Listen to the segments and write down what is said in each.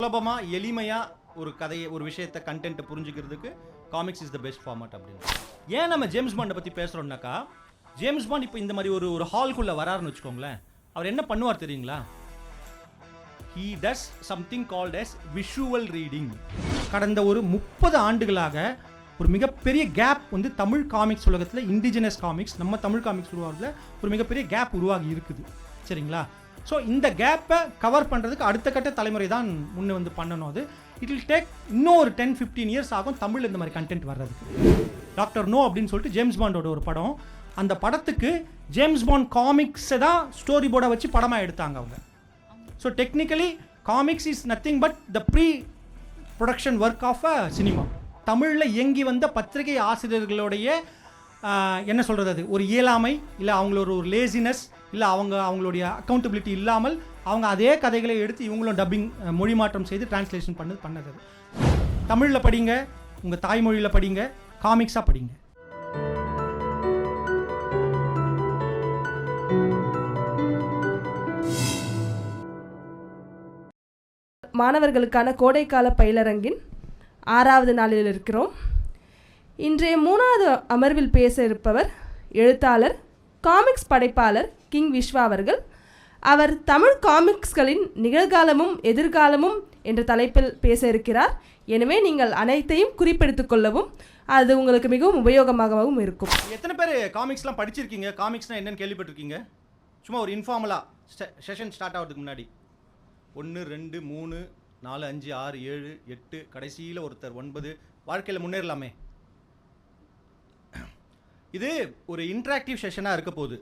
சுலபமா எளிமையா ஒரு கதையை ஒரு விஷயத்தை கண்டென்ட் புரிஞ்சுக்கிறதுக்கு comics is the best format அப்படின்னு. ஏன் நம்ம ஜேம்ஸ் பாண்டை பற்றி பேசுகிறோம்னாக்கா, ஜேம்ஸ் பாண்ட் இப்போ இந்த மாதிரி ஒரு ஹால்குள்ளே வராருன்னு வச்சுக்கோங்களேன், அவர் என்ன பண்ணுவார் தெரியுங்களா? He does something called as visual reading. கடந்த ஒரு 30 ஆண்டுகளாக ஒரு மிகப்பெரிய கேப் வந்து தமிழ் காமிக்ஸ் உலகத்தில், இண்டிஜினஸ் காமிக்ஸ், நம்ம தமிழ் காமிக்ஸ் உருவாகிறதுல ஒரு மிகப்பெரிய கேப் உருவாகி இருக்குது. சரிங்களா? ஸோ இந்த கேப்பை கவர் பண்ணுறதுக்கு அடுத்த கட்ட தலைமுறை தான் முன்னே வந்து பண்ணணும். அது இட் வில் டேக் இன்னும் ஒரு 10-15 இயர்ஸ் ஆகும் தமிழ் இந்த மாதிரி கண்டென்ட் வர்றதுக்கு. டாக்டர் நோ அப்படின்னு சொல்லிட்டு ஜேம்ஸ் பாண்டோட ஒரு படம், அந்த படத்துக்கு ஜேம்ஸ் பாண்ட் காமிக்ஸை தான் ஸ்டோரி போர்டை வச்சு படமாக எடுத்தாங்க அவங்க. So technically comics is nothing but the pre production work of a cinema. தமிழில் இயங்கி வந்த பத்திரிகை ஆசிரியர்களுடைய என்ன சொல்கிறது, அது ஒரு இயலாமை, இல்லை அவங்களோட ஒரு லேசினஸ், இல்லை அவங்களுடைய அக்கௌண்டபிலிட்டி இல்லாமல் அவங்க அதே கதைகளை எடுத்து இவங்களும் டப்பிங் மொழி மாற்றம் செய்து டிரான்ஸ்லேஷன் பண்ணது. தமிழில் படிங்க, உங்கள் தாய்மொழியில் படிங்க, காமிக்ஸாக படிங்க. மாணவர்களுக்கான கோடைக்கால பயிலரங்கின் 6வது நாளில் இருக்கிறோம். இன்றைய 3வது அமர்வில் பேச இருப்பவர் எழுத்தாளர், காமிக்ஸ் படைப்பாளர் கிங் விஸ்வா அவர்கள். அவர் தமிழ் காமிக்ஸ்களின் நிகழ்காலமும் எதிர்காலமும் என்ற தலைப்பில் பேச இருக்கிறார். எனவே நீங்கள் அனைத்தையும் குறிப்பெடுத்துக் கொள்ளவும், அது உங்களுக்கு மிகவும் உபயோகமாகவும் இருக்கும். எத்தனை பேர் காமிக்ஸ்லாம் படிச்சிருக்கீங்க? காமிக்ஸ்னால் என்னென்னு கேள்விப்பட்டிருக்கீங்க? சும்மா ஒரு இன்ஃபார்மலாக செஷன் ஸ்டார்ட் ஆகிறதுக்கு முன்னாடி 1 2 3 4 5 6 7 8 கடைசியில் ஒருத்தர் 9. வாழ்க்கையில் முன்னேறலாமே. இது ஒரு இன்ட்ராக்டிவ் செஷனாக இருக்க போகுது.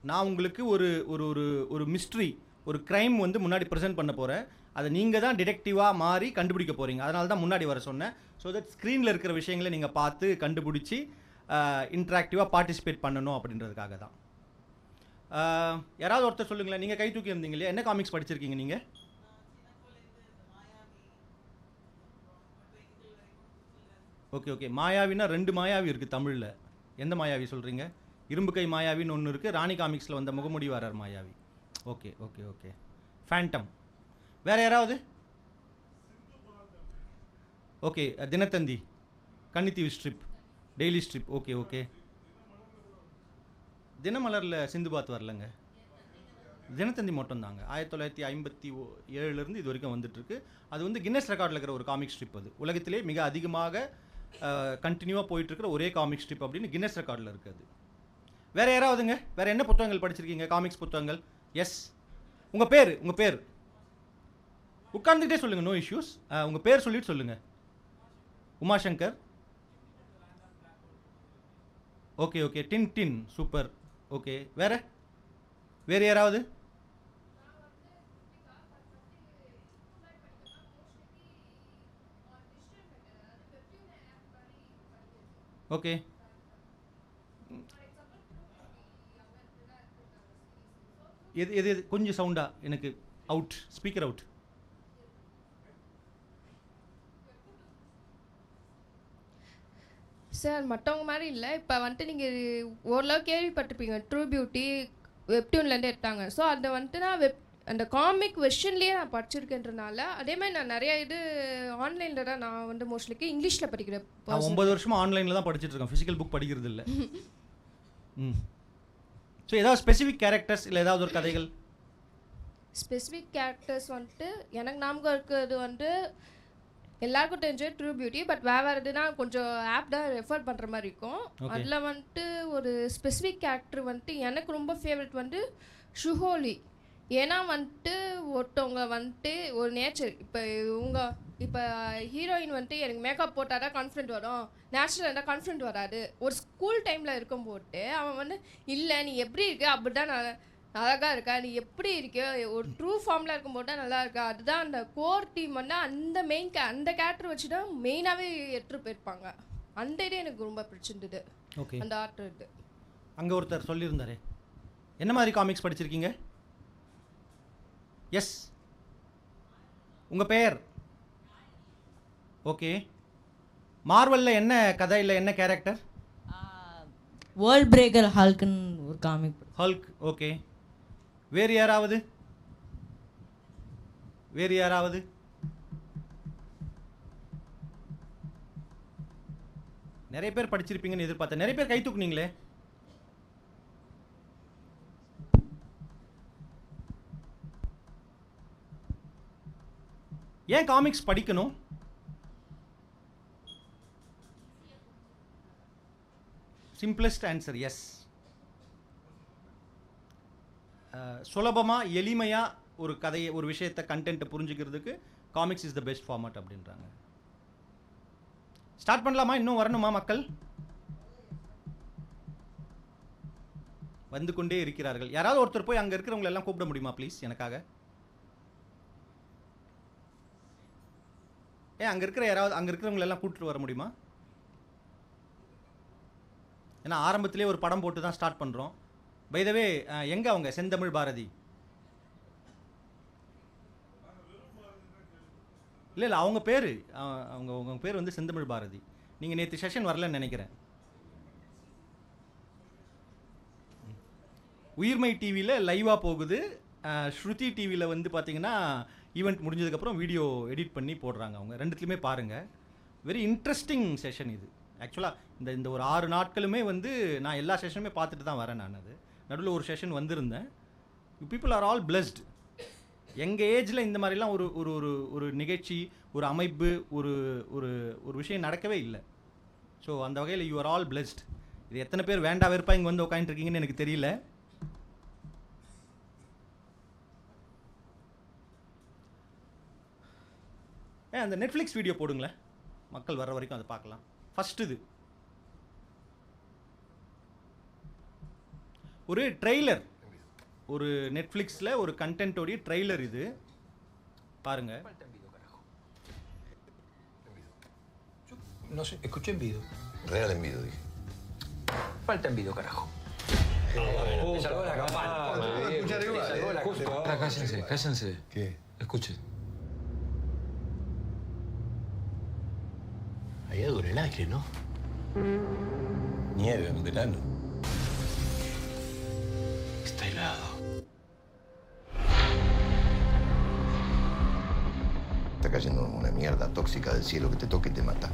நான் உங்களுக்கு ஒரு ஒரு ஒரு மிஸ்ட்ரி, ஒரு க்ரைம் வந்து முன்னாடி ப்ரெசென்ட் பண்ண போகிறேன். அதை நீங்கள் தான் டிடெக்டிவாக மாறி கண்டுபிடிக்க போகிறீங்க. அதனால தான் முன்னாடி வர சொன்னேன். ஸோ தட் ஸ்க்ரீனில் இருக்கிற விஷயங்களை நீங்கள் பார்த்து கண்டுபிடிச்சி இன்ட்ராக்டிவாக பார்ட்டிசிபேட் பண்ணணும் அப்படின்றதுக்காக தான். யாராவது ஒருத்தர் சொல்லுங்களேன், நீங்கள் கை தூக்கி இருந்தீங்க இல்லையா, என்ன காமிக்ஸ் படிச்சிருக்கீங்க நீங்கள்? ஓகே. மாயாவினா 2 மாயாவி இருக்குது தமிழில். எந்த மாயாவி சொல்கிறீங்க? இரும்பு கை மாயாவின்னு ஒன்று இருக்குது. ராணி காமிக்ஸில் வந்த முகமுடிவாரர் மாயாவி. ஓகே. ஃபேண்டம். வேறு யாராவது? Okay. Dinathanthi, Kannitheevu strip, daily strip. Okay. தினமலரில் சிந்துபாத் வரலங்க, தினத்தந்தி மட்டும்தாங்க. 1957 இது வரைக்கும் வந்துட்டுருக்கு. அது வந்து கின்னஸ் ரெக்கார்டில் இருக்கிற ஒரு காமிக் ஸ்ட்ரிப். அது உலகத்திலே மிக அதிகமாக கண்டினியூவாக போயிட்டுருக்கிற ஒரே காமிக் ஸ்ட்ரிப் அப்படின்னு கின்னஸ் ரெக்கார்டில் இருக்குது. வேறு யாராவதுங்க? வேறு என்ன புத்தகங்கள் படிச்சிருக்கீங்க? காமிக்ஸ் புத்தகங்கள். எஸ், உங்கள் பேர் உட்கார்ந்துகிட்டே சொல்லுங்கள், நோ இஷ்யூஸ். உங்கள் பேர் சொல்லிட்டு சொல்லுங்கள். உமாசங்கர். ஓகே. டின் சூப்பர். ஓகே. வேறு யாராவது? ஓகே. எது கொஞ்சம் சவுண்டா எனக்கு அவுட், ஸ்பீக்கர் அவுட். சார், மற்றவங்க மாதிரி இல்லை. இப்போ வந்துட்டு நீங்கள் ஓரளவு கேள்விப்பட்டிருப்பீங்க, ட்ரூ பியூட்டி வெப்டியூன்லேருந்து எடுத்தாங்க. ஸோ அதை வந்துட்டு நான் அந்த காமிக் வெர்ஷன்லேயே நான் படிச்சிருக்கேன்றனால, அதே மாதிரி நான் நிறையா இது ஆன்லைனில் தான் நான் வந்து மோஸ்ட்லிக்கு இங்கிலீஷில் படிக்கிறேன். 9 வருஷமாக ஆன்லைனில் தான் படிச்சுட்டு இருக்கேன், ஃபிசிக்கல் புக் படிக்கிறது இல்லை. ஸோ ஏதாவது ஸ்பெசிஃபிக் கேரக்டர்ஸ் இல்லை ஏதாவது ஒரு கதைகள்? ஸ்பெசிஃபிக் கேரக்டர்ஸ் வந்துட்டு எனக்கு ஞாபகம் இருக்கிறது வந்து எல்லாருக்கும் தெரிஞ்ச ட்ரூ பியூட்டி. பட் வேறு இதுனா கொஞ்சம் ஆப் தான் ரெஃபர் பண்ணுற மாதிரி இருக்கும். அதில் வந்துட்டு ஒரு ஸ்பெசிஃபிக் கேரக்டர் வந்துட்டு எனக்கு ரொம்ப ஃபேவரட் வந்து ஷுஹோலி. ஏன்னா வந்துட்டு ஒருத்தவங்க வந்துட்டு ஒரு நேச்சர், இப்போ ஹீரோயின் வந்துட்டு எனக்கு மேக்கப் போட்டால் தான் கான்ஃபிடென்ட் வரும், நேச்சுரல் இருந்தால் கான்ஃபிடென்ட் வராது. ஒரு ஸ்கூல் டைமில் இருக்கும்போது அவன் வந்து இல்லை நீ எப்படி இருக்க அப்படி தான் அழகாக இருக்கா, நீ எப்படி இருக்க ஒரு ட்ரூ ஃபார்மில் இருக்கும்போது தான் நல்லா இருக்கா. அதுதான் அந்த கோர் டீம் வந்து அந்த கேரக்டர் வச்சு தான் மெயினாகவே எடுத்துகிட்டு போயிருப்பாங்க. அந்த இது எனக்கு ரொம்ப பிடிச்சிருந்தது. ஓகே. அந்த ஆர்ட் இது அங்கே ஒருத்தர் சொல்லியிருந்தாரு. என்ன மாதிரி காமிக்ஸ் படிச்சிருக்கீங்க? எஸ், உங்கள் பெயர்? ஓகே. மார்வலில் என்ன கதை, இல்லை என்ன கேரக்டர்? வேர்ல்ட் பிரேக்கர் ஹல்க்னு ஒரு காமிக். ஹல்க். ஓகே. வேறு யாராவது? நிறைய பேர் படிச்சிருப்பீங்கன்னு எதிர்பார்த்தேன். நிறைய பேர் கை தூக்குனீங்களே. ஏன் காமிக்ஸ் படிக்கணும்? Simplest answer yes. சுலபமாக எளிமையாக ஒரு கதையை ஒரு விஷயத்தை கண்டென்ட்டை புரிஞ்சுக்கிறதுக்கு comics is the best format அப்படின்றாங்க. ஸ்டார்ட் பண்ணலாமா? இன்னும் வரணுமா மக்கள்? வந்து கொண்டே இருக்கிறார்கள். யாராவது ஒருத்தர் போய் அங்கே இருக்கிறவங்க எல்லாம் கூப்பிட முடியுமா ப்ளீஸ் எனக்காக? அங்கே இருக்கிறவங்க எல்லாம் கூப்பிட்டு வர முடியுமா? ஏன்னா ஆரம்பத்திலே ஒரு படம் போட்டு தான் ஸ்டார்ட் பண்ணுறோம். பை த வே எங்கே அவங்க செந்தமிழ் பாரதி? இல்லை அவங்க பேர் அவங்க பேர் வந்து செந்தமிழ் பாரதி. நீங்கள் நேற்று செஷன் வரலன்னு நினைக்கிறேன். உயிர்மை டிவியில் லைவாக போகுது. ஸ்ருதி டிவியில் வந்து பார்த்தீங்கன்னா ஈவெண்ட் முடிஞ்சதுக்கப்புறம் வீடியோ எடிட் பண்ணி போடுறாங்க. அவங்க ரெண்டுத்துலையுமே பாருங்கள். வெரி இன்ட்ரெஸ்டிங் செஷன் இது. ஆக்சுவலாக இந்த ஒரு 6 நாட்களுமே வந்து நான் எல்லா செஷனுமே பார்த்துட்டு தான் வரேன். நான் அது நடுவில் ஒரு செஷன் வந்திருந்தேன். You people are all blessed. எங்கள் ஏஜில் இந்த மாதிரிலாம் ஒரு ஒரு ஒரு ஒரு நிகழ்ச்சி, ஒரு அமைப்பு, ஒரு ஒரு ஒரு விஷயம் நடக்கவே இல்லை. ஸோ அந்த வகையில் யூ ஆர் ஆல் பிளஸ்ட். இது எத்தனை பேர் வேண்டா வெறுப்பா இங்கே வந்து உட்காந்துருக்கீங்கன்னு எனக்கு தெரியல. அந்த நெட்ஃப்ளிக்ஸ் வீடியோ போடுங்களேன், மக்கள் வர்ற வரைக்கும் அதை பார்க்கலாம். ஃபர்ஸ்ட் இது ஒரு ட்ரெய்லர், ஒரு நெட்ஃப்ளிக்ஸில் ஒரு கண்டென்ட்டோடைய ட்ரெய்லர் இது பாருங்க. No sé, escuché envido. Real envido, dije. Falta envido, carajo. Me salvó la campana. escuchar igual, Me salvó la campana. Ahora cállense, cállense. ¿Qué? Escuchen. Allá dura el aire, ¿no? Nieve en verano. Está helado. Está cayendo una mierda tóxica del cielo que te toca y te mata.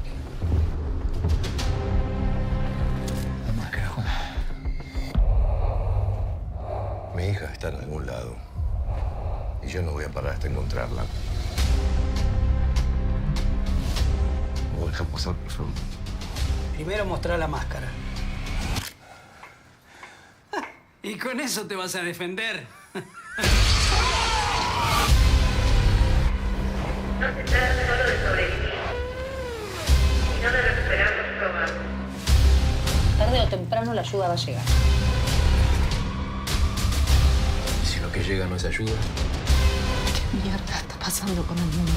Vamos, carajo. Mi hija está en algún lado. Y yo no voy a parar hasta encontrarla. Vos deja pasar, por favor. Primero mostrar la máscara. Y con eso te vas a defender. No se trata solo de sobrevivir, sino de recuperar los probados. Tarde o temprano la ayuda va a llegar. Si lo que llega no es ayuda. ¿Qué mierda está pasando con el mundo?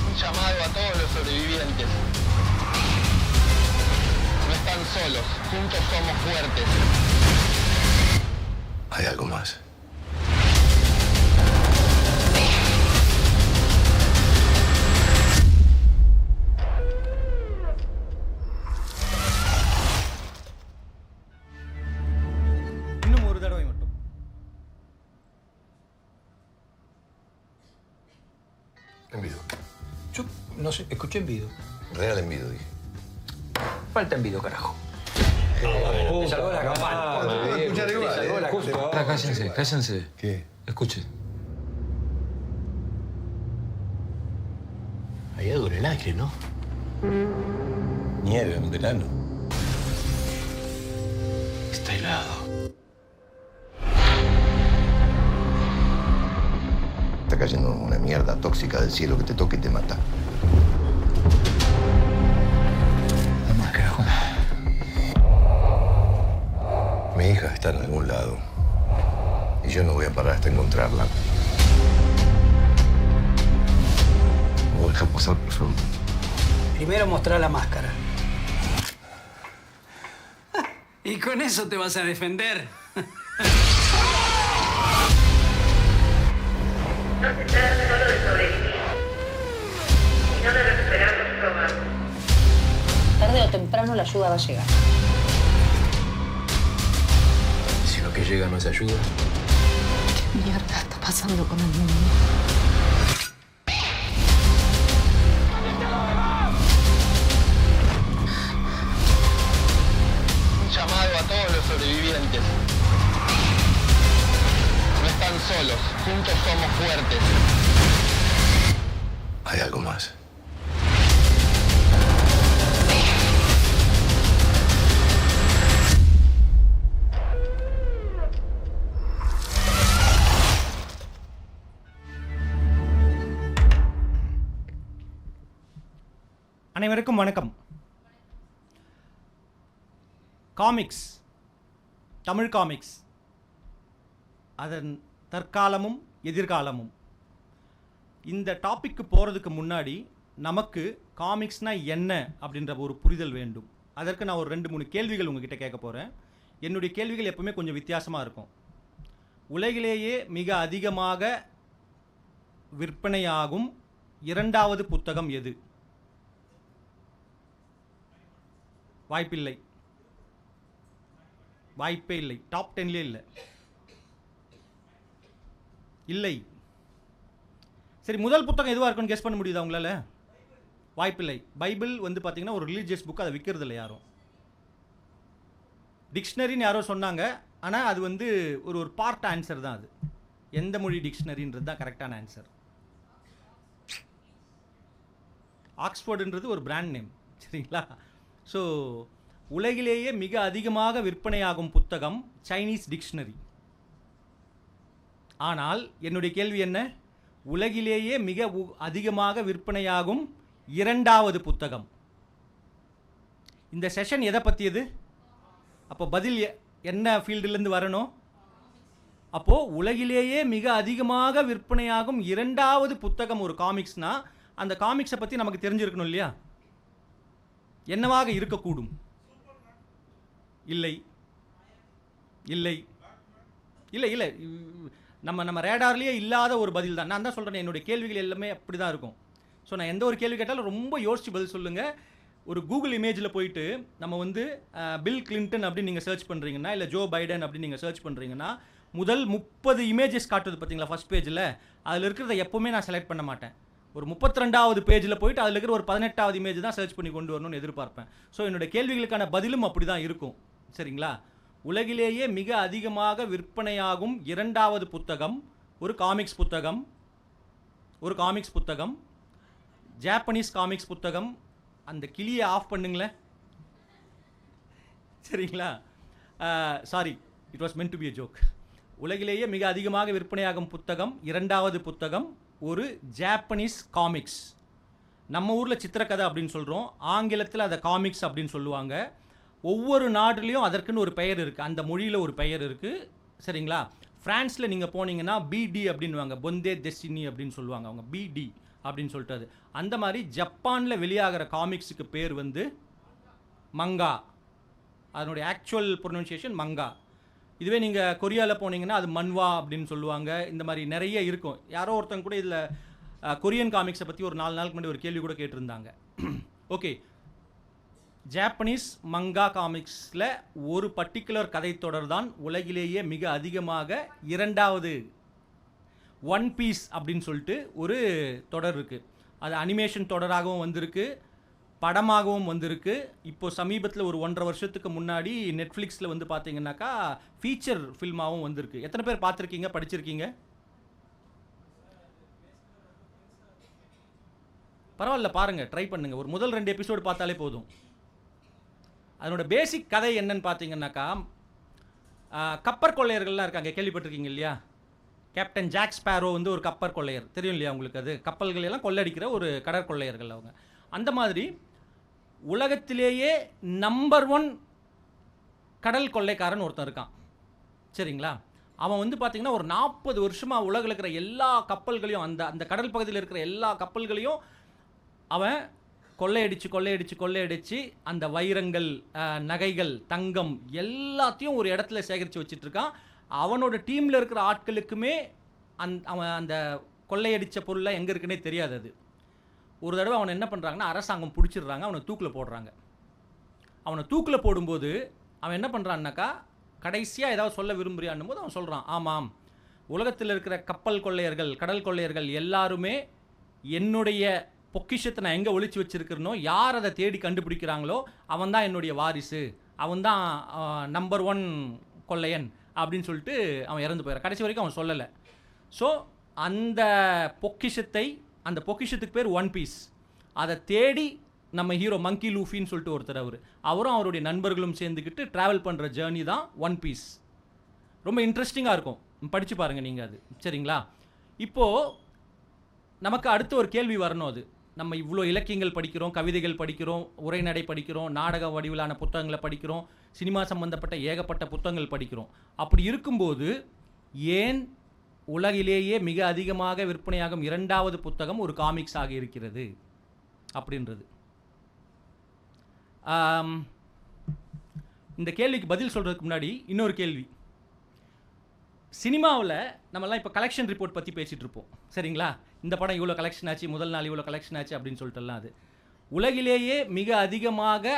Un llamado a todos los sobrevivientes. No están solos, juntos somos fuertes. Hay algo más. இன்னும் ஒரு தடவை மட்டும். Envido. Yo no sé, escuché envido. Real envido, dije. Falta envido, carajo. Me salvó la campana. escuchar igual, Me salvó la campana. Ahora cállense, cállense. ¿Qué? Escuchen. Allá dura el aire, ¿no? Nieve en verano. Está helado. Está cayendo una mierda tóxica del cielo que te toca y te mata. Vamos, carajo. Mi hija está en algún lado. Y yo no voy a parar hasta encontrarla. Vos deja pasar, por favor. Primero mostrar la máscara. Y con eso te vas a defender. No se trata solo de sobrevivir, sino de recuperar los probados. Tarde o temprano la ayuda va a llegar. Si lo que llega no es ayuda. ¿Qué mierda está pasando con el mundo? Un llamado a todos los sobrevivientes. No están solos, juntos somos fuertes. Hay algo más. அனைவருக்கும் வணக்கம். Comics, Tamil comics, அதன் தற்காலமும் எதிர்காலமும். இந்த டாபிக்கு போகிறதுக்கு முன்னாடி நமக்கு காமிக்ஸ்னால் என்ன அப்படின்ற ஒரு புரிதல் வேண்டும். அதற்கு நான் ஒரு 2-3 கேள்விகள் உங்ககிட்ட கேட்க போகிறேன். என்னுடைய கேள்விகள் எப்பவுமே கொஞ்சம் வித்தியாசமாக இருக்கும். உலகிலேயே மிக அதிகமாக விற்பனையாகும் 2வது புத்தகம் எது? வாய்ப்பில்லை, வாய்ப்பே இல்லை. டாப் 10லே இல்லை. இல்லை. சரி, முதல் புத்தகம் எதுவாக இருக்குன்னு கெஸ் பண்ண முடியுதா உங்களால்? வாய்ப்பில்லை. பைபிள் வந்து பார்த்தீங்கன்னா ஒரு ரிலீஜியஸ் புக், அதை விற்கிறது இல்லை யாரும். டிக்ஷனரின்னு யாரோ சொன்னாங்க, ஆனால் அது வந்து ஒரு பார்ட் ஆன்சர் தான். அது எந்த மொழி டிக்ஷனரின்றது தான் கரெக்டான ஆன்சர். ஆக்ஸ்ஃபோர்டுன்றது ஒரு பிராண்ட் நேம், சரிங்களா? ஸோ உலகிலேயே மிக அதிகமாக விற்பனையாகும் புத்தகம் சைனீஸ் டிக்ஷனரி. ஆனால் என்னுடைய கேள்வி என்ன? உலகிலேயே மிக அதிகமாக விற்பனையாகும் 2வது புத்தகம். இந்த செஷன் எதை பற்றியது? அப்போ பதில் என்ன ஃபீல்டிலேருந்து வரணும்? அப்போது உலகிலேயே மிக அதிகமாக விற்பனையாகும் 2வது புத்தகம் ஒரு காமிக்ஸ்னால் அந்த காமிக்ஸை பற்றி நமக்கு தெரிஞ்சிருக்கணும் இல்லையா? என்னவாக இருக்கக்கூடும்? இல்லை இல்லை இல்லை இல்லை நம்ம ரேடார்லேயே இல்லாத ஒரு பதில் தான். நான் தான் சொல்கிறேன், என்னுடைய கேள்விகள் எல்லாமே அப்படி தான் இருக்கும். ஸோ நான் எந்த ஒரு கேள்வி கேட்டாலும் ரொம்ப யோசித்து பதில் சொல்லுங்கள். ஒரு கூகுள் இமேஜில் போயிட்டு நம்ம வந்து பில் கிளின்டன் அப்படின்னு நீங்கள் சர்ச் பண்ணுறீங்கன்னா, இல்லை ஜோ பைடன் அப்படின்னு நீங்கள் சர்ச் பண்ணுறீங்கன்னா, முதல் 30 இமேஜஸ் காட்டுது பார்த்தீங்களா ஃபஸ்ட் பேஜில்? அதில் இருக்கிறத எப்போவுமே நான் செலக்ட் பண்ண மாட்டேன். ஒரு 32வது பேஜில் போயிட்டு அதில் இருக்கிற ஒரு 18வது இமேஜ் தான் சர்ச் பண்ணி கொண்டு வரணும்னு எதிர்பார்ப்பேன். ஸோ என்னுடைய கேள்விகளுக்கான பதிலும் அப்படி தான் இருக்கும், சரிங்களா? உலகிலேயே மிக அதிகமாக விற்பனையாகும் 2வது புத்தகம் ஒரு காமிக்ஸ் புத்தகம். ஒரு காமிக்ஸ் புத்தகம், ஜாப்பனீஸ் காமிக்ஸ் புத்தகம். அந்த கிளியை ஆஃப் பண்ணுங்களேன், சரிங்களா? Sorry, it was meant to be a joke. உலகிலேயே மிக அதிகமாக விற்பனையாகும் புத்தகம் 2வது புத்தகம் ஒரு ஜாப்பனீஸ் காமிக்ஸ். நம்ம ஊரில் சித்திரக்கதை அப்படின்னு சொல்கிறோம், ஆங்கிலத்தில் அதை காமிக்ஸ் அப்படின்னு சொல்லுவாங்க. ஒவ்வொரு நாட்டிலையும் அதற்குன்னு ஒரு பெயர் இருக்குது, அந்த மொழியில் ஒரு பெயர் இருக்குது, சரிங்களா? ஃப்ரான்ஸில் நீங்கள் போனீங்கன்னா பிடி அப்படின்வாங்க, பொந்தே டெஸ்டினி அப்படின்னு சொல்லுவாங்க அவங்க, பிடி அப்படின்னு சொல்லிட்டு. அந்த மாதிரி ஜப்பானில் வெளியாகிற காமிக்ஸுக்கு பேர் வந்து மங்கா. அதனுடைய ஆக்சுவல் ப்ரொனன்சியேஷன் மங்கா. இதுவே நீங்கள் கொரியாவில் போனீங்கன்னா அது மன்வா அப்படின்னு சொல்லுவாங்க. இந்த மாதிரி நிறைய இருக்கும். யாரோ ஒருத்தங்க கூட இதில் கொரியன் காமிக்ஸை பற்றி ஒரு 4 நாளுக்கு முன்னாடி ஒரு கேள்வி கூட கேட்டிருந்தாங்க. ஓகே, ஜாப்பனீஸ் மங்கா காமிக்ஸில் ஒரு பர்டிகுலர் கதை தொடர் தான் உலகிலேயே மிக அதிகமாக 2வது. ஒன் பீஸ் அப்படின்னு சொல்லிட்டு ஒரு தொடர் இருக்குது. அது அனிமேஷன் தொடராகவும் வந்திருக்கு, படமாகவும் வந்திருக்கு. இப்போது சமீபத்தில் ஒரு 1.5 வருஷத்துக்கு முன்னாடி நெட்ஃப்ளிக்ஸில் வந்து பார்த்தீங்கன்னாக்கா ஃபீச்சர் ஃபில்மாகவும் வந்திருக்கு. எத்தனை பேர் பார்த்துருக்கீங்க, படிச்சிருக்கீங்க? பரவாயில்ல, பாருங்கள், ட்ரை பண்ணுங்கள். ஒரு முதல் 2 எபிசோடு பார்த்தாலே போதும். அதனோட பேசிக் கதை என்னன்னு பார்த்தீங்கன்னாக்கா, கப்பற் கொள்ளையர்கள்லாம் இருக்காங்க, கேள்விப்பட்டிருக்கீங்க இல்லையா? கேப்டன் ஜாக் ஸ்பேரோ வந்து ஒரு கப்பற் கொள்ளையர், தெரியும் இல்லையா உங்களுக்கு? அது கப்பல்கள் எல்லாம் கொள்ளையடிக்கிற ஒரு கடற்கொள்ளையர்கள் அவங்க. அந்த மாதிரி உலகத்திலேயே நம்பர் 1 கடல் கொள்ளைக்காரன் ஒருத்தன் இருக்கான், சரிங்களா? அவன் வந்து பார்த்திங்கன்னா ஒரு 40 வருஷமாக உலகில் இருக்கிற எல்லா கப்பல்களையும், அந்த கடல் பகுதியில் இருக்கிற எல்லா கப்பல்களையும் அவன் கொள்ளையடிச்சு அந்த வைரங்கள், நகைகள், தங்கம் எல்லாத்தையும் ஒரு இடத்துல சேகரித்து வச்சிட்ருக்கான். அவனோட டீமில் இருக்கிற ஆட்களுக்குமே அவன் அந்த கொள்ளையடித்த பொருளை எங்கே இருக்குன்னே தெரியாது. அது ஒரு தடவை அவனை என்ன பண்ணுறாங்கன்னா அரசாங்கம் பிடிச்சிடுறாங்க, அவனை தூக்கில் போடுறாங்க. அவனை தூக்கில் போடும்போது அவன் என்ன பண்ணுறான்னாக்கா, கடைசியாக ஏதாவது சொல்ல விரும்புறியான்னும் போது அவன் சொல்கிறான், ஆமாம், உலகத்தில் இருக்கிற கப்பல் கொள்ளையர்கள், கடல் கொள்ளையர்கள் எல்லாருமே என்னுடைய பொக்கிஷத்தை நான் எங்கே ஒளிச்சு வச்சிருக்கிறனோ, யார் அதை தேடி கண்டுபிடிக்கிறாங்களோ அவன் தான் என்னுடைய வாரிசு, அவன் தான் நம்பர் 1 கொள்ளையன் அப்படின்னு சொல்லிட்டு அவன் இறந்து போயிடுறான். கடைசி வரைக்கும் அவன் சொல்லலை. ஸோ அந்த பொக்கிஷத்துக்கு பேர் ஒன் பீஸ். அதை தேடி நம்ம ஹீரோ மங்கி லூஃபின்னு சொல்லிட்டு ஒருத்தர், அவரும் அவருடைய நண்பர்களும் சேர்ந்துக்கிட்டு ட்ராவல் பண்ணுற ஜேர்னி தான் ஒன் பீஸ். ரொம்ப இன்ட்ரெஸ்டிங்காக இருக்கும், படித்து பாருங்கள் நீங்கள் அது. சரிங்களா? இப்போது நமக்கு அடுத்த ஒரு கேள்வி வரணும். அது நம்ம இவ்வளோ இலக்கியங்கள் படிக்கிறோம், கவிதைகள் படிக்கிறோம், உரைநடை படிக்கிறோம், நாடக வடிவிலான புத்தகங்களை படிக்கிறோம், சினிமா சம்பந்தப்பட்ட ஏகப்பட்ட புத்தகங்கள் படிக்கிறோம். அப்படி இருக்கும்போது ஏன் உலகிலேயே மிக அதிகமாக விற்பனையாகும் 2வது புத்தகம் ஒரு காமிக்ஸ் ஆகி இருக்கிறது அப்படின்றது. இந்த கேள்விக்கு பதில் சொல்கிறதுக்கு முன்னாடி இன்னொரு கேள்வி. சினிமாவில் நம்மலாம் இப்போ கலெக்ஷன் ரிப்போர்ட் பற்றி பேசிகிட்டு இருப்போம். சரிங்களா? இந்த படம் இவ்வளோ கலெக்ஷன் ஆச்சு, முதல் நாள் இவ்வளோ கலெக்ஷன் ஆச்சு அப்படின்னு சொல்லிட்டுலாம். அது உலகிலேயே மிக அதிகமாக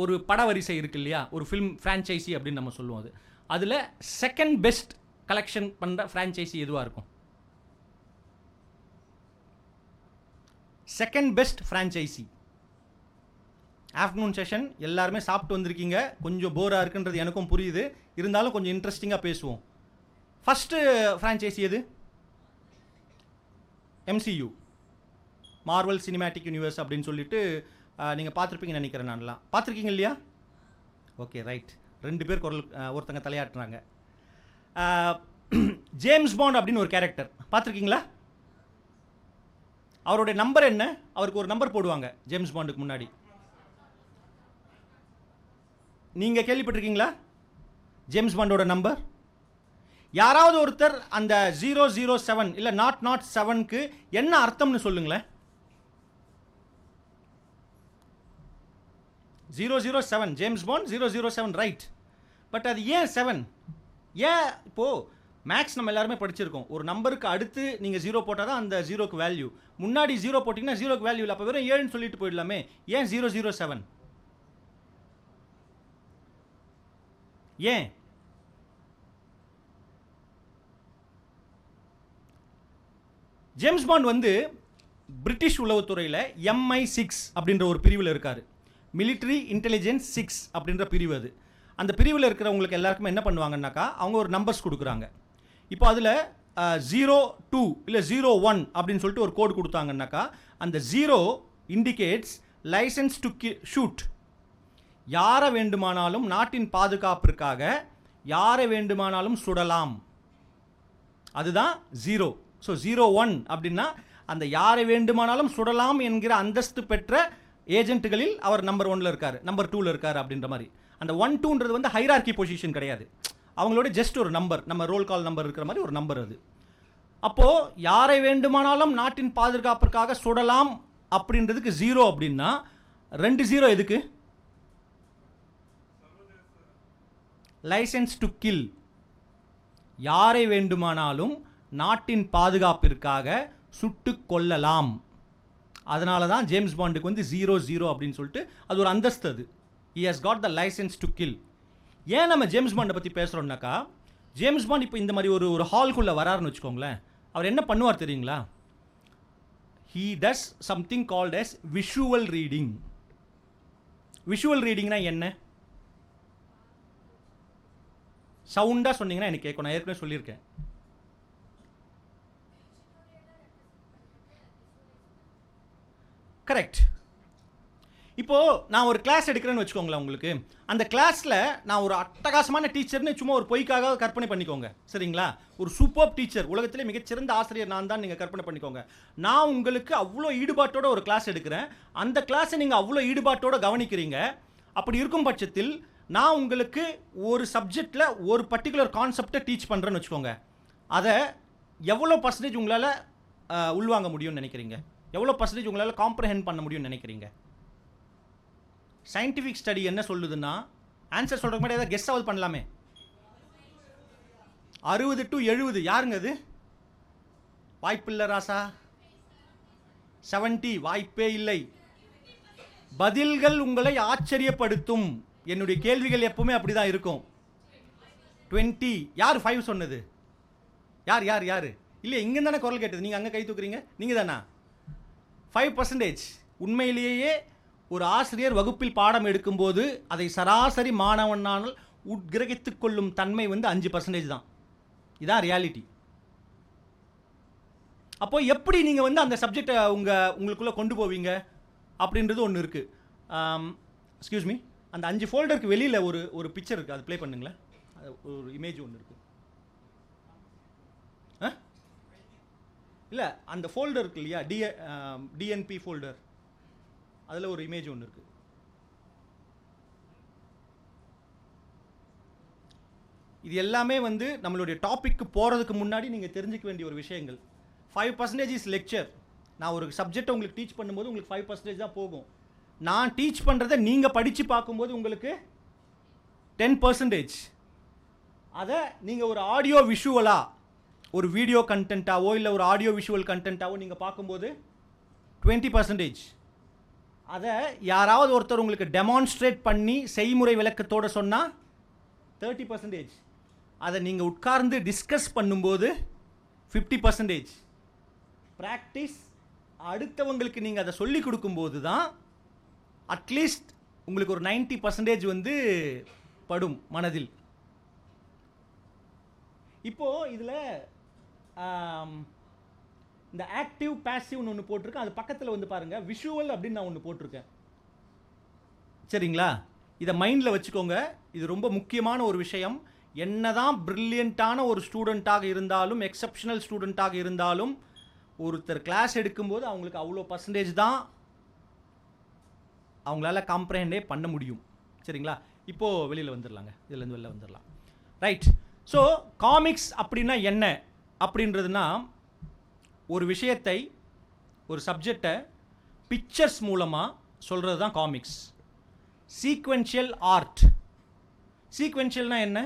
ஒரு படவரிசை இருக்குது இல்லையா, ஒரு ஃபிலிம் ஃப்ரான்ச்சைசி அப்படின்னு நம்ம சொல்லுவோம். அதில் செகண்ட் பெஸ்ட் கலெக்ஷன் பண்ணுற ஃப்ரான்ச்சைசி எதுவாக இருக்கும்? Second best franchise. Afternoon session எல்லாருமே சாப்பிட்டு வந்திருக்கீங்க, கொஞ்சம் போராக இருக்குன்றது எனக்கும் புரியுது, இருந்தாலும் கொஞ்சம் இன்ட்ரெஸ்டிங்காக பேசுவோம். ஃபஸ்ட்டு ஃப்ரான்ச்சைசி எது? MCU, மார்வல் சினிமேட்டிக் யூனிவர்ஸ் அப்படின்னு சொல்லிட்டு நீங்கள் பார்த்துருப்பீங்கன்னு நினைக்கிறேன். நான்லாம் பார்த்துருக்கீங்க இல்லையா? Okay, right. 2 பேர் குரல், ஒருத்தங்க தலையாட்டுறாங்க. ஜேம்ஸ் பாண்ட் அப்படின்னு ஒரு கேரக்டர் பார்த்துருக்கீங்களா? அவருடைய நம்பர் என்ன? அவருக்கு ஒரு நம்பர் போடுவாங்க ஜேம்ஸ் பாண்டுக்கு முன்னாடி. நீங்கள் கேள்விப்பட்டிருக்கீங்களா ஜேம்ஸ் பாண்டோட நம்பர்? யாராவது ஒருத்தர் அந்த 007 இல்லை 007க்கு என்ன அர்த்தம்னு சொல்லுங்களேன். 007, ஜேம்ஸ் பாண்ட் 007, ரைட். பட் அது ஏன் 7? ஏன்? இப்போது மேக்ஸ் நம்ம எல்லாருமே படிச்சிருக்கோம். ஒரு நம்பருக்கு அடுத்து நீங்கள் 0 போட்டால் தான் அந்த 0க்கு வேல்யூ. முன்னாடி 0 போட்டிங்கன்னா 0க்கு வேல்யூ இல்லை. அப்போ வெறும் 7ன்னு சொல்லிட்டு போயிடலாமே. ஏன் 007? ஏன்? ஜேம்ஸ் பாண்ட் வந்து பிரிட்டிஷ் உளவுத்துறையில் MI6 அப்படின்ற ஒரு பிரிவில் இருக்கார். மிலிட்ரி இன்டெலிஜென்ஸ் 6 அப்படின்ற பிரிவு அது. அந்த பிரிவில் இருக்கிறவங்களுக்கு எல்லாருக்குமே என்ன பண்ணுவாங்கன்னாக்கா, அவங்க ஒரு நம்பர்ஸ் கொடுக்குறாங்க. இப்போ அதில் 02 இல்லை 01 அப்படின்னு சொல்லிட்டு ஒரு கோடு கொடுத்தாங்கன்னாக்கா, அந்த 0 இண்டிகேட்ஸ் லைசன்ஸ் டு ஷூட். யாரை வேண்டுமானாலும் நாட்டின் பாதுகாப்பிற்காக யாரை வேண்டுமானாலும் சுடலாம். அதுதான் 0. ஸோ 01 அப்படின்னா அந்த யாரை வேண்டுமானாலும் சுடலாம் என்கிற அந்தஸ்து பெற்ற ஏஜென்ட்டுகளில் அவர் நம்பர் 1ல் இருக்கார், நம்பர் 2ல் இருக்கார் அப்படின்ற மாதிரி. அந்த 1, 2ன்றது வந்து ஹைரார்கி பொசிஷன் கிடையாது, அவங்களோட ஜஸ்ட் ஒரு நம்பர், நம்ம ரோல் கால் நம்பர் இருக்கிற மாதிரி ஒரு நம்பர் அது. அப்போது யாரை வேண்டுமானாலும் நாட்டின் பாதுகாப்பிற்காக சுடலாம் அப்படின்றதுக்கு 0 அப்படின்னா 2 0 எதுக்கு? License to kill. யாரை வேண்டுமானாலும் நாட்டின் பாதுகாப்பிற்காக சுட்டு கொல்லலாம். அதனால தான் ஜேம்ஸ் பாண்டுக்கு வந்து 00 அப்படின்னு சொல்லிட்டு அது ஒரு அந்தஸ்து. அது he has got the license to kill. ஏன் நம்ம ஜேம்ஸ் பாண்டை பற்றி பேசுகிறோம்னாக்கா, ஜேம்ஸ் பாண்ட் இப்போ இந்த மாதிரி ஒரு ஹால்குள்ளே வராருன்னு வச்சுக்கோங்களேன். அவர் என்ன பண்ணுவார் தெரியுங்களா? he does something called as visual reading. Visual ரீடிங்னா என்ன? சவுண்டாக சொன்னீங்கன்னா எனக்கு கேட்கும், நான் ஏற்கனவே சொல்லியிருக்கேன். கரெக்ட். இப்போது நான் ஒரு கிளாஸ் எடுக்கிறேன்னு வச்சுக்கோங்களேன். உங்களுக்கு அந்த கிளாஸில் நான் ஒரு அட்டகாசமான டீச்சர்னு சும்மா ஒரு பொய்க்காக கற்பனை பண்ணிக்கோங்க. சரிங்களா? ஒரு சூப்பர் டீச்சர், உலகத்திலே மிகச்சிறந்த ஆசிரியர் நான் தான் நீங்கள் கற்பனை பண்ணிக்கோங்க. நான் உங்களுக்கு அவ்வளோ ஈடுபாட்டோட ஒரு கிளாஸ் எடுக்கிறேன், அந்த கிளாஸை நீங்கள் அவ்வளோ ஈடுபாட்டோட கவனிக்கிறீங்க. அப்படி இருக்கும் பட்சத்தில் நான் உங்களுக்கு ஒரு சப்ஜெக்டில் ஒரு பர்டிகுலர் கான்செப்டை டீச் பண்ணுறேன்னு வச்சுக்கோங்க. அதை எவ்வளோ பர்சன்டேஜ் உங்களால் உள்வாங்க முடியும்னு நினைக்கிறீங்க? எவ்வளோ பர்சன்டேஜ் உங்களால் காம்ப்ரஹெண்ட் பண்ண முடியும்னு நினைக்கிறீங்க? சயின்டிஃபிக் ஸ்டடி என்ன சொல்லுதுன்னா, ஆன்சர் சொல்கிறதுக்கு முன்னாடி ஏதாவது கெஸ் ஆகுது பண்ணலாமே. 60 to 70. யாருங்க அது? வாய்ப்பில்லை ராசா. 70 வாய்ப்பே இல்லை. பதில்கள் உங்களை ஆச்சரியப்படுத்தும். என்னுடைய கேள்விகள் எப்பவுமே அப்படி தான் இருக்கும். 20. யார் 5 சொன்னது? யார் யார் யார் இல்லை இங்கே தானே குரல் கேட்டது, நீங்கள் அங்கே கை தூக்குறீங்க, நீங்கள் தானா? 5%. உண்மையிலேயே ஒரு ஆசிரியர் வகுப்பில் பாடம் எடுக்கும்போது அதை சராசரி மாணவனால் உட்கிரகித்து கொள்ளும் தன்மை வந்து 5% தான். இதான் ரியாலிட்டி. அப்போ எப்படி நீங்கள் வந்து அந்த சப்ஜெக்டை உங்களுக்குள்ளே கொண்டு போவீங்க அப்படின்றது ஒன்று இருக்குது. எக்ஸ்கியூஸ் மீ, அந்த 5 ஃபோல்டருக்கு வெளியில் ஒரு பிக்சர் இருக்குது, அது ப்ளே பண்ணுங்களேன். ஒரு இமேஜ் ஒன்று இருக்குது. இல்லை, அந்த ஃபோல்டர் இருக்கு இல்லையா, டிஎன்பி ஃபோல்டர், அதில் ஒரு இமேஜ் ஒன்று இருக்குது. இது எல்லாமே வந்து நம்மளுடைய டாபிக்கு போகிறதுக்கு முன்னாடி நீங்கள் தெரிஞ்சிக்க வேண்டிய ஒரு விஷயங்கள். 5% இஸ் லெக்சர். நான் ஒரு சப்ஜெக்டை உங்களுக்கு டீச் பண்ணும்போது உங்களுக்கு 5% தான் போகும். நான் டீச் பண்ணுறதை நீங்கள் படித்து பார்க்கும்போது உங்களுக்கு 10%. அதை நீங்கள் ஒரு ஆடியோ விஷுவலாக, ஒரு வீடியோ கண்டென்ட்டாவோ இல்லை ஒரு ஆடியோ விஷுவல் கண்டென்ட்டாவோ நீங்கள் பார்க்கும்போது 20%. அதை யாராவது ஒருத்தர் உங்களுக்கு டெமான்ஸ்ட்ரேட் பண்ணி செய்முறை விளக்கத்தோடு சொன்னால் 30%. அதை நீங்கள் உட்கார்ந்து டிஸ்கஸ் பண்ணும்போது 50%. ப்ராக்டிஸ், அடுத்தவங்களுக்கு நீங்கள் அதை சொல்லி கொடுக்கும்போது தான் அட்லீஸ்ட் உங்களுக்கு ஒரு 90% வந்து படும் மனதில். இப்போது இதில் இந்த ஆக்டிவ் பேசிவ்னு ஒன்று போட்டிருக்கேன், அது பக்கத்தில் வந்து பாருங்கள் விஷுவல் அப்படின்னு நான் ஒன்று போட்டிருக்கேன். சரிங்களா? இதை மைண்டில் வச்சுக்கோங்க, இது ரொம்ப முக்கியமான ஒரு விஷயம். என்னதான் பிரில்லியண்ட்டான ஒரு ஸ்டூடெண்ட்டாக இருந்தாலும், எக்ஸப்ஷனல் ஸ்டூடெண்ட்டாக இருந்தாலும், ஒருத்தர் கிளாஸ் எடுக்கும்போது அவங்களுக்கு அவ்வளோ பர்சன்டேஜ் தான் அவங்களால காம்ப்ரஹெண்டே பண்ண முடியும். சரிங்களா? இப்போது வெளியில் வந்துடலாங்க, இதுலேருந்து வெளில வந்துடலாம். ரைட். ஸோ காமிக்ஸ் அப்படின்னா என்ன அப்படின்றதுனா, ஒரு விஷயத்தை, ஒரு சப்ஜெக்டை பிக்சர்ஸ் மூலமாக சொல்கிறது தான் காமிக்ஸ். Sequential art. சீக்வென்ஷியல்னா என்ன?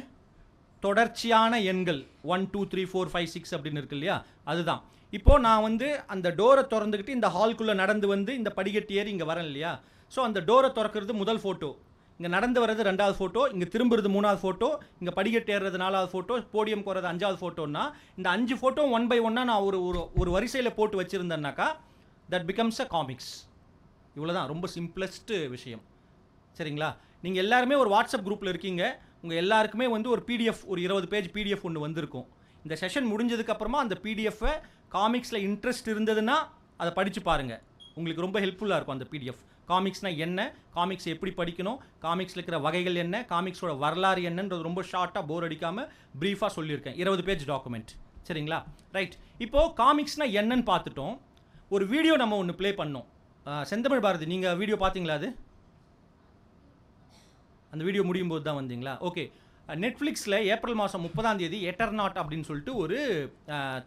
தொடர்ச்சியான எண்கள் 1 2 3 4 5 6 அப்படின்னு இருக்கு இல்லையா, அதுதான். இப்போது நான் வந்து அந்த டோரை திறந்துக்கிட்டு இந்த ஹால்குள்ளே நடந்து வந்து இந்த படிக்கட்டு ஏறி இங்கே வரேன் இல்லையா. ஸோ அந்த டோரை திறக்கிறது முதல் ஃபோட்டோ, இங்கே நடந்து வர்றது 2வது ஃபோட்டோ, இங்கே திரும்புறது 3வது ஃபோட்டோ, இங்கே படிக்கட்டு ஏறுறது 4வது ஃபோட்டோ, போடியம் போகிறது 5வது ஃபோட்டோன்னா, இந்த 5 ஃபோட்டோ 1 by 1 நான் ஒரு வரிசையில் போட்டு வச்சுருந்தேன்னாக்கா தட் பிகம்ஸ் அ காமிக்ஸ். இவ்வளோ தான், ரொம்ப சிம்பிளஸ்ட்டு விஷயம். சரிங்களா? நீங்கள் எல்லாருமே ஒரு வாட்ஸ்அப் குரூப்பில் இருக்கீங்க, உங்கள் எல்லாருக்குமே வந்து ஒரு பிடிஎஃப், ஒரு 20 பேஜ் பிடிஎஃப் ஒன்று வந்திருக்கும். இந்த செஷன் முடிஞ்சதுக்கப்புறமா அந்த பிடிஎஃப்பை காமிக்ஸில் இன்ட்ரெஸ்ட் இருந்ததுன்னா அதை படித்து பாருங்கள், உங்களுக்கு ரொம்ப ஹெல்ப்ஃபுல்லாக இருக்கும் அந்த பிடிஎஃப். காமிக்ஸ்னால் என்ன, காமிக்ஸ் எப்படி படிக்கணும், காமிக்ஸில் இருக்கிற வகைகள் என்ன, காமிக்ஸோட வரலாறு என்னன்றது ரொம்ப ஷார்ட்டாக போர் அடிக்காமல் ப்ரீஃபாக சொல்லியிருக்கேன். 20 பேஜ் டாக்குமெண்ட். சரிங்களா? ரைட். இப்போது காமிக்ஸ்னால் என்னன்னு பார்த்துட்டோம். ஒரு வீடியோ நம்ம ஒன்று ப்ளே பண்ணோம். செந்தமிழ் பாரதி, நீங்கள் வீடியோ பார்த்தீங்களா? அது அந்த வீடியோ முடியும் போது தான் வந்தீங்களா? ஓகே. நெட்ஃப்ளிக்ஸில் ஏப்ரல் மாதம் 30ஆம் தேதி எட்டர்நாட் அப்படின்னு சொல்லிட்டு ஒரு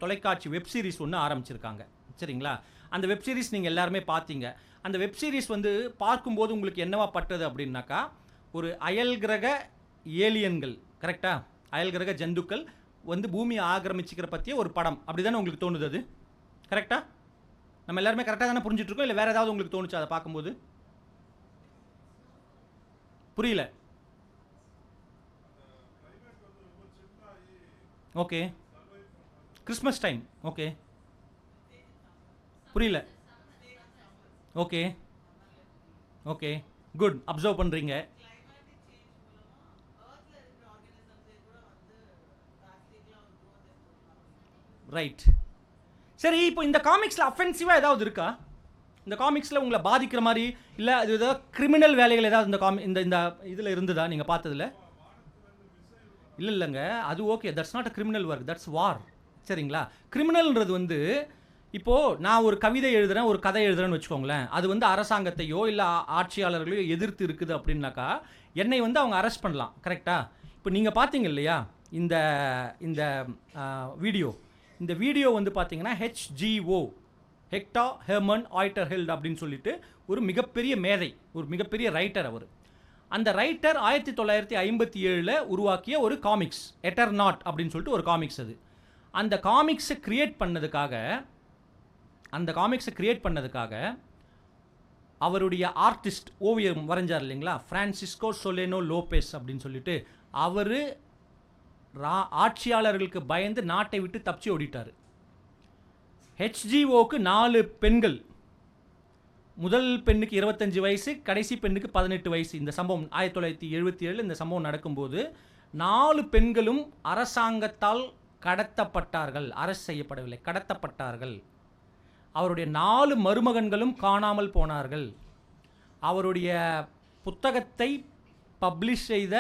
தொலைக்காட்சி வெப்சீரிஸ் ஒன்று ஆரம்பிச்சிருக்காங்க. சரிங்களா? அந்த வெப்சீரிஸ் நீங்கள் எல்லாருமே பார்த்தீங்க. அந்த வெப்சீரிஸ் வந்து பார்க்கும்போது உங்களுக்கு என்னவா பட்டது அப்படின்னாக்கா, ஒரு அயல் கிரக ஏலியன்கள், கரெக்டாக, அயல் கிரக ஜந்துக்கள் வந்து பூமியை ஆக்கிரமிச்சிக்கிற பற்றிய ஒரு படம் அப்படி தானே உங்களுக்கு தோணுது? அது கரெக்டாக? நம்ம எல்லாருமே கரெக்டாக தானே புரிஞ்சிட்ருக்கோம், இல்லை வேறு ஏதாவது உங்களுக்கு தோணுச்சு அதை பார்க்கும்போது? புரியல. ஓகே. Christmas time. ஓகே. புரியல. Okay okay, good. அப்சர்வ் பண்ணுறீங்க. ரைட். சரி, இப்போ இந்த காமிக்ஸில் அஃபென்சிவாக ஏதாவது இருக்கா? இந்த காமிக்ஸில் உங்களை பாதிக்கிற மாதிரி, இல்லை அது ஏதாவது கிரிமினல் வேலைகள் ஏதாவது இந்த இந்த இதில் இருந்ததா நீங்கள் பார்த்ததில்ல? இல்லைங்க, அது okay, that's not a criminal work, that's war. சரிங்களா? கிரிமினல்ன்றது வந்து, இப்போது நான் ஒரு கவிதை எழுதுகிறேன், ஒரு கதை எழுதுகிறேன்னு வச்சுக்கோங்களேன், அது வந்து அரசாங்கத்தையோ இல்லை ஆட்சியாளர்களையோ எதிர்த்து இருக்குது அப்படின்னாக்கா என்னை வந்து அவங்க அரெஸ்ட் பண்ணலாம். கரெக்டாக? இப்போ நீங்கள் பார்த்தீங்க இல்லையா இந்த இந்த வீடியோ, இந்த வீடியோ வந்து பார்த்தீங்கன்னா HGO, ஹெக்டா ஹெர்மன் ஆய்டர்ஹெல்ட் அப்படின்னு சொல்லிட்டு ஒரு மிகப்பெரிய மேதை, ஒரு மிகப்பெரிய ரைட்டர் அவர். அந்த ரைட்டர் 1957 உருவாக்கிய ஒரு காமிக்ஸ், எட்டர்நாட் அப்படின்னு சொல்லிட்டு ஒரு காமிக்ஸ். அது அந்த காமிக்ஸை கிரியேட் பண்ணதுக்காக அவருடைய ஆர்டிஸ்ட், ஓவியம் வரைஞ்சார் இல்லைங்களா, ஃப்ரான்சிஸ்கோ சொலேனோ லோபெஸ் அப்படின்னு சொல்லிட்டு, அவர் ஆட்சியாளர்களுக்கு பயந்து நாட்டை விட்டு தப்பிச்சு ஓடிட்டார். ஹெச்ஜிஓக்கு 4 பெண்கள், முதல் பெண்ணுக்கு 25 வயசு, கடைசி பெண்ணுக்கு 18 வயசு. இந்த சம்பவம் 1977 இந்த சம்பவம் நடக்கும்போது 4 பெண்களும் அரசாங்கத்தால் கடத்தப்பட்டார்கள். அரசு செய்யப்படவில்லை, கடத்தப்பட்டார்கள். அவருடைய 4 மருமகன்களும் காணாமல் போனார்கள். அவருடைய புத்தகத்தை பப்ளிஷ் செய்த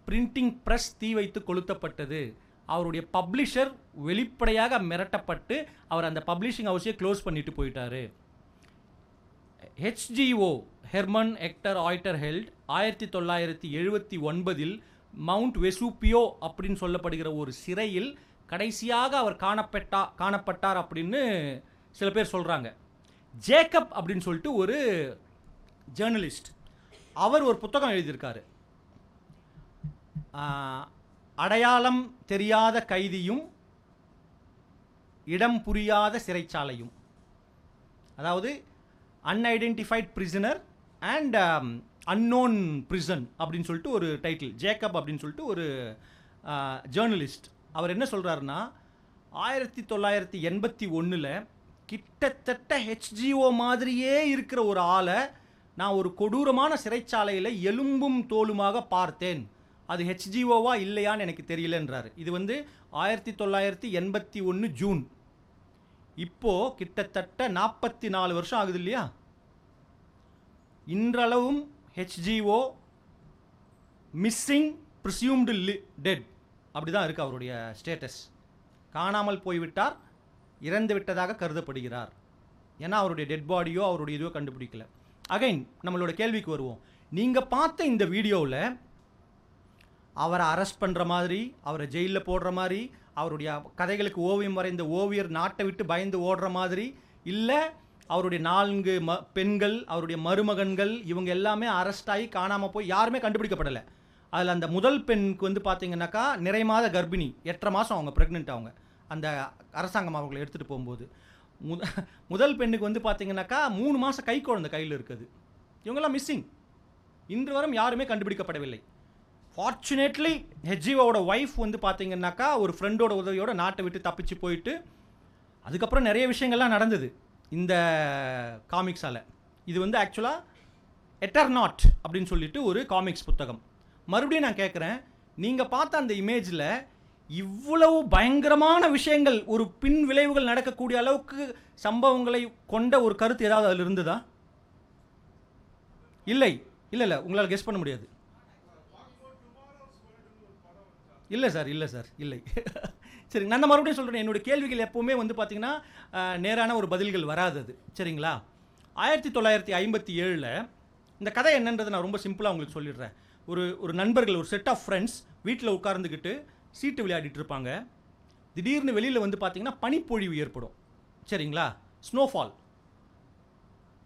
பிரிண்டிங் ப்ரெஸ் தீ வைத்து கொளுத்தப்பட்டது. அவருடைய பப்ளிஷர் வெளிப்படையாக மிரட்டப்பட்டு அவர் அந்த பப்ளிஷிங் ஹவுஸையே க்ளோஸ் பண்ணிட்டு போயிட்டாரு. ஹெச்ஜிஓ ஹெர்மன் ஹெக்டர் ஆய்டர்ஹெல்ட் 1979 மவுண்ட் வெசூப்பியோ அப்படின்னு சொல்லப்படுகிற ஒரு சிறையில் கடைசியாக அவர் காணப்பட்டார் அப்படின்னு சில பேர் சொல்கிறாங்க. ஜேக்கப் அப்படின்னு சொல்லிட்டு ஒரு ஜேர்னலிஸ்ட், அவர் ஒரு புத்தகம் எழுதியிருக்காரு. அடையாளம் தெரியாத கைதியும் இடம் புரியாத சிறைச்சாலையும், அதாவது unidentified prisoner and unknown prison அப்படின்னு சொல்லிட்டு ஒரு டைட்டில். ஜேக்கப் அப்படின்னு சொல்லிட்டு ஒரு ஜேர்னலிஸ்ட். அவர் என்ன சொல்கிறாருன்னா 1981 கிட்டத்தட்ட ஹெச்ஜிஓ மாதிரியே இருக்கிற ஒரு ஆளை நான் ஒரு கொடூரமான சிறைச்சாலையில் எலும்பும் தோலுமாக பார்த்தேன். அது ஹெச்ஜிஓவா இல்லையான்னு எனக்கு தெரியலன்றாரு. இது 1981 ஜூன். இப்போது கிட்டத்தட்ட 44 வருஷம் ஆகுது இல்லையா? இன்றளவும் ஹெச்ஜிஓ மிஸ்ஸிங் ப்ரிசியூம்டு டெட் அப்படி தான் இருக்குது அவருடைய ஸ்டேட்டஸ். காணாமல் போய்விட்டார், இறந்து விட்டதாக கருதப்படுகிறார். ஏன்னா அவருடைய டெட் பாடியோ அவருடைய இதுவோ கண்டுபிடிக்கல. அகைன் நம்மளோட கேள்விக்கு வருவோம். நீங்கள் பார்த்த இந்த வீடியோவில் அவரை அரெஸ்ட் பண்ணுற மாதிரி, அவரை ஜெயிலில் போடுற மாதிரி, அவருடைய கதைகளுக்கு ஓவியம் வரைந்த ஓவியர் நாட்டை விட்டு பயந்து ஓடுற மாதிரி, இல்லை அவருடைய 4 பெண்கள், அவருடைய மருமகன்கள், இவங்க எல்லாமே அரெஸ்ட் ஆகி காணாமல் போய் யாருமே கண்டுபிடிக்கப்படலை. அதில் அந்த முதல் பெண்ணுக்கு பார்த்தீங்கன்னாக்கா நிறைமாத கர்ப்பிணி, 8.5 மாதம் அவங்க ப்ரெக்னென்ட். அவங்க அந்த அரசாங்கம் அவங்களை எடுத்துகிட்டு போகும்போது முதல் பெண்ணுக்கு பார்த்தீங்கன்னாக்கா 3 மாதம் கை குழந்தை கையில் இருக்குது. இவங்கெல்லாம் மிஸ்ஸிங். இன்று வரும் யாருமே கண்டுபிடிக்கப்படவில்லை. ஃபார்ச்சுனேட்லி ஹெச்ஜிஓவோட ஒய்ஃப் பார்த்தீங்கன்னாக்கா ஒரு ஃப்ரெண்டோட உதவியோட நாட்டை விட்டு தப்பிச்சு போயிட்டு அதுக்கப்புறம் நிறைய விஷயங்கள்லாம் நடந்தது இந்த காமிக்ஸால். இது ஆக்சுவலாக எட்டர்நாட் அப்படின்னு சொல்லிட்டு ஒரு காமிக்ஸ் புத்தகம். மறுபடியும் நான் கேட்குறேன், நீங்கள் பார்த்த அந்த இமேஜில் இவ்வளவு பயங்கரமான விஷயங்கள், ஒரு பின் விளைவுகள் நடக்கக்கூடிய அளவுக்கு சம்பவங்களை கொண்ட ஒரு கருத்து ஏதாவது அதில் இருந்ததா? இல்லை இல்லை இல்லை, உங்களால் கெஸ் பண்ண முடியாது. இல்லை சார், இல்லை சார், இல்லை. சரி, நான் மறுபடியும் சொல்கிறேன். என்னுடைய கேள்விகள் எப்போவுமே பார்த்தீங்கன்னா நேரான ஒரு பதில்கள் வராதது. சரிங்களா? 1957 இந்த கதை என்னன்றதை நான் ரொம்ப சிம்பிளாக உங்களுக்கு சொல்லிடுறேன். ஒரு நண்பர்கள், ஒரு செட் ஆஃப் ஃப்ரெண்ட்ஸ் வீட்டில் உட்கார்ந்துக்கிட்டு சீட்டு விளையாடிட்டு இருப்பாங்க. திடீர்னு வெளியில் பார்த்தீங்கன்னா பனிப்பொழிவு ஏற்படும். சரிங்களா? ஸ்னோஃபால்.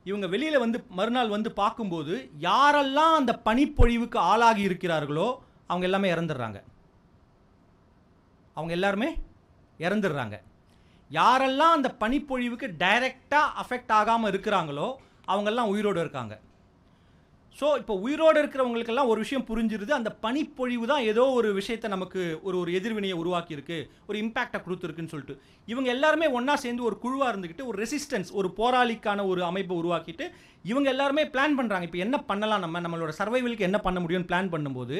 இவங்க வெளியில் மறுநாள் பார்க்கும்போது யாரெல்லாம் அந்த பனிப்பொழிவுக்கு ஆளாகி இருக்கிறார்களோ அவங்க எல்லாமே இறந்துடுறாங்க. யாரெல்லாம் அந்த பனிப்பொழிவுக்கு டைரெக்டாக அஃபெக்ட் ஆகாமல் இருக்கிறாங்களோ அவங்கெல்லாம் உயிரோடு இருக்காங்க. ஸோ இப்போ உயிரோடு இருக்கிறவங்களுக்கெல்லாம் ஒரு விஷயம் புரிஞ்சிருது, அந்த பனிப்பொழிவு தான் ஏதோ ஒரு விஷயத்தை நமக்கு ஒரு எதிர்வினையை உருவாக்கியிருக்கு, ஒரு இம்பேக்டை கொடுத்துருக்குன்னு சொல்லிட்டு இவங்க எல்லாருமே ஒன்றா சேர்ந்து ஒரு குழுவாக இருந்துக்கிட்டு ஒரு ரெசிஸ்டன்ஸ், ஒரு போராளிக்கான ஒரு அமைப்பை உருவாக்கிட்டு இவங்க எல்லாருமே பிளான் பண்ணுறாங்க. இப்போ என்ன பண்ணலாம், நம்மளோட சர்வைவலுக்கு என்ன பண்ண முடியும்னு பிளான் பண்ணும்போது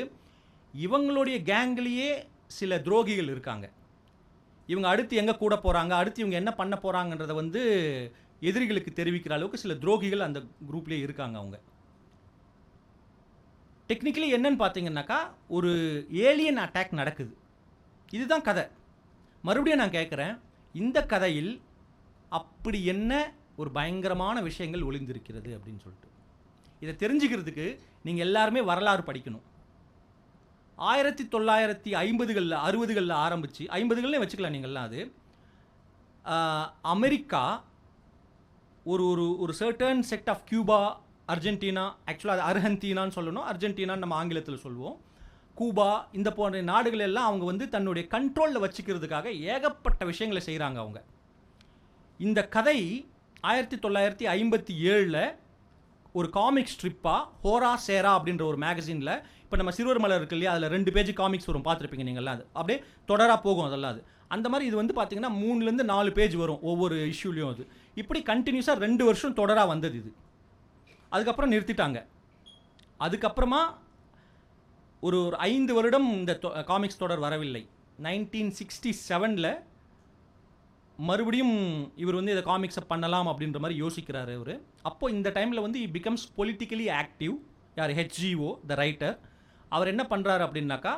இவங்களுடைய கேங்லேயே சில துரோகிகள் இருக்காங்க. இவங்க அடுத்து எங்கே கூட போகிறாங்க, அடுத்து இவங்க என்ன பண்ண போகிறாங்கன்றதை எதிரிகளுக்கு தெரிவிக்கிற அளவுக்கு சில துரோகிகள் அந்த குரூப்லேயே இருக்காங்க. அவங்க டெக்னிக்கலி என்னன்னு பார்த்தீங்கன்னாக்கா ஒரு ஏலியன் அட்டாக் நடக்குது. இதுதான் கதை. மறுபடியும் நான் கேட்குறேன், இந்த கதையில் அப்படி என்ன ஒரு பயங்கரமான விஷயங்கள் ஒளிந்திருக்கிறது அப்படின்னு சொல்லிட்டு இதை தெரிஞ்சுக்கிறதுக்கு நீங்கள் எல்லாருமே வரலாறு படிக்கணும். 1950களில் 60களில் ஆரம்பித்து 50களில் வச்சுக்கலாம் நீங்கள்லாம். அது அமெரிக்கா ஒரு certain set of Cuba, Argentina, ஆக்சுவலாக அது அர்ஜென்டினான்னு சொல்லணும், அர்ஜென்டினான்னு நம்ம ஆங்கிலத்தில் சொல்லுவோம், கூபா, இந்த போன்ற நாடுகள் எல்லாம் அவங்க தன்னுடைய கண்ட்ரோலில் வச்சுக்கிறதுக்காக ஏகப்பட்ட விஷயங்களை செய்கிறாங்க அவங்க. இந்த கதை 1957 ஒரு காமிக் ஸ்ட்ரிப்பாக ஹோரா சேரா அப்படின்ற ஒரு மேகசினில் இப்போ நம்ம சிறுவர் மலர் இருக்கு இல்லையா, அதில் 2 பேஜ் காமிக்ஸ் வரும், பார்த்துருப்பீங்க நீங்கள்லாம். அது அப்படியே தொடராக போகும் அதெல்லாம். அது அந்த மாதிரி இது வந்து பார்த்தீங்கன்னா 3லேருந்து 4 பேஜ் வரும் ஒவ்வொரு இஷ்யூலையும். அது இப்படி கண்டினியூஸாக 2 வருஷம் தொடராக வந்தது இது. அதுக்கப்புறம் நிறுத்திட்டாங்க. அதுக்கப்புறமா ஒரு 5 வருடம் இந்த காமிக்ஸ் தொடர் வரவில்லை. 1967 மறுபடியும் இவர் வந்து இதை காமிக்ஸை பண்ணலாம் அப்படின்ற மாதிரி யோசிக்கிறாரு அவர். அப்போ இந்த டைமில் வந்து இ பிகம்ஸ் பொலிட்டிக்கலி ஆக்டிவ். யார்? ஹெச்ஜிஓ த ரைட்டர். அவர் என்ன பண்ணுறாரு அப்படின்னாக்கா,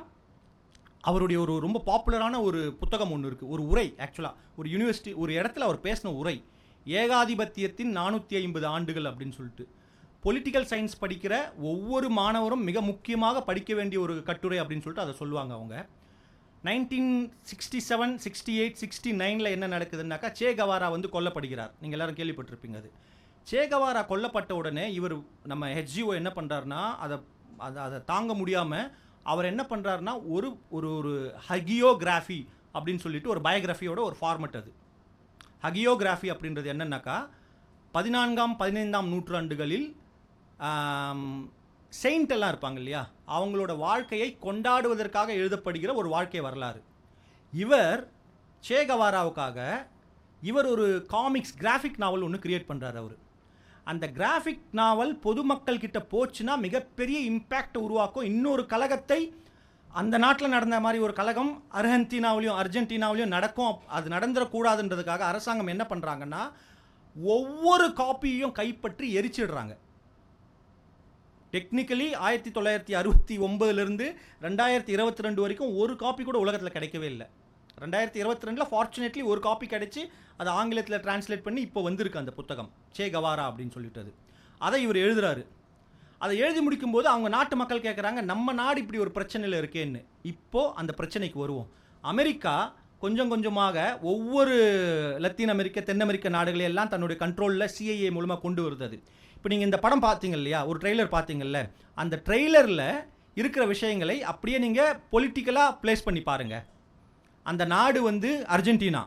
அவருடைய ஒரு ரொம்ப பாப்புலரான ஒரு புத்தகம் ஒன்று இருக்குது, ஒரு உரை. ஆக்சுவலாக ஒரு யூனிவர்சிட்டி ஒரு இடத்துல அவர் பேசின உரை, ஏகாதிபத்தியத்தின் 450 ஆண்டுகள் அப்படின்னு சொல்லிட்டு. பொலிட்டிக்கல் சயின்ஸ் படிக்கிற ஒவ்வொரு மாணவரும் மிக முக்கியமாக படிக்க வேண்டிய ஒரு கட்டுரை அப்படின்னு சொல்லிட்டு அதை சொல்லுவாங்க அவங்க. 1967, 68, 69 என்ன நடக்குதுன்னாக்கா, சே கவாரா வந்து கொல்லப்படுகிறார். நீங்கள் எல்லாரும் கேள்விப்பட்டிருப்பீங்க. அது சே கவாரா கொல்லப்பட்ட உடனே இவர் நம்ம ஹெச்ஜிஓ என்ன பண்ணுறாருனா, அதை தாங்க முடியாமல் அவர் என்ன பண்ணுறாருனா, ஒரு ஒரு ஹகியோகிராஃபி அப்படின்னு சொல்லிட்டு ஒரு பயோகிராஃபியோட ஒரு ஃபார்மெட். அது ஹகியோகிராஃபி அப்படின்றது என்னன்னாக்கா, 14ஆம் 15ஆம் நூற்றாண்டுகளில் செயின்ட் எல்லாம் இருப்பாங்க இல்லையா, அவங்களோட வாழ்க்கையை கொண்டாடுவதற்காக எழுதப்படுகிற ஒரு வாழ்க்கை வரலாறு. இவர் சே கவாராவுக்காக இவர் ஒரு காமிக்ஸ் கிராஃபிக் நாவல் ஒன்று கிரியேட் பண்ணுறாரு. அவர் அந்த கிராஃபிக் நாவல் பொதுமக்கள் கிட்ட போச்சுன்னா மிகப்பெரிய இம்பேக்ட் உருவாக்கும். இன்னொரு கழகத்தை, அந்த நாட்டில் நடந்த மாதிரி ஒரு கழகம் அர்ஜென்டினாவிலையும் நடக்கும். அது நடந்துடக்கூடாதுன்றதுக்காக அரசாங்கம் என்ன பண்ணுறாங்கன்னா, ஒவ்வொரு காப்பியையும் கைப்பற்றி எரிச்சிடுறாங்க. டெக்னிக்கலி 1969 2022 வரைக்கும் ஒரு காப்பி கூட உலகத்தில் கிடைக்கவே இல்லை. 2022 ஃபார்ச்சுனேட்லி ஒரு காப்பி கிடைச்சி அதை ஆங்கிலத்தில் டிரான்ஸ்லேட் பண்ணி இப்போ வந்திருக்கு அந்த புத்தகம், சே கவாரா அப்படின்னு சொல்லிட்டு. அதை இவர் எழுதுறாரு. அதை எழுதி முடிக்கும்போது அவங்க நாட்டு மக்கள் கேட்குறாங்க, நம்ம நாடு இப்படி ஒரு பிரச்சனையில் இருக்கேன்னு. இப்போது அந்த பிரச்சனைக்கு வருவோம். அமெரிக்கா கொஞ்சம் கொஞ்சமாக ஒவ்வொரு லத்தீன் அமெரிக்க, தென் அமெரிக்க நாடுகளையெல்லாம் தன்னுடைய கண்ட்ரோலில் சிஐஏ மூலமாக கொண்டு வருது. இப்போ நீங்கள் இந்த படம் பார்த்தீங்க இல்லையா, ஒரு ட்ரெய்லர் பார்த்தீங்கல்ல, அந்த ட்ரெய்லரில் இருக்கிற விஷயங்களை அப்படியே நீங்கள் பொலிட்டிக்கலாக ப்ளேஸ் பண்ணி பாருங்கள். அந்த நாடு வந்து அர்ஜென்டினா,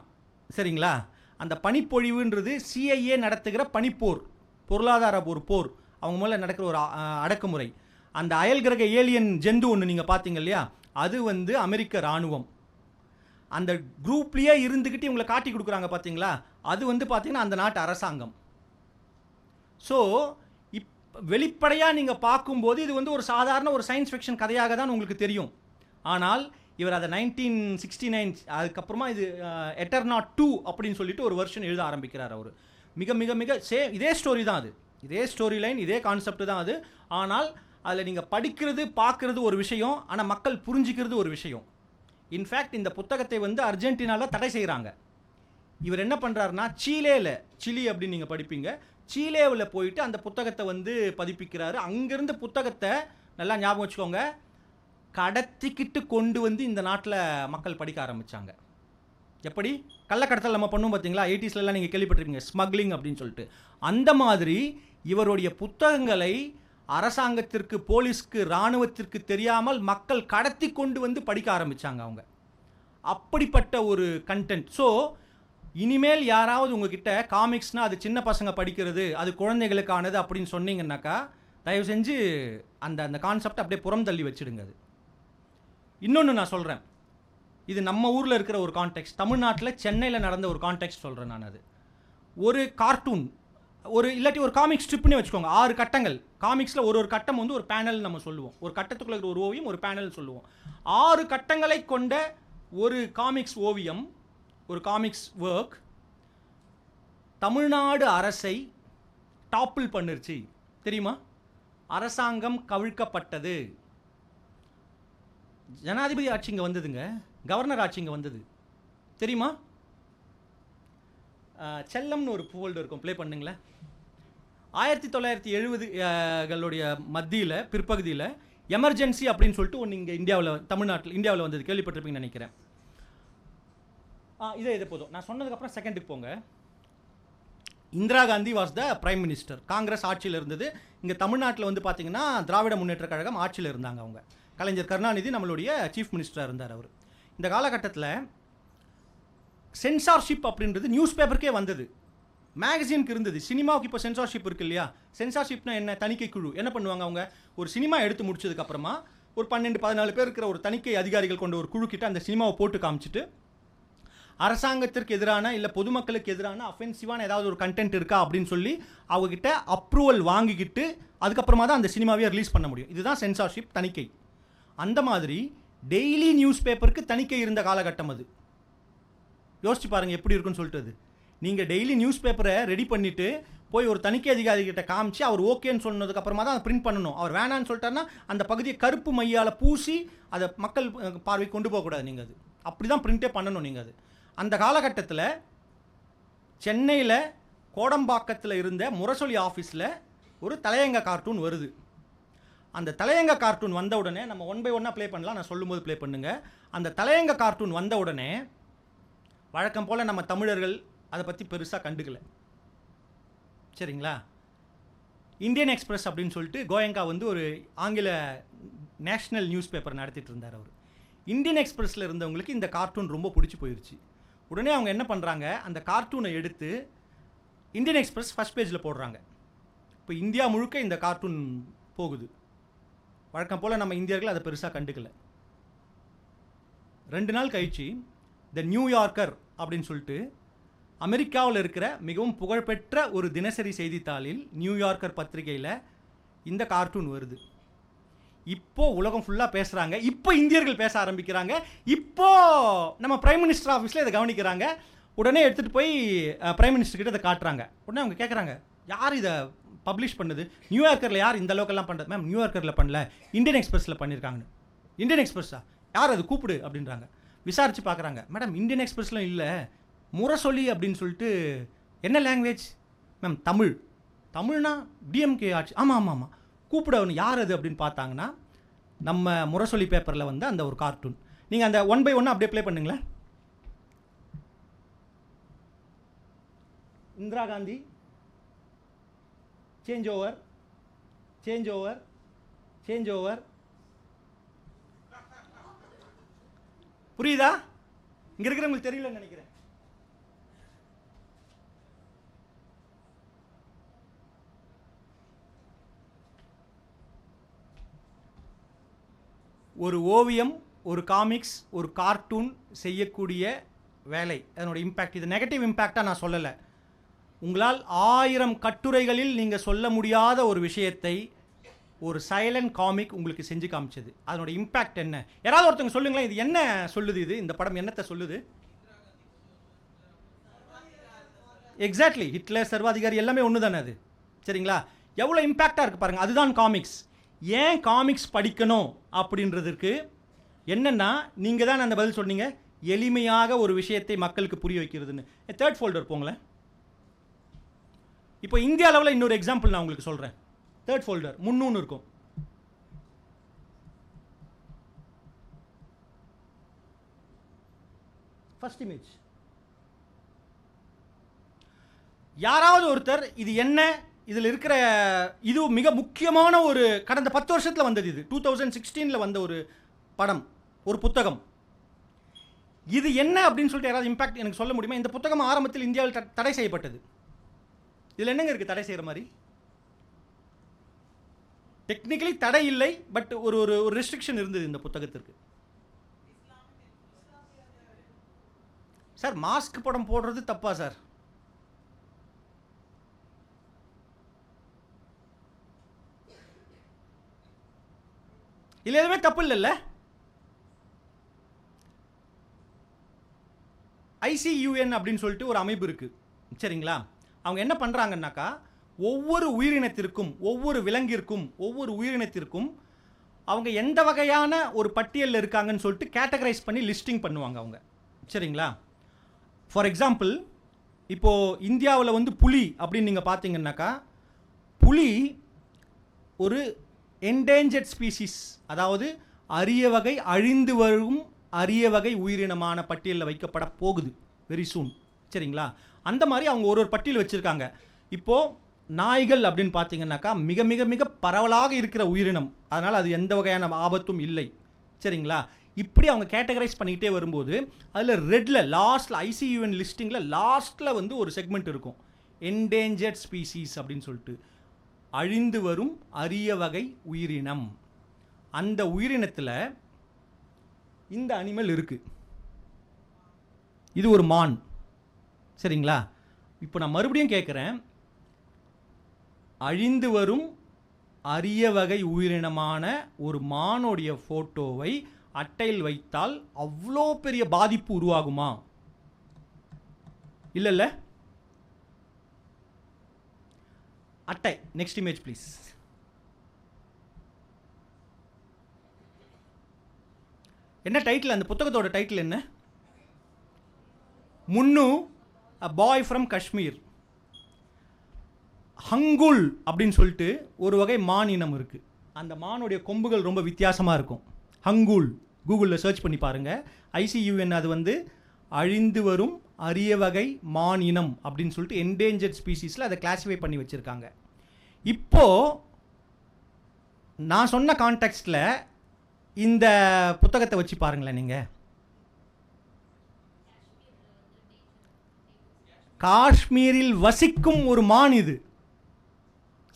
சரிங்களா? அந்த பனிப்பொழிவுன்றது சிஐஏ நடத்துகிற பனிப்போர், பொருளாதார ஒரு போர், அவங்க மூலம் நடக்கிற ஒரு அடக்குமுறை. அந்த அயல்கிரக ஏலியன் ஜெந்து ஒன்று நீங்கள் பார்த்தீங்க இல்லையா, அது வந்து அமெரிக்க இராணுவம். அந்த குரூப்லேயே இருந்துக்கிட்டு இவங்களை காட்டி கொடுக்குறாங்க பார்த்தீங்களா, அது வந்து பார்த்தீங்கன்னா அந்த நாட்டு அரசாங்கம். ஸோ வெளிப்படையாக நீங்கள் பார்க்கும்போது இது வந்து ஒரு சாதாரண ஒரு சயின்ஸ் ஃபிக்ஷன் கதையாக தான் உங்களுக்கு தெரியும். ஆனால் இவர் அதை 1969 அதுக்கப்புறமா இது எட்டர்நாட் 2 அப்படின்னு சொல்லிட்டு ஒரு வெர்ஷன் எழுத ஆரம்பிக்கிறார் அவர். மிக மிக மிக இதே ஸ்டோரி தான் அது, இதே ஸ்டோரி லைன், இதே கான்செப்ட் தான் அது. ஆனால் அதில் நீங்கள் படிக்கிறது பார்க்குறது ஒரு விஷயம், ஆனால் மக்கள் புரிஞ்சிக்கிறது ஒரு விஷயம். இன்ஃபேக்ட் இந்த புத்தகத்தை வந்து அர்ஜென்டினாவில் தடை செய்கிறாங்க. இவர் என்ன பண்ணுறாருனா, சிலி அப்படின்னு நீங்கள் படிப்பீங்க, சீலேவில் போயிட்டு அந்த புத்தகத்தை வந்து பதிப்பிக்கிறாரு. அங்கேருந்து புத்தகத்தை நல்லா ஞாபகம் வச்சுக்கோங்க, கடத்திக்கிட்டு கொண்டு வந்து இந்த நாட்டில் மக்கள் படிக்க ஆரம்பித்தாங்க. எப்படி கள்ளக்கடத்தல் நம்ம பண்ணுவோம் பார்த்தீங்களா, 80ஸ்லாம் நீங்கள் கேள்விப்பட்டிருப்பீங்க, ஸ்மக்லிங் அப்படின்னு சொல்லிட்டு. அந்த மாதிரி இவருடைய புத்தகங்களை அரசாங்கத்திற்கு, போலீஸ்க்கு, இராணுவத்திற்கு தெரியாமல் மக்கள் கடத்தி கொண்டு வந்து படிக்க ஆரம்பித்தாங்க அவங்க. அப்படிப்பட்ட ஒரு கண்டென்ட். ஸோ இனிமேல் யாராவது உங்ககிட்ட காமிக்ஸ்னால் அது சின்ன பசங்க படிக்கிறது, அது குழந்தைகளுக்கானது அப்படின்னு சொன்னீங்கன்னாக்கா, தயவு செஞ்சு அந்த கான்செப்டை அப்படியே புறம் தள்ளி வச்சுடுங்க. அது இன்னொன்று நான் சொல்கிறேன், இது நம்ம ஊரில் இருக்கிற ஒரு கான்டெக்ஸ்ட், தமிழ்நாட்டில் சென்னையில் நடந்த ஒரு கான்டெக்ஸ்ட் சொல்கிறேன் நான். அது ஒரு கார்ட்டூன், ஒரு இல்லாட்டி ஒரு காமிக் ஸ்ட்ரிப்னு வச்சுக்கோங்க, 6 கட்டங்கள். காமிக்ஸில் ஒரு கட்டம் வந்து ஒரு பேனல் நம்ம சொல்லுவோம், ஒரு கட்டத்துக்குள்ள இருக்கிற ஒரு ஓவியம் ஒரு பேனல் சொல்லுவோம். 6 கட்டங்களை கொண்ட ஒரு காமிக்ஸ் ஓவியம், ஒரு காமிக்ஸ் ஒர்க் தமிழ்நாடு அரசை டாப்பிள் பண்ணிருச்சு தெரியுமா? அரசாங்கம் கவிழ்க்கப்பட்டது, ஜனாதிபதி ஆட்சி இங்கே வந்ததுங்க, கவர்னர் ஆட்சி இங்கே வந்தது தெரியுமா? செல்லம்னு ஒரு ஃபோல்டர் இருக்கும், ப்ளே பண்ணுங்களேன். 1970களுடைய மத்தியில் பிற்பகுதியில் எமர்ஜென்சி அப்படின்னு சொல்லிட்டு ஒன்று இங்கே இந்தியாவில் வந்தது, கேள்விப்பட்டிருப்பீங்கன்னு நினைக்கிறேன். இதே போதும், நான் சொன்னதுக்கப்புறம் செகண்டுக்கு போங்க. Indira Gandhi was the prime minister, Congress ஆட்சியில் இருந்தது. இங்கே தமிழ்நாட்டில் வந்து பார்த்தீங்கன்னா திராவிட முன்னேற்ற கழகம் ஆட்சியில் இருந்தாங்க அவங்க. கலைஞர் கருணாநிதி நம்மளுடைய சீஃப் மினிஸ்டராக இருந்தார் அவர். இந்த காலகட்டத்தில் சென்சார்ஷிப் அப்படின்றது நியூஸ் பேப்பருக்கே வந்தது. மேகசினுக்கு இருந்தது. சினிமாவுக்கு இப்போ சென்சார்ஷிப் இருக்கு இல்லையா? சென்சார்ஷிப்னா என்ன? தணிக்கை குழு என்ன பண்ணுவாங்க? அவங்க ஒரு சினிமா எடுத்து முடிச்சதுக்கப்புறமா ஒரு 12-14 பேர் இருக்கிற ஒரு தணிக்கை அதிகாரிகள் கொண்ட ஒரு குழு கிட்ட அந்த சினிமாவை போட்டு காமிச்சிட்டு அரசாங்கத்திற்கு எதிரான இல்லை பொதுமக்களுக்கு எதிரான அஃபென்சிவான ஏதாவது ஒரு கண்டென்ட் இருக்கா அப்படின்னு சொல்லி அவங்ககிட்ட அப்ரூவல் வாங்கிக்கிட்டு அதுக்கப்புறமா தான் அந்த சினிமாவே ரிலீஸ் பண்ண முடியும். இதுதான் சென்சார்ஷிப், தணிக்கை. அந்த மாதிரி டெய்லி நியூஸ் பேப்பருக்கு தணிக்கை இருந்த காலகட்டம் அது. யோசிச்சு பாருங்கள் எப்படி இருக்குன்னு சொல்லிட்டு. நீங்கள் டெய்லி நியூஸ் பேப்பரை ரெடி பண்ணிவிட்டு போய் ஒரு தணிக்கை அதிகாரிகிட்ட காமிச்சு அவர் ஓகேன்னு சொன்னதுக்கப்புறமா தான் அதை பிரிண்ட் பண்ணணும். அவர் வேணான்னு சொல்லிட்டாருன்னா அந்த பகுதியை கருப்பு மையால் பூசி அதை மக்கள் பார்வை கொண்டு போகக்கூடாது. நீங்கள் அது அப்படி தான் பிரிண்ட்டே பண்ணணும். நீங்கள் அது அந்த காலகட்டத்தில் சென்னையில் கோடம்பாக்கத்தில் இருந்த முரசொலி ஆஃபீஸில் ஒரு தலையங்க கார்ட்டூன் வருது. அந்த தலையங்க கார்ட்டூன் வந்த உடனே நம்ம 1 by 1 ப்ளே பண்ணலாம், நான் சொல்லும்போது ப்ளே பண்ணுங்கள். அந்த தலையங்க கார்ட்டூன் வந்த உடனே வழக்கம் போல் நம்ம தமிழர்கள் அதை பற்றி பெருசாக கண்டுக்கல. சரிங்களா? இந்தியன் எக்ஸ்பிரஸ் அப்படின்னு சொல்லிட்டு கோயங்கா வந்து ஒரு ஆங்கில நேஷ்னல் நியூஸ் பேப்பர் நடத்திட்டு இருந்தார் அவர். இந்தியன் எக்ஸ்பிரஸில் இருந்தவங்களுக்கு இந்த கார்ட்டூன் ரொம்ப பிடிச்சி போயிடுச்சு. உடனே அவங்க என்ன பண்ணுறாங்க, அந்த கார்ட்டூனை எடுத்து இந்தியன் எக்ஸ்பிரஸ் ஃபஸ்ட் பேஜில் போடுறாங்க. இப்போ இந்தியா முழுக்க இந்த கார்ட்டூன் போகுது. வழக்கம் போல் நம்ம இந்தியர்கள் அதை பெருசாக கண்டுக்கல. 2 நாள் கழிச்சு த நியூயார்க்கர் அப்படின்னு சொல்லிட்டு அமெரிக்காவில் இருக்கிற மிகவும் புகழ்பெற்ற ஒரு தினசரி செய்தித்தாளில் நியூயார்க்கர் பத்திரிகையில் இந்த கார்ட்டூன் வருது. இப்போது உலகம் ஃபுல்லாக பேசுகிறாங்க. இப்போ இந்தியர்கள் பேச ஆரம்பிக்கிறாங்க. இப்போது நம்ம பிரைம் மினிஸ்டர் ஆஃபீஸில் இதை கவனிக்கிறாங்க. உடனே எடுத்துகிட்டு போய் பிரைம் மினிஸ்டர்கிட்ட இதை காட்டுறாங்க. உடனே அவங்க கேட்குறாங்க, யார் இதை பப்ளிஷ் பண்ணுது? நியூயார்க்கரில் யார் இந்த அளவுக்கெல்லாம் பண்ணுறது? மேம் நியூயார்க்கரில் பண்ணல, இந்தியன் எக்ஸ்பிரஸில் பண்ணியிருக்காங்கன்னு. இந்தியன் எக்ஸ்பிரஸா? யார் அது? கூப்பிடு அப்படின்றாங்க. விசாரித்து பார்க்குறாங்க. மேடம் இந்தியன் எக்ஸ்பிரஸ்லாம் இல்லை, முரசொலி அப்படின்னு சொல்லிட்டு. என்ன லாங்குவேஜ்? மேம் தமிழ். தமிழ்னா டிஎம்கே ஆட்சி. ஆமாம் ஆமாம் ஆமாம். கூப்பிட அவனு. யார் அது அப்படின்னு பார்த்தாங்கன்னா நம்ம முரசொலி பேப்பரில் வந்து அந்த ஒரு கார்ட்டூன். நீங்கள் அந்த 1 by 1 அப்படியே ப்ளே பண்ணுங்களேன். Indira Gandhi change over, change over, change over. புரியுதா? இங்கே இருக்கிறவங்களுக்கு தெரியலன்னு நினைக்கிறேன். ஒரு ஓவியம், ஒரு காமிக்ஸ், ஒரு கார்ட்டூன் செய்யக்கூடிய வேலை, அதனோட இம்பேக்ட். இது நெகட்டிவ் இம்பேக்டாக நான் சொல்லலை. உங்களால் 1000 கட்டுரைகளில் நீங்கள் சொல்ல முடியாத ஒரு விஷயத்தை ஒரு சைலண்ட் காமிக் உங்களுக்கு செஞ்சு காமிச்சது. அதனோட இம்பேக்ட் என்ன? யாராவது ஒருத்தவங்க சொல்லுங்களேன், இது என்ன சொல்லுது? இது இந்த படம் என்னத்தை சொல்லுது? எக்ஸாக்ட்லி, ஹிட்லர், சர்வாதிகாரி எல்லாமே ஒன்று தானே அது. சரிங்களா? எவ்வளோ இம்பேக்டாக இருக்குது பாருங்கள். அதுதான் காமிக்ஸ். ஏன் காமிக்ஸ் படிக்கணும் அப்படின்றதுக்கு என்னென்னா, நீங்கள் தான் அந்த பதில் சொன்னீங்க, எளிமையாக ஒரு விஷயத்தை மக்களுக்கு புரிய வைக்கிறதுன்னு. 3rd ஃபோல்டர் போங்களேன். இப்போ இந்தியா அளவில் இன்னொரு எக்ஸாம்பிள் நான் உங்களுக்கு சொல்கிறேன். 3rd ஃபோல்டர் முன்னூன்னு இருக்கும். First image. யாராவது ஒருத்தர் இது என்ன, இதில் இருக்கிற இது மிக முக்கியமான ஒரு கடந்த 10 வருஷத்தில் வந்தது. இது 2016 வந்த ஒரு படம், ஒரு புத்தகம். இது என்ன அப்படின்னு சொல்லிட்டு யாராவது இம்பாக்ட் எனக்கு சொல்ல முடியுமா? இந்த புத்தகம் ஆரம்பத்தில் இந்தியாவில் தடை செய்யப்பட்டது. இதில் என்னங்க இருக்குது தடை செய்கிற மாதிரி? டெக்னிக்கலி தடை இல்லை, பட் ஒரு ஒரு ரெஸ்ட்ரிக்ஷன் இருந்தது இந்த புத்தகத்திற்கு. சார் மாஸ்க் படம் போடுறது தப்பா சார்? இல்லை எதுவுமே தப்பு இல்லைல்ல? ஐசியூஎன் அப்படின்னு சொல்லிட்டு ஒரு அமைப்பு இருக்குது. சரிங்களா? அவங்க என்ன பண்ணுறாங்கன்னாக்கா, ஒவ்வொரு உயிரினத்திற்கும், ஒவ்வொரு விலங்கிற்கும், ஒவ்வொரு உயிரினத்திற்கும் அவங்க எந்த வகையான ஒரு பட்டியலில் இருக்காங்கன்னு சொல்லிட்டு கேட்டகரைஸ் பண்ணி லிஸ்டிங் பண்ணுவாங்க அவங்க. சரிங்களா? ஃபார் எக்ஸாம்பிள், இப்போது இந்தியாவில் வந்து புலி அப்படின்னு நீங்கள் பார்த்தீங்கன்னாக்கா, புலி ஒரு என்டேஞ்சர்ட் ஸ்பீசிஸ், அதாவது அரிய வகை, அழிந்து வரும் அரிய வகை உயிரினமான பட்டியலில் வைக்கப்பட போகுது வெரி சூன். சரிங்களா? அந்த மாதிரி அவங்க ஒரு பட்டியல் வச்சுருக்காங்க. இப்போது நாய்கள் அப்படின்னு பார்த்தீங்கன்னாக்கா மிக மிக மிக பரவலாக இருக்கிற உயிரினம், அதனால் அது எந்த வகையான ஆபத்தும் இல்லை. சரிங்களா? இப்படி அவங்க கேட்டகரைஸ் பண்ணிக்கிட்டே வரும்போது அதில் ரெட்டில் லாஸ்ட்டில் ஐசியூஎன் லிஸ்டிங்கில் லாஸ்ட்டில் வந்து ஒரு செக்மெண்ட் இருக்கும். என்டேஞ்சர்ட் ஸ்பீசிஸ் அப்படின்னு சொல்லிட்டு அழிந்து வரும் அரிய வகை உயிரினம். அந்த உயிரினத்தில் இந்த அனிமல் இருக்குது. இது ஒரு மான். சரிங்களா? இப்போ நான் மறுபடியும் கேட்குறேன், அழிந்து வரும் அரிய வகை உயிரினமான ஒரு மானுடைய ஃபோட்டோவை அட்டையில் வைத்தால் அவ்வளோ பெரிய பாதிப்பு உருவாகுமா? இல்லைல்ல? அட்டை. Next image please. என்ன டைட்டில்? அந்த புத்தகத்தோட டைட்டில் என்ன? முன்னு அ பாய் ஃப்ரம் காஷ்மீர். ஹங்குல் அப்படின்னு சொல்லிட்டு ஒரு வகை மான் இனம் இருக்குது. அந்த மானுடைய கொம்புகள் ரொம்ப வித்தியாசமாக இருக்கும். ஹங்குல் கூகுளில் சர்ச் பண்ணி பாருங்கள். ICUN அது வந்து அழிந்து வரும் அரிய வகை மான் இனம் அப்படின்னு சொல்லிட்டு என்டேஞ்சர்ட் ஸ்பீசிஸில் அதை கிளாஸிஃபை பண்ணி வச்சுருக்காங்க. இப்போது நான் சொன்ன கான்டெக்ஸ்டில் இந்த புத்தகத்தை வச்சு பாருங்களேன். நீங்கள் காஷ்மீரில் வசிக்கும் ஒரு மான் இது.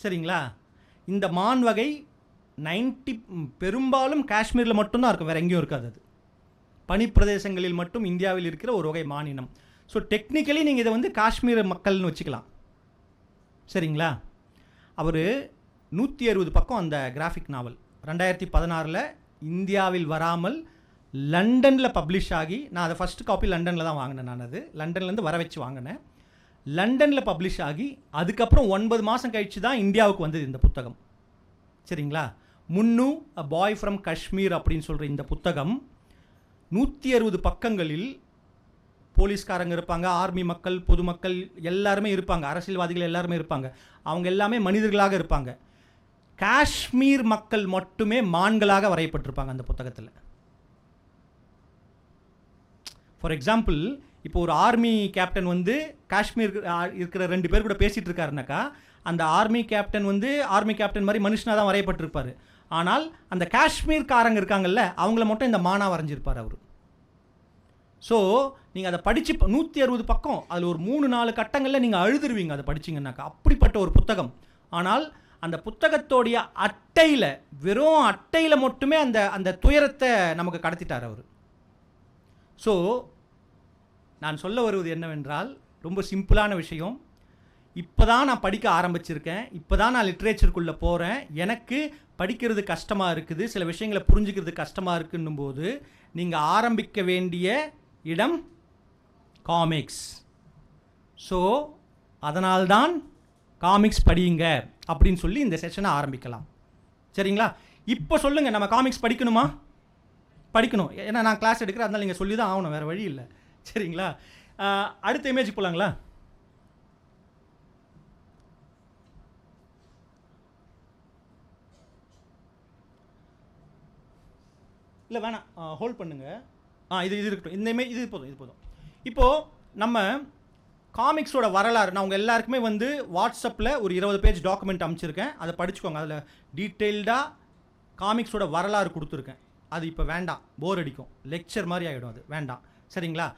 சரிங்களா? இந்த மான் வகை 90 பெரும்பாலும் காஷ்மீரில் மட்டும்தான் இருக்கும், வேறு எங்கேயும் இருக்காது. அது பனிப்பிரதேசங்களில் மட்டும் இந்தியாவில் இருக்கிற ஒரு வகை மான் இனம். ஸோ டெக்னிக்கலி நீங்கள் இதை வந்து காஷ்மீர் மக்கள்னு வச்சுக்கலாம். சரிங்களா? அவர் 160 பக்கம் அந்த கிராஃபிக் நாவல் 2016 இந்தியாவில் வராமல் லண்டனில் பப்ளிஷ் ஆகி, நான் அதை ஃபஸ்ட்டு காப்பி லண்டனில் தான் வாங்கினேன். நான் அது லண்டன்லேருந்து வர வச்சு வாங்கினேன். லண்டனில் பப்ளிஷ் ஆகி அதுக்கப்புறம் 9 மாதம் கழித்து தான் இந்தியாவுக்கு வந்தது இந்த புத்தகம். சரிங்களா? முன்னு அ பாய் ஃப்ரம் காஷ்மீர் அப்படின்னு சொல்கிற இந்த புத்தகம் 160 பக்கங்களில் போலீஸ்காரங்க இருப்பாங்க, ஆர்மி மக்கள், பொதுமக்கள் எல்லாருமே இருப்பாங்க, அரசியல்வாதிகள் எல்லாருமே இருப்பாங்க. அவங்க எல்லாமே மனிதர்களாக இருப்பாங்க. காஷ்மீர் மக்கள் மட்டுமே மான்களாக வரையப்பட்டிருப்பாங்க அந்த புத்தகத்தில். ஃபார் எக்ஸாம்பிள், இப்போ ஒரு ஆர்மி கேப்டன் வந்து காஷ்மீர் இருக்கிற 2 பேர் கூட பேசிகிட்டு இருக்காருனாக்கா, அந்த ஆர்மி கேப்டன் வந்து ஆர்மி கேப்டன் மாதிரி மனுஷனாக தான் வரையப்பட்டிருப்பார். ஆனால் அந்த காஷ்மீர்காரங்க இருக்காங்கல்ல, அவங்கள மட்டும் இந்த மானாக வரைஞ்சிருப்பார் அவர். ஸோ நீங்கள் அதை படித்து 160 பக்கம், அதில் ஒரு 3-4 கட்டங்களில் நீங்கள் அழுதுருவீங்க அதை படிச்சிங்கன்னாக்கா. அப்படிப்பட்ட ஒரு புத்தகம். ஆனால் அந்த புத்தகத்தோடைய அட்டையில், வெறும் அட்டையில் மட்டுமே அந்த அந்த துயரத்தை நமக்கு கடத்திட்டார் அவர். ஸோ நான் சொல்ல வருவது என்னவென்றால், ரொம்ப சிம்பிளான விஷயம். இப்போ தான் நான் படிக்க ஆரம்பிச்சிருக்கேன், இப்போ தான் நான் லிட்ரேச்சருக்குள்ளே போகிறேன், எனக்கு படிக்கிறது கஷ்டமாக இருக்குது, சில விஷயங்களை புரிஞ்சுக்கிறது கஷ்டமாக இருக்குன்னும் போது நீங்கள் ஆரம்பிக்க வேண்டிய இடம் காமிக்ஸ். ஸோ அதனால்தான் காமிக்ஸ் படியுங்க அப்படின்னு சொல்லி இந்த செஷனை ஆரம்பிக்கலாம். சரிங்களா? இப்போ சொல்லுங்கள், நம்ம காமிக்ஸ் படிக்கணுமா? படிக்கணும். ஏன்னா நான் கிளாஸ் எடுக்கிறேன், அதனால் நீங்கள் சொல்லி தான் ஆகணும், வேறு வழி இல்லை. சரிங்களா? அடுத்த இமேஜ் போகலாங்களா? இல்லை வேணாம், ஹோல்ட் பண்ணுங்கள். இது இருக்கட்டும். இந்த இமேஜ் இது போதும். இப்போது நம்ம காமிக்ஸோட வரலாறு நான் உங்கள் எல்லாருக்குமே வந்து வாட்ஸ்அப்பில் ஒரு 20 பேஜ் டாக்குமெண்ட் அமைச்சிருக்கேன். அதை படிச்சுக்கோங்க. அதில் டீட்டெயில்டாக காமிக்ஸோட வரலாறு கொடுத்துருக்கேன். அது இப்போ வேண்டாம், போர் அடிக்கும், லெக்சர் மாதிரி ஆகிடும், அது வேண்டாம். சரிங்களா?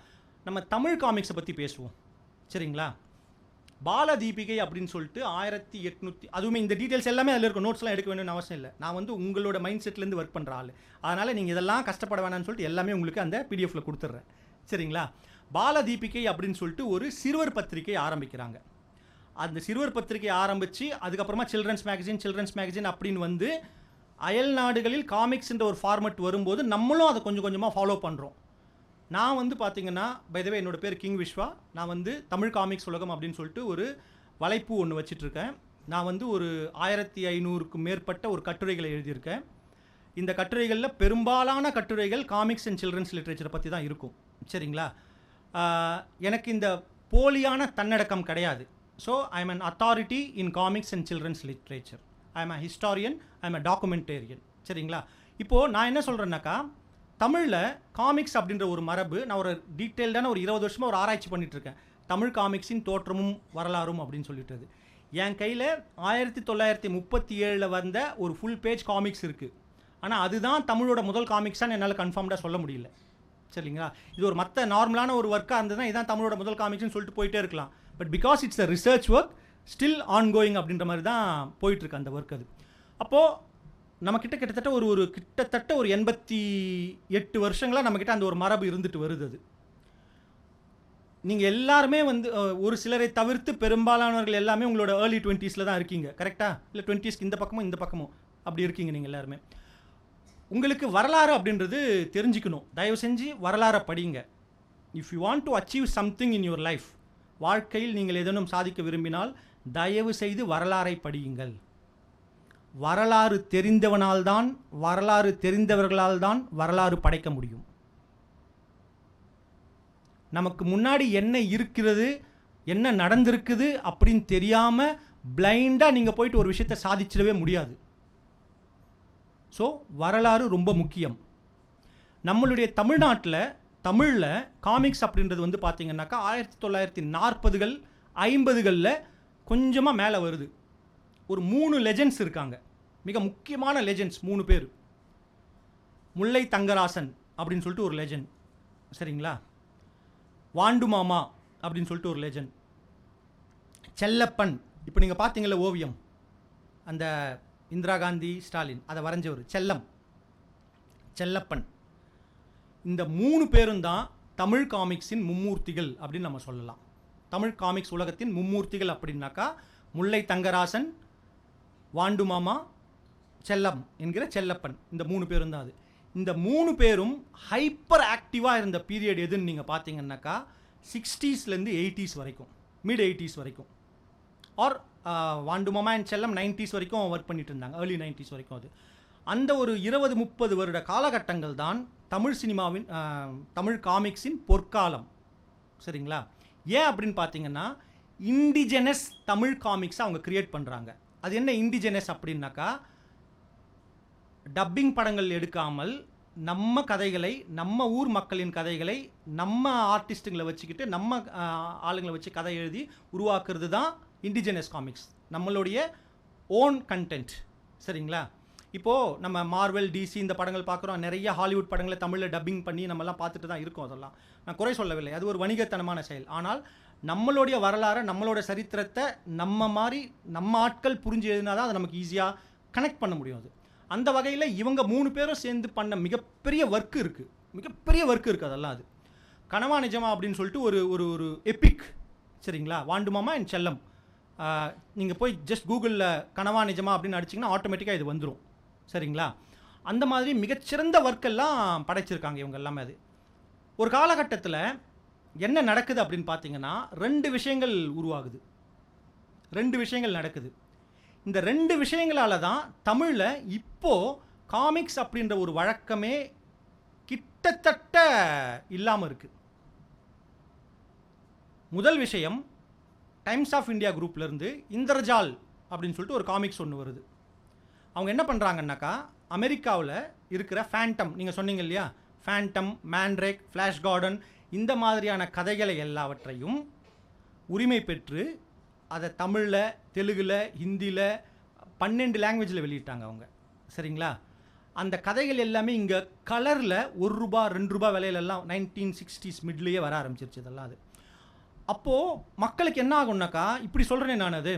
நம்ம தமிழ் காமிக்ஸை பற்றி பேசுவோம். சரிங்களா? பாலதீபிகை அப்படின்னு சொல்லிட்டு 1800, அதுவுமே இந்த டீட்டெயில்ஸ் எல்லாமே அதில் இருக்கும், நோட்ஸ்லாம் எடுக்க வேணும்னு அவசியம் இல்லை. நான் வந்து உங்களோட மைண்ட் செட்லேருந்து ஒர்க் பண்ணுற ஆள், அதனால் நீங்கள் இதெல்லாம் கஷ்டப்பட வேணாம்னு சொல்லிட்டு எல்லாமே உங்களுக்கு அந்த பிடிஎஃப்பில் கொடுத்துட்றேன். சரிங்களா? பாலதீபிகை அப்படின்னு சொல்லிட்டு ஒரு சிறுவர் பத்திரிகை ஆரம்பிக்கிறாங்க. அந்த சிறுவர் பத்திரிகை ஆரம்பித்து அதுக்கப்புறமா சில்ட்ரன்ஸ் மேகசின் அப்படின்னு வந்து அயல் நாடுகளில் காமிக்ஸ்ன்ற ஒரு ஃபார்மெட் வரும்போது நம்மளும் அதை கொஞ்சம் கொஞ்சமாக ஃபாலோ பண்ணுறோம். நான் வந்து பார்த்தீங்கன்னா, பை த வே என்னோடய பேர் கிங் விஸ்வா. நான் வந்து தமிழ் காமிக்ஸ் உலகம் அப்படின்னு சொல்லிட்டு ஒரு வலைப்பு ஒன்று வச்சிட்ருக்கேன். நான் வந்து ஒரு 1500க்கும் மேற்பட்ட ஒரு கட்டுரைகளை எழுதியிருக்கேன். இந்த கட்டுரைகளில் பெரும்பாலான கட்டுரைகள் காமிக்ஸ் அண்ட் சில்ட்ரன்ஸ் லிட்ரேச்சரை பற்றி தான் இருக்கும். சரிங்களா? எனக்கு இந்த போலியான தன்னடக்கம் கிடையாது. So I am an authority in comics and children's literature. I am a historian, I am a documentarian. சரிங்களா? இப்போது நான் என்ன சொல்கிறேன்னாக்கா, தமிழில் காமிக்ஸ் அப்படின்ற ஒரு மரபு, நான் ஒரு டீட்டெயில்டான ஒரு 20 வருஷமாக ஒரு ஆராய்ச்சி பண்ணிகிட்ருக்கேன். தமிழ் காமிக்ஸின் தோற்றமும் வரலாறும் அப்படின்னு சொல்லிட்டு. என் கையில் 1937 வந்த ஒரு ஃபுல் பேஜ் காமிக்ஸ் இருக்குது. ஆனால் அதுதான் தமிழோட முதல் காமிக்ஸான்னு என்னால் கன்ஃபார்ம்டாக சொல்ல முடியல. சரிங்களா? இது ஒரு மற்ற நார்மலான ஒரு ஒர்க்காக இருந்ததுன்னா இதான் தமிழோட முதல் காமிக்ஸ்னு சொல்லிட்டு போயிட்டே இருக்கலாம். But because it's a research work still ongoing அப்படின்ற மாதிரி தான் போயிட்டுருக்கு அந்த ஒர்க். அது அப்போது நம்மக்கிட்ட கிட்டத்தட்ட கிட்டத்தட்ட ஒரு 88 வருஷங்களாக நம்மக்கிட்ட அந்த ஒரு மரபு இருந்துட்டு வருது. அது நீங்கள் எல்லாருமே வந்து ஒரு சிலரை தவிர்த்து பெரும்பாலானவர்கள் எல்லாமே உங்களோட ஏர்லி 20s தான் இருக்கீங்க, கரெக்டாக? இல்லை 20s இந்த பக்கமும் அப்படி இருக்கீங்க நீங்கள் எல்லாருமே. உங்களுக்கு வரலாறு அப்படின்றது தெரிஞ்சுக்கணும். தயவு செஞ்சு வரலாறை படிங்க. If you want to achieve something in your life, வாழ்க்கையில் நீங்கள் ஏதேனும் சாதிக்க விரும்பினால் தயவு செய்து வரலாறை படியுங்கள். வரலாறு தெரிந்தவர்களால் தான் வரலாறு படைக்க முடியும். நமக்கு முன்னாடி என்ன இருக்கிறது, என்ன நடந்திருக்குது அப்படின்னு தெரியாமல் பிளைண்டாக நீங்கள் போயிட்டு ஒரு விஷயத்தை சாதிச்சிடவே முடியாது. ஸோ வரலாறு ரொம்ப முக்கியம். நம்மளுடைய தமிழில் காமிக்ஸ் அப்படின்றது வந்து பார்த்திங்கன்னாக்கா 1940கள் 50களில் கொஞ்சமாக மேலே வருது. ஒரு 3 லெஜெண்ட்ஸ் இருக்காங்க, மிக முக்கியமான லெஜெண்ட்ஸ் 3 பேர். முல்லை தங்கராசன் அப்படின்னு சொல்லிட்டு ஒரு லெஜெண்ட், சரிங்களா? வாண்டு மாமா அப்படின்னு சொல்லிட்டு ஒரு லெஜெண்ட். செல்லப்பன், இப்போ நீங்கள் பார்த்தீங்களா ஓவியம், அந்த இந்திரா காந்தி ஸ்டாலின் அதை வரைஞ்சவர் செல்லப்பன். இந்த 3 பேரும் தான் தமிழ் காமிக்ஸின் மும்மூர்த்திகள் அப்படின்னு நம்ம சொல்லலாம். தமிழ் காமிக்ஸ் உலகத்தின் மும்மூர்த்திகள் அப்படின்னாக்கா முல்லை தங்கராசன், வாண்டு மாமா, செல்லம் என்கிற செல்லப்பன், இந்த 3 பேரும் தான். அது இந்த 3 பேரும் ஹைப்பர் ஆக்டிவாக இருந்த பீரியட் எதுன்னு நீங்கள் பார்த்தீங்கன்னாக்கா 60ஸ்லேருந்து 80s வரைக்கும், மிட் 80s வரைக்கும். ஆர் வாண்டு மாமா அண்ட் செல்லம் 90s வரைக்கும் ஒர்க் பண்ணிட்டு இருந்தாங்க, ஏர்லி 90s வரைக்கும். அது அந்த ஒரு 20-30 வருட காலகட்டங்கள் தான் தமிழ் சினிமாவின் தமிழ் காமிக்ஸின் பொற்காலம், சரிங்களா? ஏன் அப்படின்னு பார்த்தீங்கன்னா இண்டிஜெனஸ் தமிழ் காமிக்ஸை அவங்க கிரியேட் பண்ணுறாங்க. அது என்ன இண்டிஜெனஸ் அப்படின்னாக்கா, டப்பிங் படங்கள் எடுக்காமல் நம்ம கதைகளை, நம்ம ஊர் மக்களின் கதைகளை நம்ம ஆர்டிஸ்ட்டுங்களை வச்சுக்கிட்டு நம்ம ஆளுங்களை வச்சு கதை எழுதி உருவாக்குறது தான் இண்டிஜெனஸ் காமிக்ஸ், நம்மளுடைய ஓன் கண்டென்ட், சரிங்களா? இப்போது நம்ம மார்வெல், டிசி இந்த படங்கள் பார்க்குறோம், நிறைய ஹாலிவுட் படங்களை தமிழில் டப்பிங் பண்ணி நம்மலாம் பார்த்துட்டு தான் இருக்கோம். அதெல்லாம் நான் குறை சொல்லவில்லை, அது ஒரு வணிகத்தனமான செயல். ஆனால் நம்மளுடைய வரலாறை, நம்மளோட சரித்திரத்தை நம்ம ஆட்கள் புரிஞ்சு எழுதினா தான் அதை நமக்கு ஈஸியாக கனெக்ட் பண்ண முடியும். அது அந்த வகையில் இவங்க 3 பேரும் சேர்ந்து பண்ண மிகப்பெரிய ஒர்க் இருக்குது. அதெல்லாம் அது கனவா நிஜமா அப்படின்னு சொல்லிட்டு ஒரு எபிக், சரிங்களா? வாண்டு மாமா அண்ட் செல்லம். நீங்கள் போய் ஜஸ்ட் கூகுளில் கனவா நிஜமா அப்படின்னு அடிச்சிங்கன்னா ஆட்டோமேட்டிக்காக இது வந்துடும், சரிங்களா? அந்த மாதிரி மிகச்சிறந்த ஒர்க்கெல்லாம் படைச்சிருக்காங்க இவங்க எல்லாமே. அது ஒரு காலகட்டத்தில் என்ன நடக்குது அப்படின்னு பார்த்தீங்கன்னா 2 விஷயங்கள் உருவாகுது, 2 விஷயங்கள் நடக்குது. இந்த 2 விஷயங்களால தான் தமிழில் இப்போது காமிக்ஸ் அப்படின்ற ஒரு வழக்கமே கிட்டத்தட்ட இல்லாமல் இருக்குது. முதல் விஷயம், டைம்ஸ் ஆஃப் இந்தியா குரூப்லேருந்து இந்திரஜால் அப்படின்னு சொல்லிட்டு ஒரு காமிக்ஸ் ஒன்று வருது. அவங்க என்ன பண்ணுறாங்கன்னாக்கா, அமெரிக்காவில் இருக்கிற ஃபேண்டம், நீங்கள் சொன்னீங்க இல்லையா, ஃபேண்டம், மேண்ட்ரேக், ஃப்ளாஷ் கார்டன், இந்த மாதிரியான கதைகளை எல்லாவற்றையும் உரிமை பெற்று அதை தமிழில், தெலுங்கில், ஹிந்தியில் 12 லாங்குவேஜில் வெளியிட்டாங்க அவங்க, சரிங்களா? அந்த கதைகள் எல்லாமே இங்கே கலரில் ₹1 ₹2 விலையிலெல்லாம் 1960s மிட்லேயே வர ஆரம்பிச்சிருச்சு இதெல்லாம். அது அப்போது மக்களுக்கு என்ன ஆகும்னாக்கா, இப்படி சொல்கிறேன் நான், அது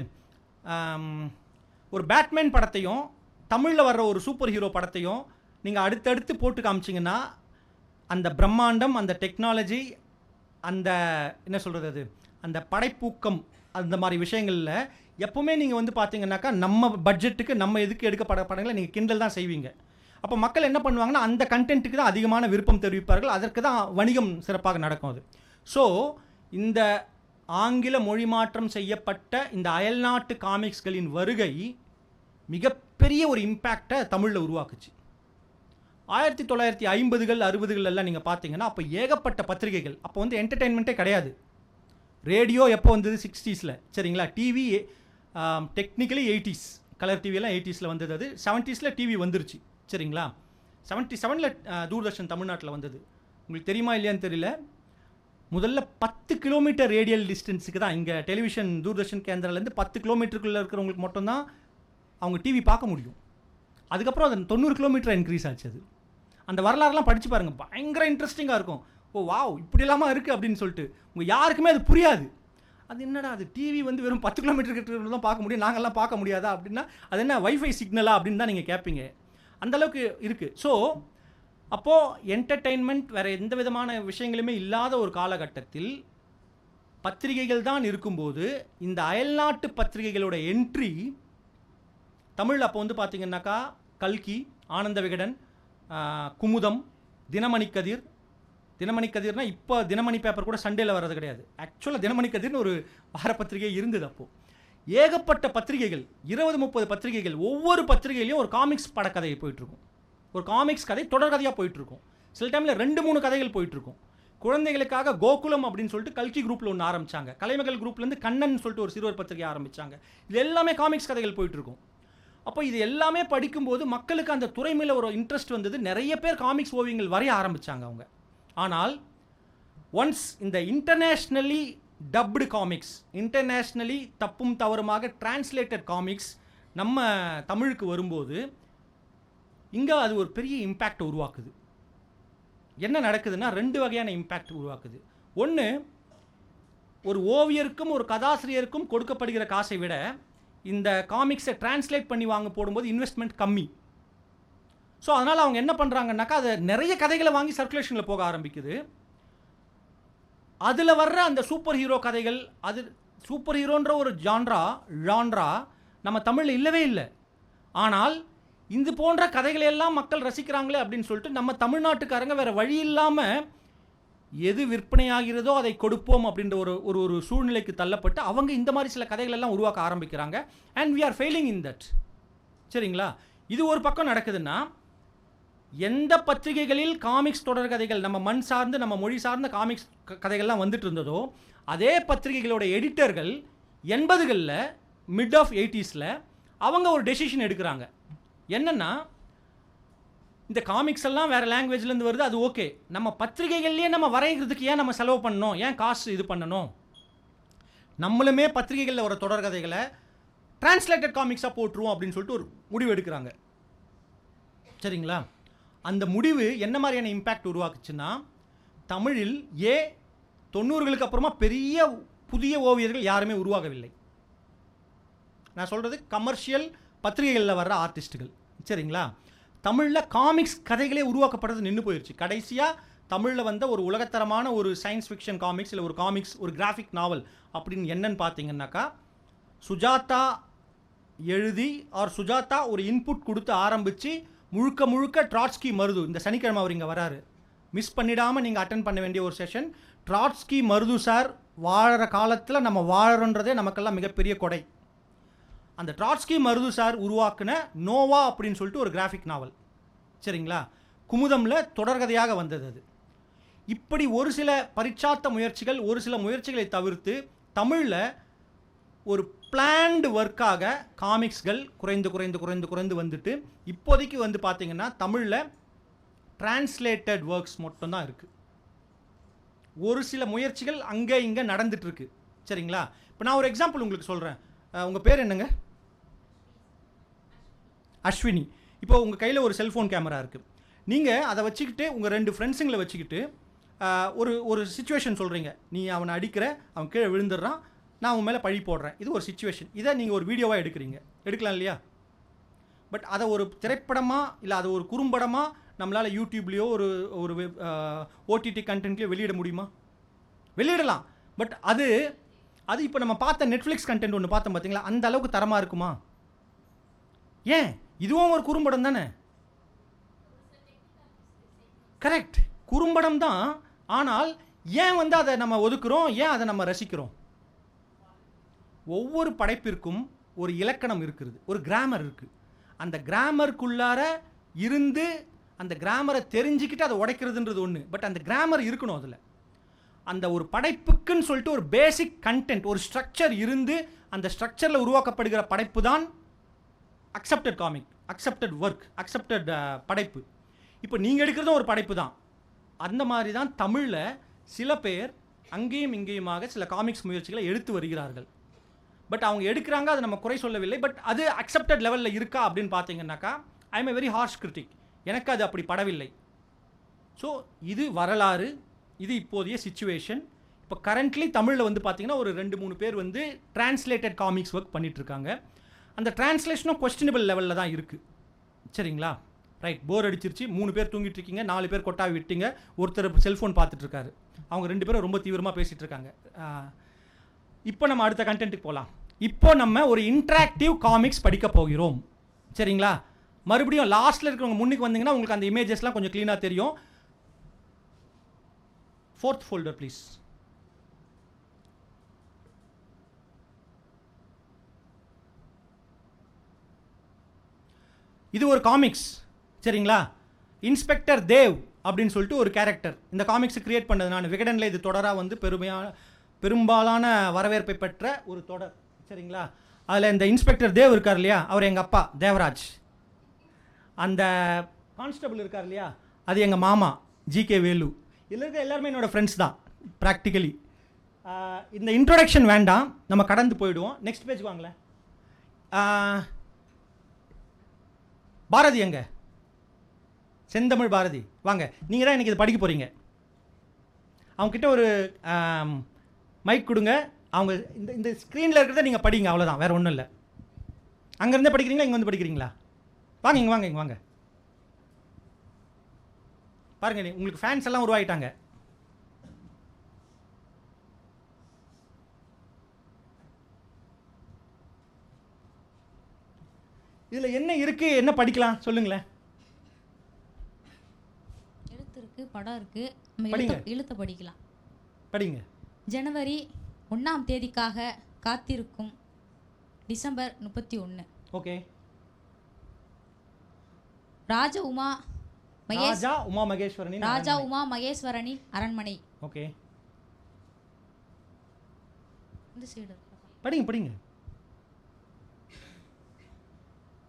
ஒரு பேட்மேன் படத்தையும் தமிழில் வர்ற ஒரு சூப்பர் ஹீரோ படத்தையும் நீங்கள் அடுத்தடுத்து போட்டு காமிச்சிங்கன்னா அந்த பிரம்மாண்டம், அந்த டெக்னாலஜி, அந்த என்ன சொல்கிறது, அது அந்த படைப்பூக்கம், அந்த மாதிரி விஷயங்களில் எப்போவுமே நீங்கள் வந்து பார்த்தீங்கன்னாக்கா நம்ம பட்ஜெட்டுக்கு நம்ம எதுக்கு எடுக்கப்பட படங்களை நீங்கள் கிண்டல் தான் செய்வீங்க. அப்போ மக்கள் என்ன பண்ணுவாங்கன்னா அந்த கண்டென்ட்டுக்கு தான் அதிகமான விருப்பம் தெரிவிப்பார்கள், அதற்கு தான் வணிகம் சிறப்பாக நடக்கும். அது ஸோ இந்த ஆங்கில மொழி மாற்றம் செய்யப்பட்ட இந்த அயல்நாட்டு காமிக்ஸ்களின் வருகை மிகப்பெரிய ஒரு இம்பேக்டை தமிழில் உருவாக்குச்சு. 1950கள் 60கள் நீங்கள் பார்த்தீங்கன்னா அப்போ ஏகப்பட்ட பத்திரிகைகள், அப்போ வந்து என்டர்டெயின்மெண்ட்டே கிடையாது. ரேடியோ எப்போ வந்தது 60ஸ்ல, சரிங்களா? டிவி டெக்னிக்கலி 80s, கலர் டிவியெல்லாம் 80ஸ்ல வந்தது. அது 70ஸ்ல டிவி வந்துருச்சு, சரிங்களா? 77ல் தூர்தர்ஷன் தமிழ்நாட்டில் வந்தது. உங்களுக்கு தெரியுமா இல்லையான்னு தெரியல, முதல்ல 10 கிலோமீட்டர் ரேடியல் டிஸ்டன்ஸுக்கு தான் இங்கே டெலிவிஷன் தூர்தர்ஷன் கேந்திராலேருந்து 10 கிலோமீட்டருக்குள்ளே இருக்கிறவங்களுக்கு மட்டும்தான் அவங்க டிவி பார்க்க முடியும். அதுக்கப்புறம் அது 90 கிலோமீட்டர் இன்க்ரீஸ் ஆச்சு. அது அந்த வரலாறுலாம் படித்து பாருங்கள், பயங்கர இன்ட்ரெஸ்டிங்காக இருக்கும். ஓ வாவ், இப்படி இல்லாமல் இருக்குது அப்படின்னு சொல்லிட்டு உங்கள் யாருக்குமே அது புரியாது. அது என்னடா அது டிவி வந்து வெறும் 10 கிலோமீட்டர் கிட்ட தான் பார்க்க முடியும், நாங்கள்லாம் பார்க்க முடியாதா அப்படின்னா அது என்ன வைஃபை சிக்னலா அப்படின்னு தான் நீங்கள் கேட்பீங்க. அந்தளவுக்கு இருக்குது. ஸோ அப்போது என்டர்டெயின்மெண்ட் வேறு எந்த விதமான விஷயங்களுமே இல்லாத ஒரு காலகட்டத்தில் பத்திரிகைகள் தான் இருக்கும்போது இந்த அயல்நாட்டு பத்திரிகைகளோட என்ட்ரி தமிழ் அப்போ வந்து பார்த்திங்கன்னாக்கா கல்கி, ஆனந்த விகடன், குமுதம், தினமணி கதிர்னா இப்போ தினமணி பேப்பர் கூட சண்டேல வர்றது கிடையாது. ஆக்சுவலாக தினமணி கதிர்னு ஒரு வார பத்திரிகை இருந்தது. அப்போது ஏகப்பட்ட பத்திரிகைகள், 20-30 பத்திரிகைகள், ஒவ்வொரு பத்திரிகையிலையும் ஒரு காமிக்ஸ் படக்கதை போயிட்டுருக்கும், ஒரு காமிக்ஸ் கதை தொடர்கதையாக போயிட்டுருக்கும். சில டைமில் 2-3 கதைகள் போயிட்டுருக்கும். குழந்தைகளுக்காக கோகுலம் அப்படின்னு சொல்லிட்டு கல்கி குரூப்பில் ஒன்று ஆரம்பித்தாங்க. கலைமகள் குரூப்லேருந்து கண்ணன் சொல்லிட்டு ஒரு சிறுவர் பத்திரிகை ஆரம்பித்தாங்க. இது எல்லாமே காமிக்ஸ் கதைகள் போயிட்டுருக்கும். அப்போ இது எல்லாமே படிக்கும்போது மக்களுக்கு அந்த துறை மேலே ஒரு இன்ட்ரெஸ்ட் வந்தது. நிறைய பேர் காமிக்ஸ் ஓவியங்கள் வரைய ஆரம்பித்தாங்க அவங்க. ஆனால் ஒன்ஸ் இந்த இன்டர்நேஷ்னலி டப்டு காமிக்ஸ், இன்டர்நேஷ்னலி தப்பும் தவறுமாக டிரான்ஸ்லேட்டட் காமிக்ஸ் நம்ம தமிழுக்கு வரும்போது இங்கே அது ஒரு பெரிய இம்பேக்ட் உருவாக்குது. என்ன நடக்குதுன்னா 2 வகையான இம்பேக்ட் உருவாக்குது. ஒன்று, ஒரு ஓவியருக்கும் ஒரு கதாசிரியருக்கும் கொடுக்கப்படுகிற காசை விட இந்த காமிக்ஸை டிரான்ஸ்லேட் பண்ணி வாங்க போடும்போது இன்வெஸ்ட்மெண்ட் கம்மி. ஸோ அதனால் அவங்க என்ன பண்ணுறாங்கன்னாக்கா அதை நிறைய கதைகளை வாங்கி சர்க்குலேஷனில் போக ஆரம்பிக்குது. அதில் வர்ற அந்த சூப்பர் ஹீரோ கதைகள், அது சூப்பர் ஹீரோன்ற ஒரு ஜான்ரா நம்ம தமிழில் இல்லவே இல்லை. ஆனால் இது போன்ற கதைகளையெல்லாம் மக்கள் ரசிக்கிறாங்களே அப்படின்னு சொல்லிட்டு நம்ம தமிழ்நாட்டுக்காரங்க வேறு வழி இல்லாமல் எது விற்பனையாகிறதோ அதை கொடுப்போம் அப்படின்ற ஒரு சூழ்நிலைக்கு தள்ளப்பட்டு அவங்க இந்த மாதிரி சில கதைகளெல்லாம் உருவாக்க ஆரம்பிக்கிறாங்க. And we are failing in that. சரிங்களா? இது ஒரு பக்கம் நடக்குதுன்னா, எந்த பத்திரிகைகளில் காமிக்ஸ் தொடர் கதைகள், நம்ம மண் சார்ந்து நம்ம மொழி சார்ந்த காமிக்ஸ் கதைகள்லாம் வந்துட்டு இருந்ததோ அதே பத்திரிகைகளோட எடிட்டர்கள் 80களில் மிட் ஆஃப் 80ஸ்ல அவங்க ஒரு டெசிஷன் எடுக்கிறாங்க. என்னென்னா, இந்த காமிக்ஸ் எல்லாம் வேறு லாங்குவேஜ்லேருந்து வருது, அது ஓகே, நம்ம பத்திரிகைகள்லேயே நம்ம வரைகிறதுக்கு ஏன் நம்ம செலவு பண்ணணும், ஏன் காசு இது பண்ணணும், நம்மளுமே பத்திரிகைகளில் வர தொடர்கதைகளை டிரான்ஸ்லேட்டட் காமிக்ஸாக போட்டுருவோம் அப்படின்னு சொல்லிட்டு ஒரு முடிவு எடுக்கிறாங்க. சரிங்களா? அந்த முடிவு என்ன மாதிரியான இம்பேக்ட் உருவாக்குச்சுன்னா, தமிழில் 90களுக்கு அப்புறமா பெரிய புதிய ஓவியர்கள் யாருமே உருவாகவில்லை. நான் சொல்கிறது கமர்ஷியல் பத்திரிகைகளில் வர்ற ஆர்டிஸ்ட்டுகள். சரிங்களா? தமிழில் காமிக்ஸ் கதைகளே உருவாக்கப்படுறது நின்று போயிடுச்சு. கடைசியாக தமிழில் வந்த ஒரு உலகத்தரமான ஒரு சயின்ஸ் ஃபிக்ஷன் காமிக்ஸ், இல்லை ஒரு காமிக்ஸ், ஒரு கிராஃபிக் நாவல் அப்படின்னு என்னன்னு பார்த்தீங்கன்னாக்கா, சுஜாதா எழுதி சுஜாதா ஒரு இன்புட் கொடுத்து ஆரம்பித்து முழுக்க ட்ராட்ஸ்கி மருது, இந்த சனிக்கிழமை அவர் இங்கே வராரு, மிஸ் பண்ணிடாமல் நீங்கள் அட்டன் பண்ண வேண்டிய ஒரு செஷன். ட்ராட்ஸ்கி மருது சார் வாழற காலத்தில் நம்ம வாழறோன்றதே நமக்கெல்லாம் மிகப்பெரிய கொடை. அந்த ட்ராட்ஸ்கி மருது சார் உருவாக்குன நோவா அப்படின்னு சொல்லிட்டு ஒரு கிராஃபிக் நாவல். சரிங்களா? குமுதமில் தொடர்கதையாக வந்தது அது. இப்படி ஒரு சில பரிச்சார்த்த முயற்சிகள், ஒரு சில முயற்சிகளை தவிர்த்து தமிழில் ஒரு பிளான்டு ஒர்க்காக காமிக்ஸ்கள் குறைந்து வந்துட்டு இப்போதைக்கு வந்து பார்த்திங்கன்னா தமிழில் டிரான்ஸ்லேட்டட் ஒர்க்ஸ் மட்டும்தான் இருக்குது. ஒரு சில முயற்சிகள் அங்கே இங்கே நடந்துட்டுருக்கு. சரிங்களா? இப்போ நான் ஒரு எக்ஸாம்பிள் உங்களுக்கு சொல்கிறேன். உங்கள் பேர் என்னங்க? அஸ்வினி. இப்போ உங்கள் கையில் ஒரு செல்ஃபோன் கேமரா இருக்குது. நீங்கள் அதை வச்சுக்கிட்டு உங்கள் 2 ஃப்ரெண்ட்ஸுங்களை வச்சுக்கிட்டு ஒரு சிச்சுவேஷன் சொல்கிறீங்க. நீ அவனை அடிக்கிற, அவன் கீழே விழுந்துடுறான், நான் அவன் மேலே பழி போடுறேன். இது ஒரு சிச்சுவேஷன். இதை நீங்கள் ஒரு வீடியோவாக எடுக்கலாம் இல்லையா? பட் அதை ஒரு திரைப்படமாக இல்லை அது ஒரு குறும்படமாக நம்மளால் யூடியூப்லேயோ ஒரு ஓடிடி கண்டென்ட்லேயோ வெளியிட முடியுமா? வெளியிடலாம். பட் அது இப்போ நம்ம பார்த்த நெட்ஃப்ளிக்ஸ் கண்டென்ட் ஒன்று பார்த்தோம் பார்த்தீங்களா, அந்த அளவுக்கு தரமாக இருக்குமா? ஏன்? இதுவும் ஒரு குறும்படம் தானே. கரெக்ட், குறும்படம் தான். ஆனால் ஏன் வந்து அதை நம்ம ஒதுக்குறோம், ஏன் அதை நம்ம ரசிக்கிறோம்? ஒவ்வொரு படைப்பிற்கும் ஒரு இலக்கணம் இருக்கிறது, ஒரு கிராமர் இருக்குது. அந்த கிராமருக்குள்ளார இருந்து அந்த கிராமரை தெரிஞ்சுக்கிட்டு அதை உடைக்கிறதுன்றது ஒன்று. பட் அந்த கிராமர் இருக்கணும். அதில் அந்த ஒரு படைப்புக்குன்னு சொல்லிட்டு ஒரு பேசிக் கண்டென்ட், ஒரு ஸ்ட்ரக்சர் இருந்து அந்த ஸ்ட்ரக்சரில் உருவாக்கப்படுகிற படைப்பு தான் accepted comic, accepted work, accepted படைப்பு. இப்போ நீங்கள் எடுக்கிறதும் ஒரு படைப்பு தான். அந்த மாதிரி தான் தமிழில் சில பேர் அங்கேயும் இங்கேயுமாக சில காமிக்ஸ் முயற்சிகளை எடுத்து வருகிறார்கள். பட் அவங்க எடுக்கிறாங்க, அதை நம்ம குறை சொல்லவில்லை. பட் அது அக்செப்டட் லெவலில் இருக்கா அப்படின்னு பார்த்தீங்கன்னாக்கா, I am a very harsh critic. எனக்கு அது அப்படி படவில்லை. ஸோ இது வரலாறு, இது இப்போதைய சிச்சுவேஷன். இப்போ கரண்ட்லி தமிழில் வந்து பார்த்தீங்கன்னா ஒரு 2-3 பேர் வந்து டிரான்ஸ்லேட்டட் காமிக்ஸ் ஒர்க் பண்ணிகிட்ருக்காங்க. அந்த டிரான்ஸ்லேஷனும் கொஸ்டினபிள் லெவலில் தான் இருக்குது. சரிங்களா? ரைட், போர் அடிச்சிருச்சு, 3 பேர் தூங்கிட்டு இருக்கீங்க, 4 பேர் கொட்டாவி விட்டீங்க, ஒருத்தர் செல்ஃபோன் பார்த்துட்ருக்காரு, அவங்க 2 பேரும் ரொம்ப தீவிரமாக பேசிகிட்டு இருக்காங்க. இப்போ நம்ம அடுத்த கண்டென்ட்டுக்கு போகலாம். இப்போ நம்ம ஒரு இன்ட்ராக்டிவ் காமிக்ஸ் படிக்க போகிறோம். சரிங்களா? மறுபடியும் லாஸ்ட்டில் இருக்கிறவங்க முன்னுக்கு வந்தீங்கன்னா உங்களுக்கு அந்த இமேஜஸ்லாம் கொஞ்சம் க்ளீனாக தெரியும். 4th folder please. இது ஒரு காமிக்ஸ். சரிங்களா? இன்ஸ்பெக்டர் தேவ் அப்படின்னு சொல்லிட்டு ஒரு கேரக்டர். இந்த காமிக்ஸை கிரியேட் பண்ணது நான். விகடனில் இது தொடராக வந்து பெரும்பாலான வரவேற்பை பெற்ற ஒரு தொடர். சரிங்களா? அதில் இந்த இன்ஸ்பெக்டர் தேவ் இருக்கார் இல்லையா, அவர் எங்கள் அப்பா தேவராஜ். அந்த கான்ஸ்டபிள் இருக்கார் இல்லையா, அது எங்கள் மாமா ஜிகே வேலு. இதில் இருக்க எல்லாருமே என்னோடய ஃப்ரெண்ட்ஸ் தான் ப்ராக்டிக்கலி. இந்த இன்ட்ரோடக்ஷன் வேண்டாம், நம்ம கடந்து போயிடுவோம். நெக்ஸ்ட் பேஜ் வாங்களேன். பாரதி எங்க? செந்தமிழ் பாரதி வாங்க, நீங்கள் தான் இன்றைக்கி இதை படிக்க போகிறீங்க. அவங்கக்கிட்ட ஒரு மைக் கொடுங்க. அவங்க இந்த இந்த ஸ்க்ரீனில் இருக்கிறத நீங்கள் படிங்க, அவ்வளோதான், வேறு ஒன்றும் இல்லை. அங்கேருந்தே படிக்கிறீங்களா, இங்கே வந்து படிக்கிறீங்களா? வாங்க இங்கே வாங்க, இங்கே வாங்க. பாருங்கள், உங்களுக்கு ஃபேன்ஸ் எல்லாம் உருவாகிட்டாங்க. இதில் என்ன இருக்குது, என்ன படிக்கலாம் சொல்லுங்களேன். எழுத்து இருக்குது, படம் இருக்குது, நம்ம எழுத்தை படிக்கலாம். படிங்க. ஜனவரி 1ஆம் தேதிக்காக காத்திருக்கும் டிசம்பர் 31. ஓகே. ராஜா உமா மகேஸ்வரனின் அரண்மனை. ஓகே. இந்த சைடு படிங்க படிங்க.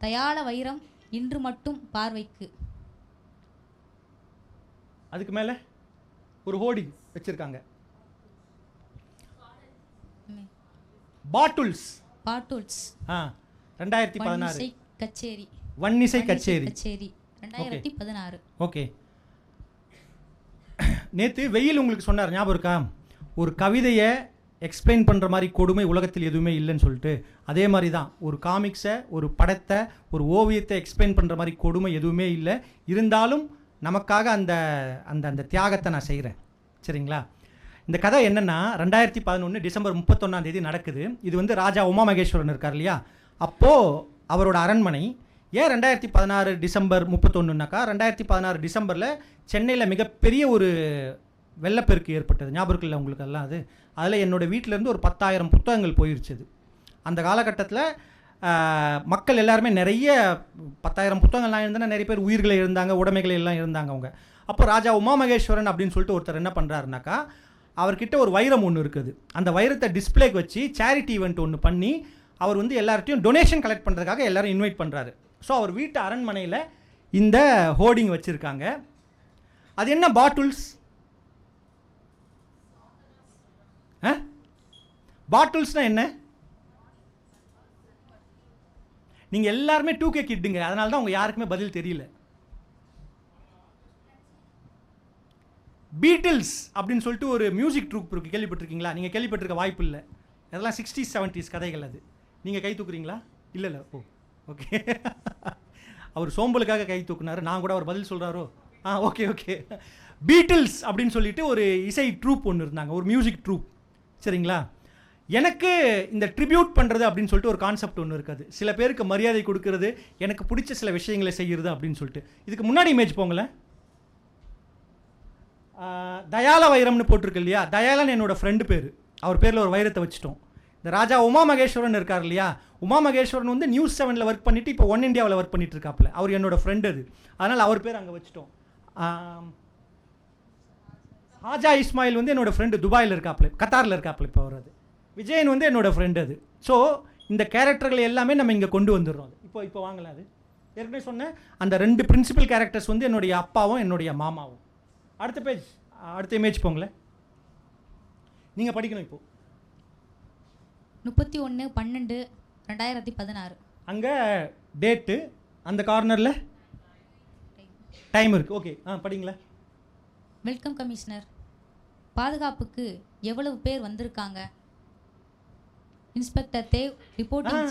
தயாள வைரம் இன்று மட்டும் பார்வைக்கு. அதுக்கு மேலே ஒரு ஹோர்டிங் வச்சிருக்காங்க. பாட்டுல்ஸ் 2016 கச்சேரி. வன்னிசை கச்சேரி 2016. ஓகே. நேற்று வெயில் உங்களுக்கு சொன்னார், ஞாபகம் இருக்கா? ஒரு கவிதையை எக்ஸ்பிளைன் பண்ணுற மாதிரி கொடுமை உலகத்தில் எதுவுமே இல்லைன்னு சொல்லிட்டு. அதே மாதிரி தான் ஒரு காமிக்ஸை, ஒரு படத்தை, ஒரு ஓவியத்தை எக்ஸ்பிளைன் பண்ணுற மாதிரி கொடுமை எதுவுமே இல்லை. இருந்தாலும் நமக்காக அந்த அந்த அந்த தியாகத்தை நான் செய்கிறேன். சரிங்களா? இந்த கதை என்னென்னா 2011 டிசம்பர் 31ஆம் தேதி நடக்குது. இது வந்து ராஜா உமா மகேஸ்வரன் இருக்கார் இல்லையா, அப்போது அவரோட அரண்மனை. ஏன் 2016 டிசம்பர் 31னாக்கா, 2016 டிசம்பரில் சென்னையில் மிகப்பெரிய ஒரு வெள்ளப்பெருக்கு ஏற்பட்டது. ஞாபகம் இருக்குல்ல உங்களுக்கு எல்லாம்? அதில் என்னோடய வீட்டிலேருந்து ஒரு 10,000 புத்தகங்கள் போயிருச்சு. அந்த காலகட்டத்தில் மக்கள் எல்லாருமே நிறைய 10,000 புத்தகங்கள்லாம் இருந்தால் நிறைய பேர் உயிர்களை இருந்தாங்க, உடைமைகளை எல்லாம் இருந்தாங்க அவங்க. அப்போ ராஜா உமா மகேஸ்வரன் அப்படின்னு சொல்லிட்டு ஒருத்தர் என்ன பண்ணுறாருனாக்கா, அவர்கிட்ட ஒரு வைரம் ஒன்று இருக்குது. அந்த வைரத்தை டிஸ்பிளேக்கு வச்சு சேரிட்டி ஈவெண்ட் ஒன்று பண்ணி அவர் வந்து எல்லார்ட்டையும் டொனேஷன் கலெக்ட் பண்ணுறதுக்காக எல்லாரும் இன்வைட் பண்ணுறாரு. ஸோ அவர் வீட்டு அரண்மனையில் இந்த ஹோர்டிங் வச்சுருக்காங்க. அது என்ன பாட்டுல்ஸ்? பாட்டுல்ஸ்னால் என்ன? நீங்கள் எல்லாருமே 2K கிட்டுங்க, அதனால தான் உங்கள் யாருக்குமே பதில் தெரியல. பீட்டில்ஸ் அப்படின்னு சொல்லிட்டு ஒரு மியூசிக் ட்ரூப் இருக்குது, கேள்விப்பட்டிருக்கீங்களா? நீங்கள் கேள்விப்பட்டிருக்க வாய்ப்பு இல்லை. அதெல்லாம் 60s 70s கதைகள். அது நீங்கள் கை தூக்குறீங்களா? இல்லை. ஓ ஓகே. அவர் சோம்பலுக்காக கை தூக்குனாரு, நான் கூட அவர் பதில் சொல்கிறாரோ. ஓகே. பீட்டில்ஸ் அப்படின்னு சொல்லிட்டு ஒரு இசை ட்ரூப் ஒன்று இருந்தாங்க, ஒரு மியூசிக் ட்ரூப். சரிங்களா? எனக்கு இந்த ட்ரிபியூட் பண்ணுறது அப்படின்னு சொல்லிட்டு ஒரு கான்செப்ட் ஒன்று இருக்குது. சில பேருக்கு மரியாதை கொடுக்கறது, எனக்கு பிடிச்ச சில விஷயங்களை செய்கிறது அப்படின்னு சொல்லிட்டு. இதுக்கு முன்னாடி இமேஜ் போங்களேன். தயாள வைரம்னு போட்டிருக்கு இல்லையா, தயாளன் என்னோடய ஃப்ரெண்டு பேர். அவர் பேரில் ஒரு வைரத்தை வச்சுட்டோம். இந்த ராஜா உமா மகேஸ்வரன் இருக்கார் இல்லையா, உமா மகேஸ்வரன் வந்து நியூஸ் 7ல் ஒர்க் பண்ணிவிட்டு இப்போ ஒன் இண்டியாவில் ஒர்க் பண்ணிட்டு இருக்காப்புல. அவர் என்னோடய ஃப்ரெண்டு அது, அதனால் அவர் பேர் அங்கே வச்சுட்டோம். ஹாஜா இஸ்மாயில் வந்து என்னோடய ஃப்ரெண்டு, துபாயில் இருக்காப்புல, கத்தாரில் இருக்காப்புல இப்போ வர்றது. விஜயன் வந்து என்னோடய ஃப்ரெண்டு அது. ஸோ இந்த கேரக்டர்களை எல்லாமே நம்ம இங்கே கொண்டு வந்துடுறோம். அது இப்போ வாங்கலாம். அது ஏற்கனவே சொன்னேன், அந்த 2 பிரின்சிபல் கேரக்டர்ஸ் வந்து என்னுடைய அப்பாவும் என்னுடைய மாமாவும். அடுத்த பேஜ், அடுத்த இமேஜ் போங்களேன். நீங்கள் படிக்கணும். இப்போது 31/12/2016. அங்கே டேட்டு, அந்த கார்னரில் டைம் இருக்குது. ஓகே, படிங்களேன். Welcome commissioner. பாதுகாப்புக்கு எவ்வளவு பேர் வந்திருக்காங்க? Inspector Dev reporting.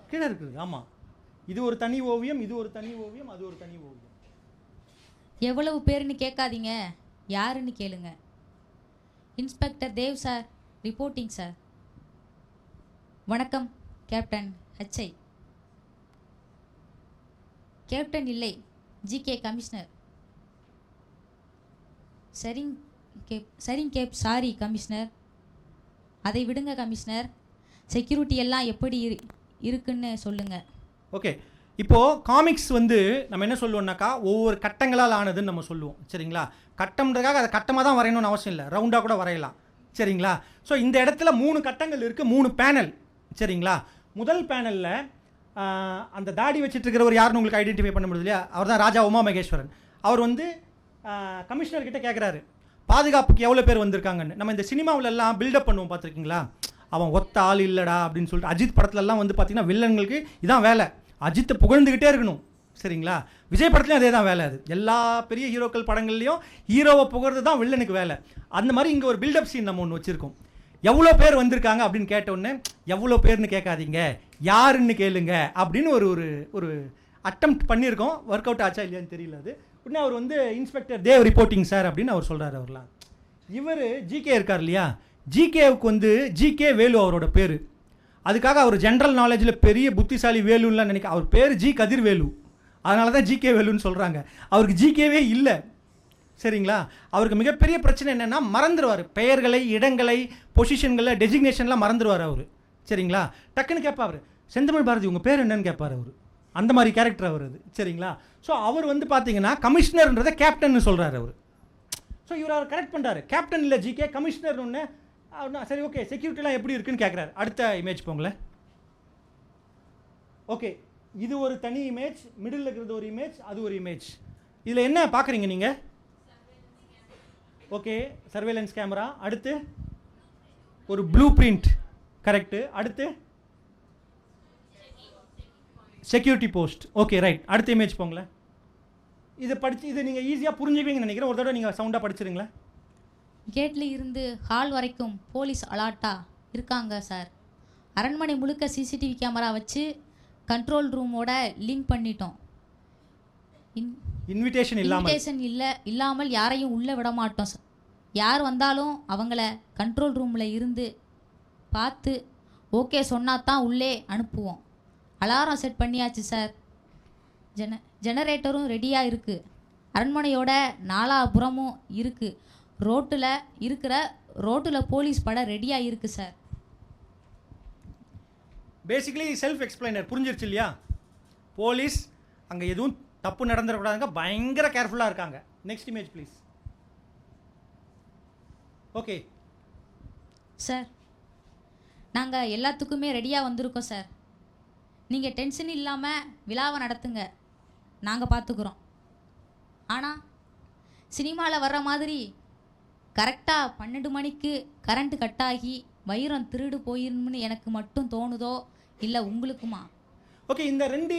கீழே இருக்குது. ஆமாம், இது ஒரு தனி ஓவியம், இது ஒரு தனி ஓவியம், அது ஒரு தனி ஓவியம். எவ்வளவு பேருன்னு கேட்காதீங்க, யாருன்னு கேளுங்க. Inspector Dev sir reporting sir. வணக்கம் கேப்டன் ஹச்ஐ. கேப்டன் இல்லை, ஜிகே கமிஷனர். சரிங்க கேப். Sorry commissioner. அதை விடுங்க கமிஷனர். செக்யூரிட்டி எல்லாம் எப்படி இருக்குன்னு சொல்லுங்க. ஓகே, இப்போது காமிக்ஸ் வந்து நம்ம என்ன சொல்லுவோம்னாக்கா ஒவ்வொரு கட்டங்களால் ஆனதுன்னு நம்ம சொல்லுவோம். சரிங்களா? கட்டம்ன்றதுக்காக அதை கட்டமாக தான் வரையணும்னு அவசியம் இல்லை, ரவுண்டாக கூட வரையலாம். சரிங்களா? ஸோ இந்த இடத்துல 3 கட்டங்கள் இருக்குது, 3 பேனல். சரிங்களா? முதல் பேனலில் அந்த தாடி வச்சுட்டு இருக்கிறவர் யாருன்னு உங்களுக்கு ஐடென்டிஃபை பண்ண முடியுது இல்லையா? அவர் தான் ராஜா உமா மகேஸ்வரன். அவர் வந்து கமிஷனர்கிட்ட கேட்குறாரு பாதுகாப்புக்கு எவ்வளோ பேர் வந்திருக்காங்கன்னு. நம்ம இந்த சினிமாவிலெல்லாம் பில்டப் பண்ணுவோம், பார்த்துருக்கீங்களா? அவன் ஒத்த ஆள் இல்லைடா அப்படின்னு சொல்லிட்டு. அஜித் படத்துலலாம் வந்து பார்த்திங்கன்னா வில்லன்களுக்கு இதான் வேலை, அஜித்தை புகழ்ந்துக்கிட்டே இருக்கணும். சரிங்களா? விஜய் படத்துலையும் அதே தான் வேலை. அது எல்லா பெரிய ஹீரோக்கள் படங்கள்லையும் ஹீரோவை புகழ்றது தான் வில்லனுக்கு வேலை. அந்த மாதிரி இங்கே ஒரு பில்டப் சீன் நம்ம ஒன்று வச்சுருக்கோம். எவ்வளோ பேர் வந்திருக்காங்க அப்படின்னு கேட்டோடனே எவ்வளோ பேர்னு கேட்காதீங்க, யாருன்னு கேளுங்க அப்படின்னு ஒரு ஒரு அட்டெம்ப்ட் பண்ணியிருக்கோம். ஒர்க் அவுட் ஆச்சா இல்லையான்னு தெரியல. அது உடனே அவர் வந்து இன்ஸ்பெக்டர் தேவ் ரிப்போர்ட்டிங் சார் அப்படின்னு அவர் சொல்கிறார். அவர்லாம் இவர் ஜிகே இருக்கார் இல்லையா, ஜிகேவுக்கு வந்து ஜிகே வேலு அவரோட பேர். அதுக்காக அவர் ஜென்ரல் நாலேஜில் பெரிய புத்திசாலி வேலுன்னெலாம் நினைக்க, அவர் பேர் ஜி கதிர் வேலு, அதனால தான் ஜிகே வேலுன்னு சொல்கிறாங்க. அவருக்கு ஜிகேவே இல்லை. சரிங்களா? அவருக்கு மிகப்பெரிய பிரச்சனை என்னென்னா மறந்துடுவார், பெயர்களை, இடங்களை, பொசிஷன்களை, டெசிக்னேஷன்லாம் மறந்துடுவார் அவர். சரிங்களா? டக்குன்னு கேட்பார், அவர் செந்தமிழ் பாரதி உங்கள் பேர் என்னன்னு கேட்பார். அவர் அந்த மாதிரி கேரக்டர் அவர். அது சரிங்களா? ஸோ அவர் வந்து பார்த்தீங்கன்னா கமிஷனர்ன்றதை கேப்டன்னு சொல்கிறார் அவர். ஸோ இவர் அவர் கரெக்ட் பண்ணுறாரு, கேப்டன் இல்லை ஜிகே, கமிஷனர் ஒன்று. சரி, ஓகே, செக்யூரிட்டிலாம் எப்படி இருக்குன்னு கேட்குறாரு. அடுத்த இமேஜ் போங்களேன். ஓகே, இது ஒரு தனி இமேஜ், மிடில் இருக்கிறது ஒரு இமேஜ், அது ஒரு இமேஜ். இதில் என்ன பார்க்குறீங்க நீங்கள்? Okay, surveillance camera. அடுத்து ஒரு ப்ளூ பிரிண்ட். கரெக்டு. அடுத்து செக்யூரிட்டி போஸ்ட். Okay, right. அடுத்த இமேஜ் போங்களேன். இதை படித்து இது நீங்கள் ஈஸியாக புரிஞ்சுக்குவீங்கன்னு நினைக்கிறேன். ஒரு தடவை நீங்கள் சவுண்டாக படிச்சிருங்களேன். கேட்டில் இருந்து ஹால் வரைக்கும் போலீஸ் அலாட்டா இருக்காங்க சார். அரண்மனை முழுக்க சிசிடிவி கேமரா வச்சு கண்ட்ரோல் ரூமோட லிங்க் பண்ணிட்டோம். இன்விடேஷன் இல்லாமல் யாரையும் உள்ளே விட மாட்டோம் சார். யார் வந்தாலும் அவங்கள கண்ட்ரோல் ரூமில் இருந்து பார்த்து ஓகே சொன்னால் தான் உள்ளே அனுப்புவோம். அலாரம் செட் பண்ணியாச்சு சார். ஜெனரேட்டரும் ரெடியாக இருக்குது. அரண்மனையோட நாலாபுறமும் இருக்குது. ரோட்டில் போலீஸ் பட ரெடியாக இருக்குது சார். Basically self explainer. புரிஞ்சிருச்சு இல்லையா? போலீஸ் அங்கே எதுவும் தப்பு நடந்துடக்கூடாதுங்க, பயங்கர கேர்ஃபுல்லாக இருக்காங்க. Next image please. Okay sir, நாங்கள் எல்லாத்துக்குமே ரெடியாக வந்திருக்கோம் சார். நீங்கள் டென்ஷன் இல்லாமல் விழாவை நடத்துங்க, நாங்கள் பார்த்துக்குறோம். ஆனால் சினிமாவில் வர்ற மாதிரி கரெக்டாக 12 மணிக்கு கரண்ட்டு கட் ஆகி வைரம் திருடு போயிருன்னு எனக்கு மட்டும் தோணுதோ இல்லை உங்களுக்குமா? ஓகே, இந்த ரெண்டு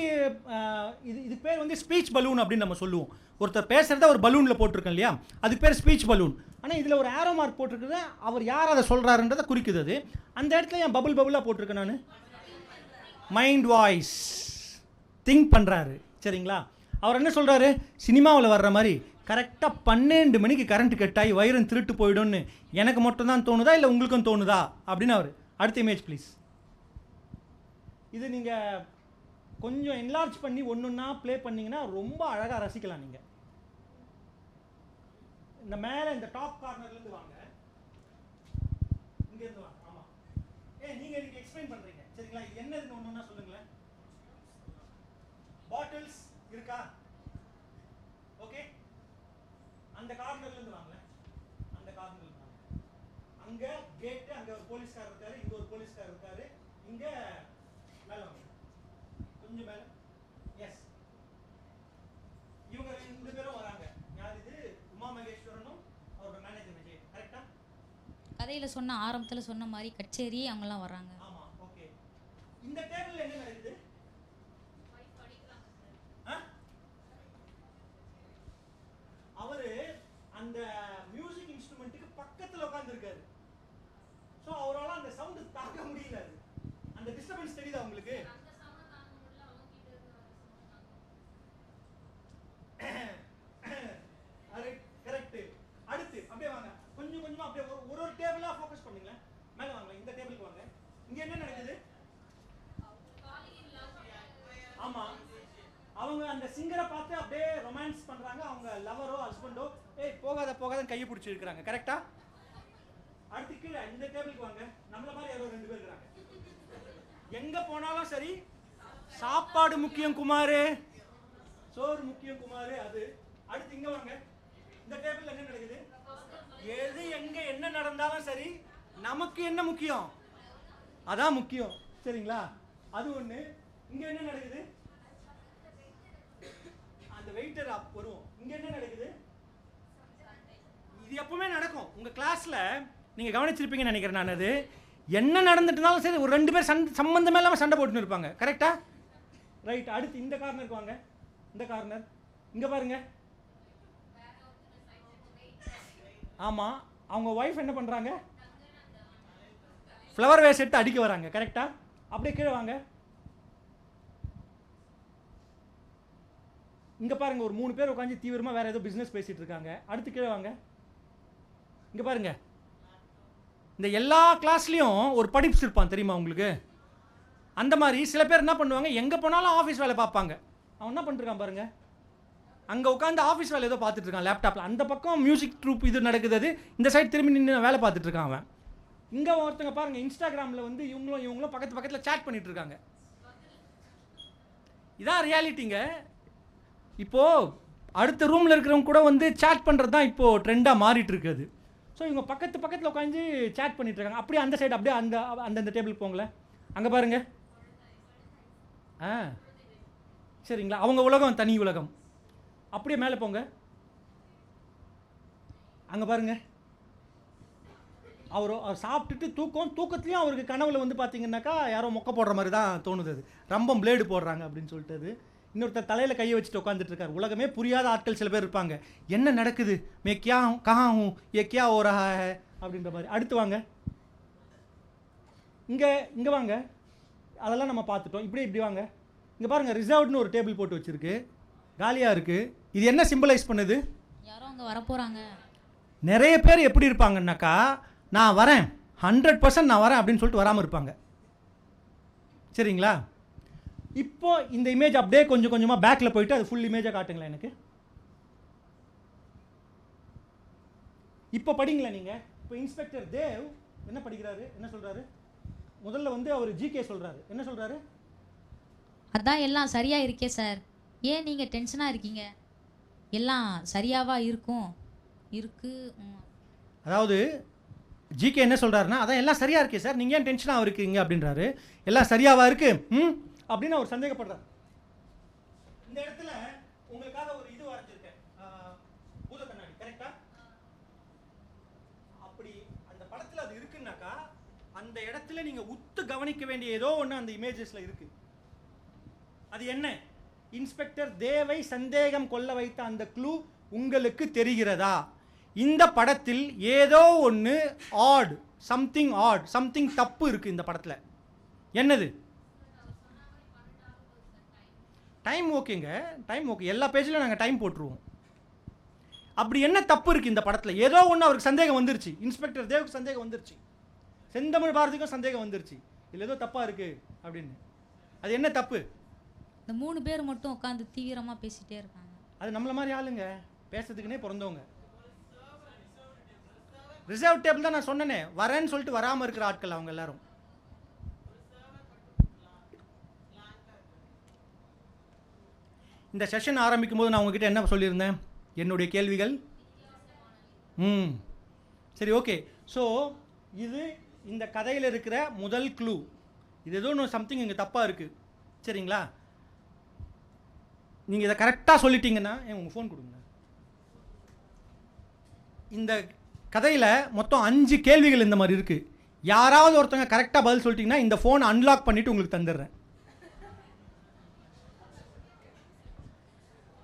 இது பேர் வந்து ஸ்பீச் பலூன் அப்படின்னு நம்ம சொல்லுவோம். ஒருத்தர் பேசுகிறத ஒரு பலூனில் போட்டிருக்கோம் இல்லையா, அது பேர் ஸ்பீச் பலூன். ஆனால் இதில் ஒரு ஆரோ மார்க் போட்டிருக்குது, அவர் யார் அதை சொல்கிறாருன்றதை குறிக்குது. அது அந்த இடத்துல என் பபுளாக போட்டிருக்கேன் நான். மைண்ட் வாய்ஸ் திங்க் பண்ணுறாரு. சரிங்களா? அவர் என்ன சொல்கிறாரு, சினிமாவில் வர்ற மாதிரி கரெக்டாக 12 மணிக்கு கரண்ட் கட் ஆகி வைரம் திருட்டு போயிடும்னு எனக்கு மட்டும்தான் தோணுதா இல்லை உங்களுக்கும் தோணுதா அப்படின்னு அவர். அடுத்த இமேஜ் ப்ளீஸ். இது நீங்கள் கொஞ்சம் என்லார்ஜ் பண்ணி ஒன்றுன்னா ப்ளே பண்ணிங்கன்னா ரொம்ப அழகாக ரசிக்கலாம். நீங்கள் இந்த மேலே இந்த டாப் கார்னர்லேருந்து வாங்க, இங்கேருந்து வாங்க. ஆமாம், நீங்கள் எனக்கு எக்ஸ்பிளைன் பண்ணுறீங்க. சரிங்களா? இது என்னதுன்னு ஒன்றுன்னா சொல்லுங்களேன். பாட்டில்ஸ் இருக்கா? ஓகே, அந்த கார்னர்லேருந்து வாங்க. அந்த கார்னர்லேருந்து வாங்க. அங்கே கேட்டு, அங்கே ஒரு போலீஸ்கார் இருக்காரு, இங்கே ஒரு போலீஸ்கார் இருக்காரு, இங்கே மேலே வாங்க, கொஞ்சம் மேலே. எஸ், இவங்க 2 பேரும் வராங்க. யார் இது? உமா மகேஸ்வரனும் அவரோட மேனேஜர் விஜய். கரெக்டா? கதையில் சொன்ன ஆரம்பத்தில் சொன்ன மாதிரி கச்சேரி அவங்கெல்லாம் வராங்க. ஆமாம். ஓகே, இந்த டேபிள் என்ன நடக்குது? அவரு அந்த மியூசிக் இன்ஸ்ட்ருமெண்ட் உட்கார்ந்துருக்காரு. ஸோ அவரால் அந்த சவுண்டு தாக்க முடியல. அந்த டிஸ்டர்பன்ஸ் தெரியுதா உங்களுக்கு? அது கரெக்ட். அடுத்து அப்படியே வாங்க, கொஞ்சம் கொஞ்சமா அப்படியே ஒரு ஒரு டேபிளா ஃபோக்கஸ் பண்ணுங்களேன். மேல வாங்க, இந்த டேபிளுக்கு வாங்க. இங்க என்ன நடக்குது? ஆமா, அவங்க அந்த சிங்கரை பார்த்து அப்படியே ரொமான்ஸ் பண்றாங்க. அவங்க லவரோ ஹஸ்பண்டோ ஏய் போகாத போகாதன்னு கையை பிடிச்சி இருக்கிறாங்க. கரெக்டா? அடுத்து கீழே இந்த டேபிளுக்கு வாங்க. நம்மள மாதிரி யாரோ 2 பேர் இருக்காங்க. எங்க போனாலும் சரி சாப்பாடு முக்கியம் குமாரு, சோறு முக்கியம் குமாரு. அது அடுத்து இங்க வாங்க. இந்த டேபிள்ல என்ன நடக்குது? எது எங்க என்ன நடந்தாலும் சரி நமக்கு என்ன முக்கியம்? அதான் முக்கியம். சரிங்களா? அது ஒண்ணு. இங்க என்ன நடக்குது? அந்த வெயிட்டர் வருவோம். இங்க என்ன நடக்குது? இது எப்பவுமே நடக்கும் உங்க கிளாஸ்ல. நீங்க கவனிச்சிருப்பீங்கன்னு நினைக்கிறேன் நான். அது என்ன நடந்துட்டுனாலும் சரி ஒரு 2 பேர் சம்பந்தமே இல்லாம சண்டை போட்டுன்னு இருப்பாங்க. கரெக்டா? ரைட். அடுத்து இந்த கார்னருக்கு வாங்க. இந்த கார்னர் இங்க பாருங்க. ஆமா, அவங்க ஒய்ஃப் என்ன பண்றாங்க? ஃப்ளவர் வேஸ் எடுத்து அடிக்க வராங்க. கரெக்டா? அப்படியே கீழே வாங்க. இங்க பாருங்க, ஒரு 3 பேர் உட்காந்து தீவிரமா வேற ஏதோ பிசினஸ் பேசிட்டு இருக்காங்க. அடுத்து கீழே வாங்க. இங்க பாருங்க, இந்த எல்லா கிளாஸ்லயும் ஒரு படிப்ஸ் இருப்பான் தெரியுமா உங்களுக்கு? அந்த மாதிரி சில பேர் என்ன பண்ணுவாங்க, எங்க போனாலும் ஆஃபீஸ் வேலை பார்ப்பாங்க. அவன் என்ன பண்ணிருக்கான் பாருங்க, அங்க உட்காந்து ஆஃபீஸ் வேலை ஏதோ பார்த்துட்டு இருக்கான் லேப்டாப்ல. அந்த பக்கம் மியூசிக் ட்ரூப் இது நடக்குது, அது இந்த சைடு திரும்பி நின்று வேலை பார்த்துட்டு இருக்கான் அவன். இங்க ஒருத்தங்க பாருங்க, இன்ஸ்டாகிராம்ல வந்து இவங்களும் பக்கத்து பக்கத்துல சேட் பண்ணிட்டு இருக்காங்க. இதான் ரியாலிட்டிங்க. இப்போ அடுத்த ரூம்ல இருக்கிறவங்க கூட வந்து சேட் பண்றது தான் இப்போ ட்ரெண்டா மாறிட்டு இருக்குது. ஸோ இவங்க பக்கத்தில் உட்காந்து சேட் பண்ணிட்டு இருக்காங்க. அப்படியே அந்த சைடு அப்படியே அந்த டேபிள் போங்களேன். அங்கே பாருங்க. சரிங்களா? அவங்க உலகம் தனி உலகம். அப்படியே மேலே போங்க. அங்கே பாருங்க, அவர் சாப்பிட்டுட்டு தூக்கத்துலேயும் அவருக்கு கனவுல வந்து பார்த்தீங்கன்னாக்கா யாரோ மொக்க போடுற மாதிரி தான் தோணுது. அது ரம்பம் பிளேடு போடுறாங்க அப்படின்னு சொல்லிட்டு. அது இன்னொருத்தர் தலையில் கையை வச்சுட்டு உட்காந்துட்டு இருக்காரு. உலகமே புரியாத ஆட்கள் சில பேர் இருப்பாங்க. என்ன நடக்குது, மே கியா கஹா who A Kia O Raha high அப்படின்ற மாதிரி. அடுத்து வாங்க, இங்கே வாங்க. அதெல்லாம் நம்ம பார்த்துட்டோம். இப்படி வாங்க. இங்கே பாருங்கள், ரிசர்வ்டுன்னு ஒரு டேபிள் போட்டு வச்சுருக்கு, காலியாக இருக்குது. இது என்ன சிம்பிளைஸ் பண்ணுது? யாரோ அங்கே வரப்போகிறாங்க. நிறைய பேர் எப்படி இருப்பாங்கன்னாக்கா, நான் வரேன் 100% நான் வரேன் அப்படின்னு சொல்லிட்டு வராமல் இருப்பாங்க. சரிங்களா? இப்போ இந்த இமேஜ் அப்படியே கொஞ்சம் கொஞ்சமாக பேக்கில் போயிட்டு அது ஃபுல் இமேஜாக காட்டுங்களேன் எனக்கு. இப்போ படிங்களேன் நீங்கள். இப்போ இன்ஸ்பெக்டர் தேவ் என்ன படிக்கிறாரு, என்ன சொல்கிறாரு? முதல்ல வந்து அவர் ஜிகே சொல்கிறாரு. என்ன சொல்கிறாரு? அதான் எல்லாம் சரியா இருக்கே சார், ஏன் நீங்கள் டென்ஷனாக இருக்கீங்க? எல்லாம் சரியாவா இருக்கும் இருக்கு. அதாவது ஜிகே என்ன சொல்கிறாருன்னா, அதான் எல்லாம் சரியாக இருக்கே சார், நீங்கள் ஏன் டென்ஷனாக இருக்கீங்க அப்படின்றாரு. எல்லாம் சரியாவா இருக்கு அப்படின்னு அவர் சந்தேகப்படுறார். இந்த இடத்துல உங்களுக்காக ஒரு இது வரைஞ்சிருக்கேன், பூத கண்ணாடி. கரெக்டா? அப்படி அந்த படத்தில் அது இருக்குன்னாக்கா அந்த இடத்துல நீங்க உத்து கவனிக்க வேண்டிய ஏதோ ஒன்று அந்த இமேஜஸ்ல இருக்கு. அது என்ன? இன்ஸ்பெக்டர் தேவை சந்தேகம் கொள்ள வைத்த அந்த க்ளூ உங்களுக்கு தெரிகிறதா? இந்த படத்தில் ஏதோ ஒன்று சம்திங் தப்பு இருக்கு இந்த படத்தில். என்னது? டைம் ஓகேங்க, டைம் ஓகே. எல்லா பேஜ்லையும் நாங்கள் டைம் போட்டுருவோம். அப்படி என்ன தப்பு இருக்குது இந்த படத்தில்? ஏதோ ஒன்று அவருக்கு சந்தேகம் வந்துருச்சு. இன்ஸ்பெக்டர் தேவுக்கு சந்தேகம் வந்துருச்சு, செந்தமிழ் பாரதிக்கும் சந்தேகம் வந்துருச்சு, இல்லை ஏதோ தப்பாக இருக்குது அப்படின்னு. அது என்ன தப்பு? இந்த 3 பேர் மட்டும் உட்காந்து தீவிரமாக பேசிகிட்டே இருக்காங்க. அது நம்மள மாதிரி ஆளுங்க, பேசுறதுக்குன்னே பிறந்தவங்க. ரிசர்வ் டேபிள் தான் நான் சொன்னேனே, வரேன்னு சொல்லிட்டு வராமல் இருக்கிற ஆட்கள் அவங்க எல்லாரும். இந்த செஷன் ஆரம்பிக்கும் போது நான் உங்ககிட்ட என்ன சொல்லியிருந்தேன்? என்னுடைய கேள்விகள். சரி, ஓகே. ஸோ இது இந்த கதையில் இருக்கிற முதல் க்ளூ. இது ஏதோ ஒன்று சம்திங் இங்கே தப்பாக இருக்குது. சரிங்களா? நீங்கள் இதை கரெக்டாக சொல்லிட்டீங்கன்னா உங்கள் ஃபோன் கொடுங்க. இந்த கதையில் மொத்தம் 5 கேள்விகள் இந்த மாதிரி இருக்குது. யாராவது ஒருத்தங்க கரெக்டாக பதில் சொல்லிட்டீங்கன்னா இந்த ஃபோனை அன்லாக் பண்ணிவிட்டு உங்களுக்கு தந்துடுறேன்.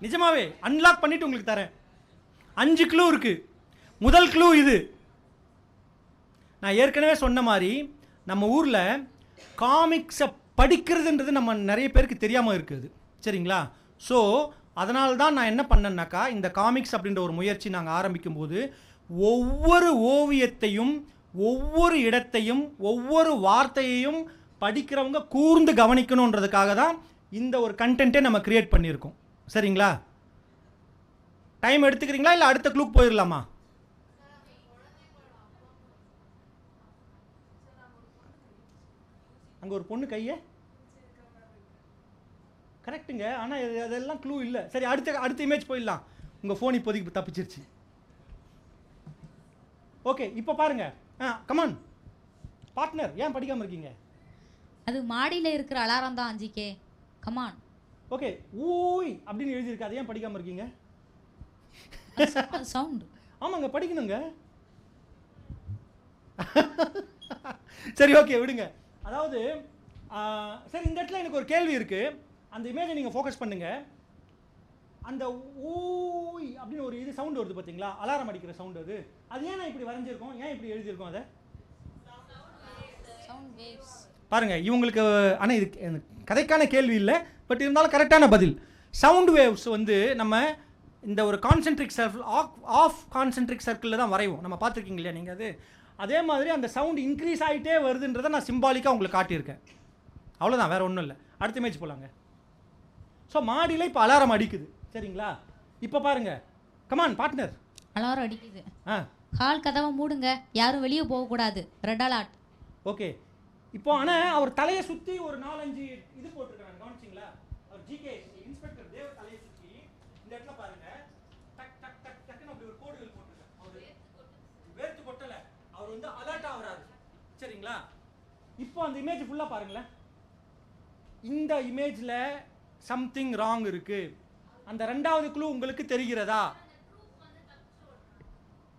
நிஜமாவே அன்லாக் பண்ணிட்டு உங்களுக்கு தரேன். 5 க்ளூ இருக்கு. முதல் க்ளூ இது. நான் ஏற்கனவே சொன்ன மாதிரி நம்ம ஊரில் காமிக்ஸை படிக்கிறதுன்றது நம்ம நிறைய பேருக்கு தெரியாமல் இருக்குது, சரிங்களா? ஸோ அதனால தான் நான் என்ன பண்ணேன்னாக்கா, இந்த காமிக்ஸ் அப்படின்ற ஒரு முயற்சி நாங்கள் ஆரம்பிக்கும் போது ஒவ்வொரு ஓவியத்தையும், ஒவ்வொரு இடத்தையும், ஒவ்வொரு வார்த்தையையும் படிக்கிறவங்க கூர்ந்து கவனிக்கணுன்றதுக்காக தான் இந்த ஒரு கண்டென்ட்டே நம்ம கிரியேட் பண்ணியிருக்கோம், சரிங்களா? டைம் எடுத்துக்கிறீங்களா இல்லை அடுத்த க்ளூக்கு போயிடலாமா? அங்கே ஒரு பொண்ணு கையை கரெக்டுங்க, ஆனால் அதெல்லாம் க்ளூ இல்லை. சரி, அடுத்த இமேஜ் போயிடலாம். உங்கள் ஃபோன் இப்போதைக்கு தப்பிச்சிருச்சு. ஓகே, இப்போ பாருங்க. கமான் பார்ட்னர், ஏன் படிக்காமல் இருக்கீங்க? அது மாடியில் இருக்கிற அலாரம் தான் ஜிகே. கமான். ஓகே, ஊய் அப்படின்னு எழுதியிருக்கு, அதை ஏன் படிக்காமல் இருக்கீங்க? சவுண்ட். ஆமாங்க, படிக்கணுங்க. சரி, ஓகே, விடுங்க. அதாவது சரி, இந்த இடத்துல எனக்கு ஒரு கேள்வி இருக்குது. அந்த இமேஜை நீங்கள் ஃபோக்கஸ் பண்ணுங்க. அந்த ஊய் அப்படின்னு ஒரு இது சவுண்ட் வருது பார்த்தீங்களா, அலாரம் அடிக்கிற சவுண்ட். அது ஏன் நான் இப்படி வரைஞ்சிருக்கோம், ஏன் இப்படி எழுதியிருக்கோம் அதை பாருங்க. இவங்களுக்கு ஆனால் இது கதைக்கான கேள்வி இல்லை, பட் இருந்தாலும் கரெக்டான பதில். சவுண்ட் வேவ்ஸ் வந்து நம்ம இந்த ஒரு கான்சென்ட்ரிக் சர்க்கிள், ஆஃப் கான்சென்ட்ரிக் சர்க்கிளில் தான் வரைவோம். நம்ம பார்த்துருக்கீங்க இல்லையா நீங்கள்? அதே மாதிரி அந்த சவுண்ட் இன்க்ரீஸ் ஆகிட்டே வருதுன்றதை நான் சிம்பாலிக்காக உங்களுக்கு காட்டியிருக்கேன். அவ்வளோதான், வேறு ஒன்றும் இல்லை. அடுத்த இமேஜ் போகலாங்க. ஸோ மாடியில் இப்போ அலாரம் அடிக்குது, சரிங்களா? இப்போ பாருங்க, கமான் பார்ட்னர். அலாரம் அடிக்குது. ஹால் கதவை மூடுங்க, யாரும் வெளியே போகக்கூடாது, ரெட் அலர்ட். ஓகே, இப்போ ஆனால் அவர் தலையை சுற்றி ஒரு 4-5 இது போட்டிருக்காங்க, கவனிச்சிங்களா? அவர் ஜிகே இன்ஸ்பெக்டர் தேவ தலையை சுற்றி இந்த இடத்துல பாருங்க, டக் டக் டக் டக்குன்னு அப்படி ஒரு கோடுகள் போட்டிருக்காங்க. அவர் வேர்த்து கொட்டலை, அவர் வந்து அலர்ட் ஆகிறாரு, சரிங்களா? இப்போ அந்த இமேஜ் ஃபுல்லாக பாருங்களேன். இந்த இமேஜில் சம்திங் ராங் இருக்கு. அந்த ரெண்டாவது க்ளூ உங்களுக்கு தெரிகிறதா?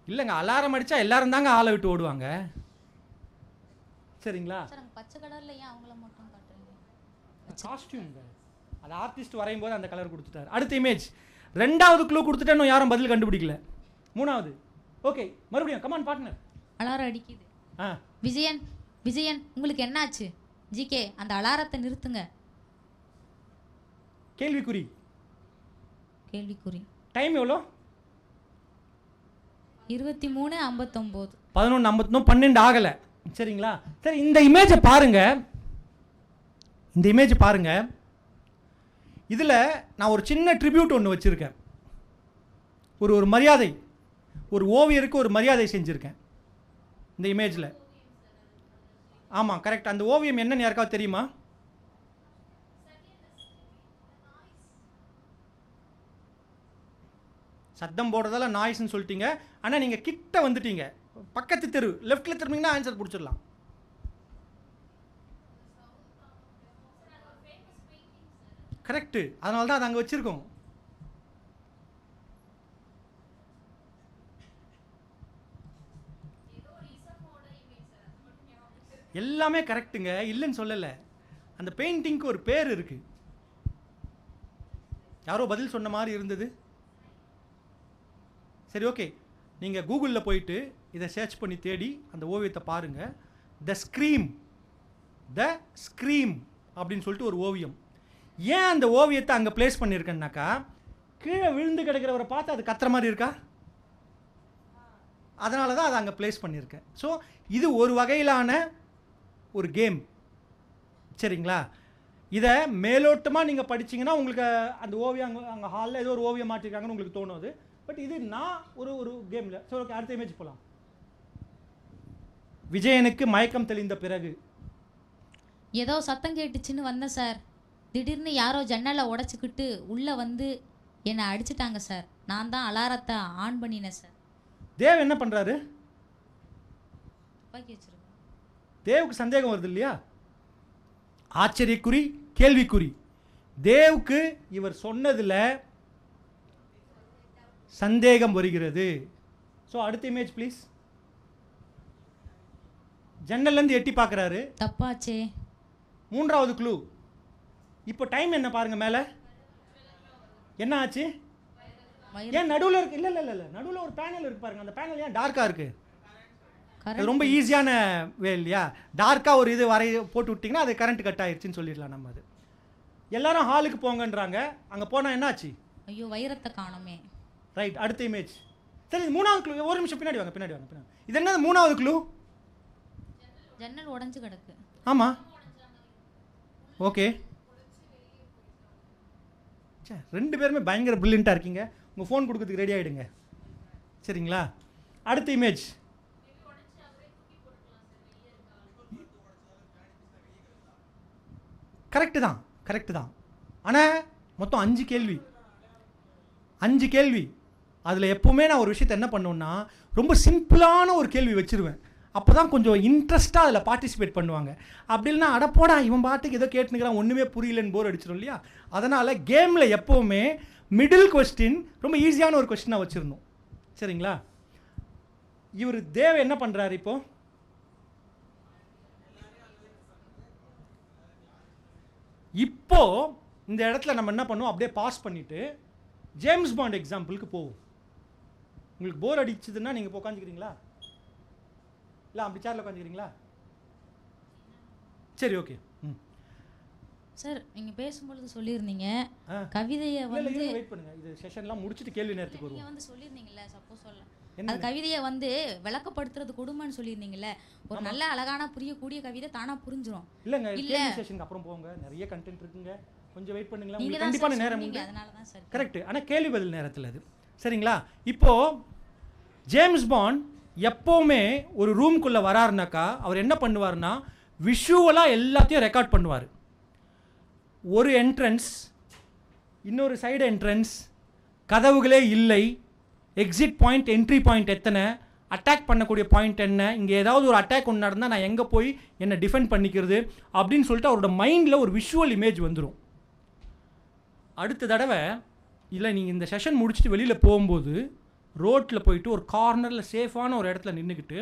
இல்லைங்க, அலாரம் அடித்தா எல்லாரும் தாங்க ஆளை விட்டு ஓடுவாங்க, சரிங்களா? பச்சை கலரில் ஏன் அவங்கள மட்டும் காட்டுறீங்க? காஸ்டியூம்ங்க, அது ஆர்டிஸ்ட் வரையும் போது அந்த கலர் கொடுத்துட்டாரு. அடுத்த இமேஜ், ரெண்டாவது க்ளூ கொடுத்துட்டேன்னு யாரும் பதில் கண்டுபிடிக்கல. மூணாவது. ஓகே, மறுபடியும் கமான் பார்ட்னர். அலாரம் அடிக்குது. விஜயன், விஜயன் உங்களுக்கு என்னாச்சு? ஜிகே அந்த அலாரத்தை நிறுத்துங்க. கேள்விக்குறி. கேள்விக்குறி. டைம் எவ்வளோ? 23:59. 11:59, 12 ஆகலை, சரிங்களா? சரி, இந்த இமேஜை பாருங்க. இந்த இமேஜ் பாருங்க. இதில் நான் ஒரு சின்ன ட்ரிபியூட் ஒன்று வச்சுருக்கேன். ஒரு மரியாதை, ஒரு ஓவியருக்கு ஒரு மரியாதை செஞ்சுருக்கேன் இந்த இமேஜில். ஆமாம், கரெக்ட். அந்த ஓவியம் என்னன்னு யாருக்காவது தெரியுமா? சத்தம் போடுறதால நாய்ஸ்ன்னு சொல்லிட்டீங்க. ஆனால் நீங்கள் கிட்ட வந்துட்டீங்க, பக்கத்து தெரு, லெஃப்டில் திரும்பிங்கன்னா ஆன்சர் பிடிச்சிடலாம். கரெக்டு, அதனால தான் அதை அங்கே வச்சுருக்கோம். எல்லாமே கரெக்டுங்க, இல்லைன்னு சொல்லலை. அந்த பெயிண்டிங்க்கு ஒரு பேர் இருக்கு. யாரோ பதில் சொன்ன மாதிரி இருந்தது. சரி, ஓகே, நீங்கள் கூகுளில் போயிட்டு இதை சர்ச் பண்ணி தேடி அந்த ஓவியத்தை பாருங்கள். த ஸ்க்ரீம் அப்படின்னு சொல்லிட்டு ஒரு ஓவியம். ஏன் அந்த ஓவியத்தை அங்கே பிளேஸ் பண்ணியிருக்கேன்னாக்கா, கீழே விழுந்து கிடக்கிறவரை பார்த்து அது கத்துற மாதிரி இருக்கா, அதனால தான் அதை அங்கே பிளேஸ் பண்ணியிருக்கேன். ஸோ இது ஒரு வகையிலான ஒரு கேம், சரிங்களா? இதை மேலோட்டமாக நீங்கள் படிச்சிங்கன்னா உங்களுக்கு அந்த ஓவியம் அங்கே ஹாலில் ஏதோ ஒரு ஓவியம் மாட்டிருக்காங்கன்னு உங்களுக்கு தோணுது. பட் இது நான் ஒரு கேமில். சரி, ஓகே, அடுத்த இமேஜ் போகலாம். விஜயனுக்கு மயக்கம் தெளிந்த பிறகு. ஏதோ சத்தம் கேட்டுச்சுன்னு வந்தேன் சார். திடீர்னு யாரோ ஜன்னலை உடச்சிக்கிட்டு உள்ளே வந்து என்னை அடிச்சிட்டாங்க சார். நான் தான் அலாரத்தை ஆன் பண்ணினேன் சார். தேவ் என்ன பண்ணுறாரு? துப்பாக்கி வச்சிருக்கேன். தேவுக்கு சந்தேகம் வருது இல்லையா? ஆச்சரியக்குறி, கேள்விக்குறி. தேவுக்கு இவர் சொன்னதில் சந்தேகம் வருகிறது. ஸோ அடுத்த இமேஜ் ப்ளீஸ். ஜன்னல்லேருந்து எட்டி பார்க்குறாரு, தப்பாச்சே. மூன்றாவது க்ளூ. இப்போ டைம் என்ன பாருங்க, மேலே என்ன ஆச்சு? ஏன் நடுவில் இருக்கு? இல்லை, நடுவில் ஒரு பேனல் இருக்கு பாருங்க. அந்த பேனல் ஏன் டார்க்காக இருக்கு? அது ரொம்ப ஈஸியான வே இல்லையா? டார்க்காக ஒரு இது போட்டு விட்டிங்கன்னா அது கரண்ட் கட் ஆயிடுச்சுன்னு சொல்லிடலாம் நம்ம. அது எல்லாரும் ஹாலுக்கு போங்கன்றாங்க, அங்கே போனால் என்னாச்சு? ஐயோ வைரத்தை காணுமே. ரைட், அடுத்த இமேஜ். சரி, இது 3வது க்ளூ. ஒரு நிமிஷம் பின்னாடி வாங்க, பின்னாடி வாங்க. இது என்ன 3வது க்ளூ? ஜன்னல் உடைஞ்சு கிடக்கு. ஆமாம், ஓகே. சே, 2 பேருமே பயங்கர பிரில்லியண்ட்டாக இருக்கீங்க. உங்கள் ஃபோன் கொடுக்கறதுக்கு ரெடி ஆகிடுங்க, சரிங்களா? அடுத்த இமேஜ். கரெக்டு தான். ஆனால் மொத்தம் 5 கேள்வி. அதில் எப்போவுமே நான் ஒரு விஷயத்தை என்ன பண்ணுவேன்னா, ரொம்ப சிம்பிளான ஒரு கேள்வி வச்சுருவேன். அப்போ தான் கொஞ்சம் இன்ட்ரெஸ்ட்டாக அதில் பார்ட்டிசிபேட் பண்ணுவாங்க. அப்படி இல்லைனா அடப்போடா இவன் பாட்டுக்கு ஏதோ கேட்டுனுக்கிறான், ஒன்றுமே புரியலன்னு போர் அடிச்சிடும் இல்லையா? அதனால் கேமில் எப்போவுமே மிடில் கொஸ்டின் ரொம்ப ஈஸியான ஒரு கொஸ்டினாக வச்சுருந்தோம், சரிங்களா? இவர் தேவ என்ன பண்ணுறாரு இப்போ இந்த இடத்துல நம்ம என்ன பண்ணுவோம், அப்படியே பாஸ் பண்ணிவிட்டு ஜேம்ஸ் பாண்ட் எக்ஸாம்பிளுக்கு போவோம். உங்களுக்கு போர் அடிச்சதுன்னா நீங்கள் உட்காந்துக்கிறீங்களா? இல்லை அப்படி சேரில் உட்காந்துக்கிறீங்களா? சரி, ஓகே. சார் நீங்கள் பேசும்பொழுது சொல்லியிருந்தீங்க கவிதையை வந்து வெயிட் பண்ணுங்க, இது செஷன்லாம் முடிச்சுட்டு கேள்வி நேரத்துக்கு வருவோம். நீங்கள் வந்து சொல்லியிருந்தீங்கல்ல, சப்போஸ் அது கவிதையை வந்து விளக்கப்படுத்துறது கொடுமைன்னு சொல்லியிருந்தீங்கல்ல. ஒரு நல்ல அழகான புரியக்கூடிய கவிதை தானா புரிஞ்சிடும். இல்லைங்க, கேள்வி செஷனுக்கு அப்புறம் போங்க, நிறைய கண்டென்ட் இருக்குங்க, கொஞ்சம் வெயிட் பண்ணுங்களா. உங்களுக்கு கண்டிப்பான நேரம் உண்டு, அதனால தான் சார். கரெக்ட். ஆனால் கேள்வி பதில் நேரத்தில் அது, சரிங்களா? இப்போது ஜேம்ஸ் பாண்ட் எப்போவுமே ஒரு ரூம்குள்ளே வராருனாக்கா அவர் என்ன பண்ணுவார்னா, விஷுவலாக எல்லாத்தையும் ரெக்கார்ட் பண்ணுவார். ஒரு என்ட்ரன்ஸ், இன்னொரு சைடு என்ட்ரன்ஸ், கதவுகளே இல்லை, எக்ஸிட் பாயிண்ட், என்ட்ரி பாயிண்ட் எத்தனை, அட்டாக் பண்ணக்கூடிய பாயிண்ட் என்ன, இங்கே ஏதாவது ஒரு அட்டாக் ஒன்று நடந்தால் நான் எங்கே போய் என்னை டிஃபெண்ட் பண்ணிக்கிறது அப்படின்னு சொல்லிட்டு அவரோட மைண்டில் ஒரு விஷுவல் இமேஜ் வந்துடும். அடுத்த தடவை இல்லை, நீங்கள் இந்த செஷன் முடிச்சுட்டு வெளியில் போகும்போது ரோட்டில் போயிட்டு ஒரு கார்னரில் சேஃபான ஒரு இடத்துல நின்றுக்கிட்டு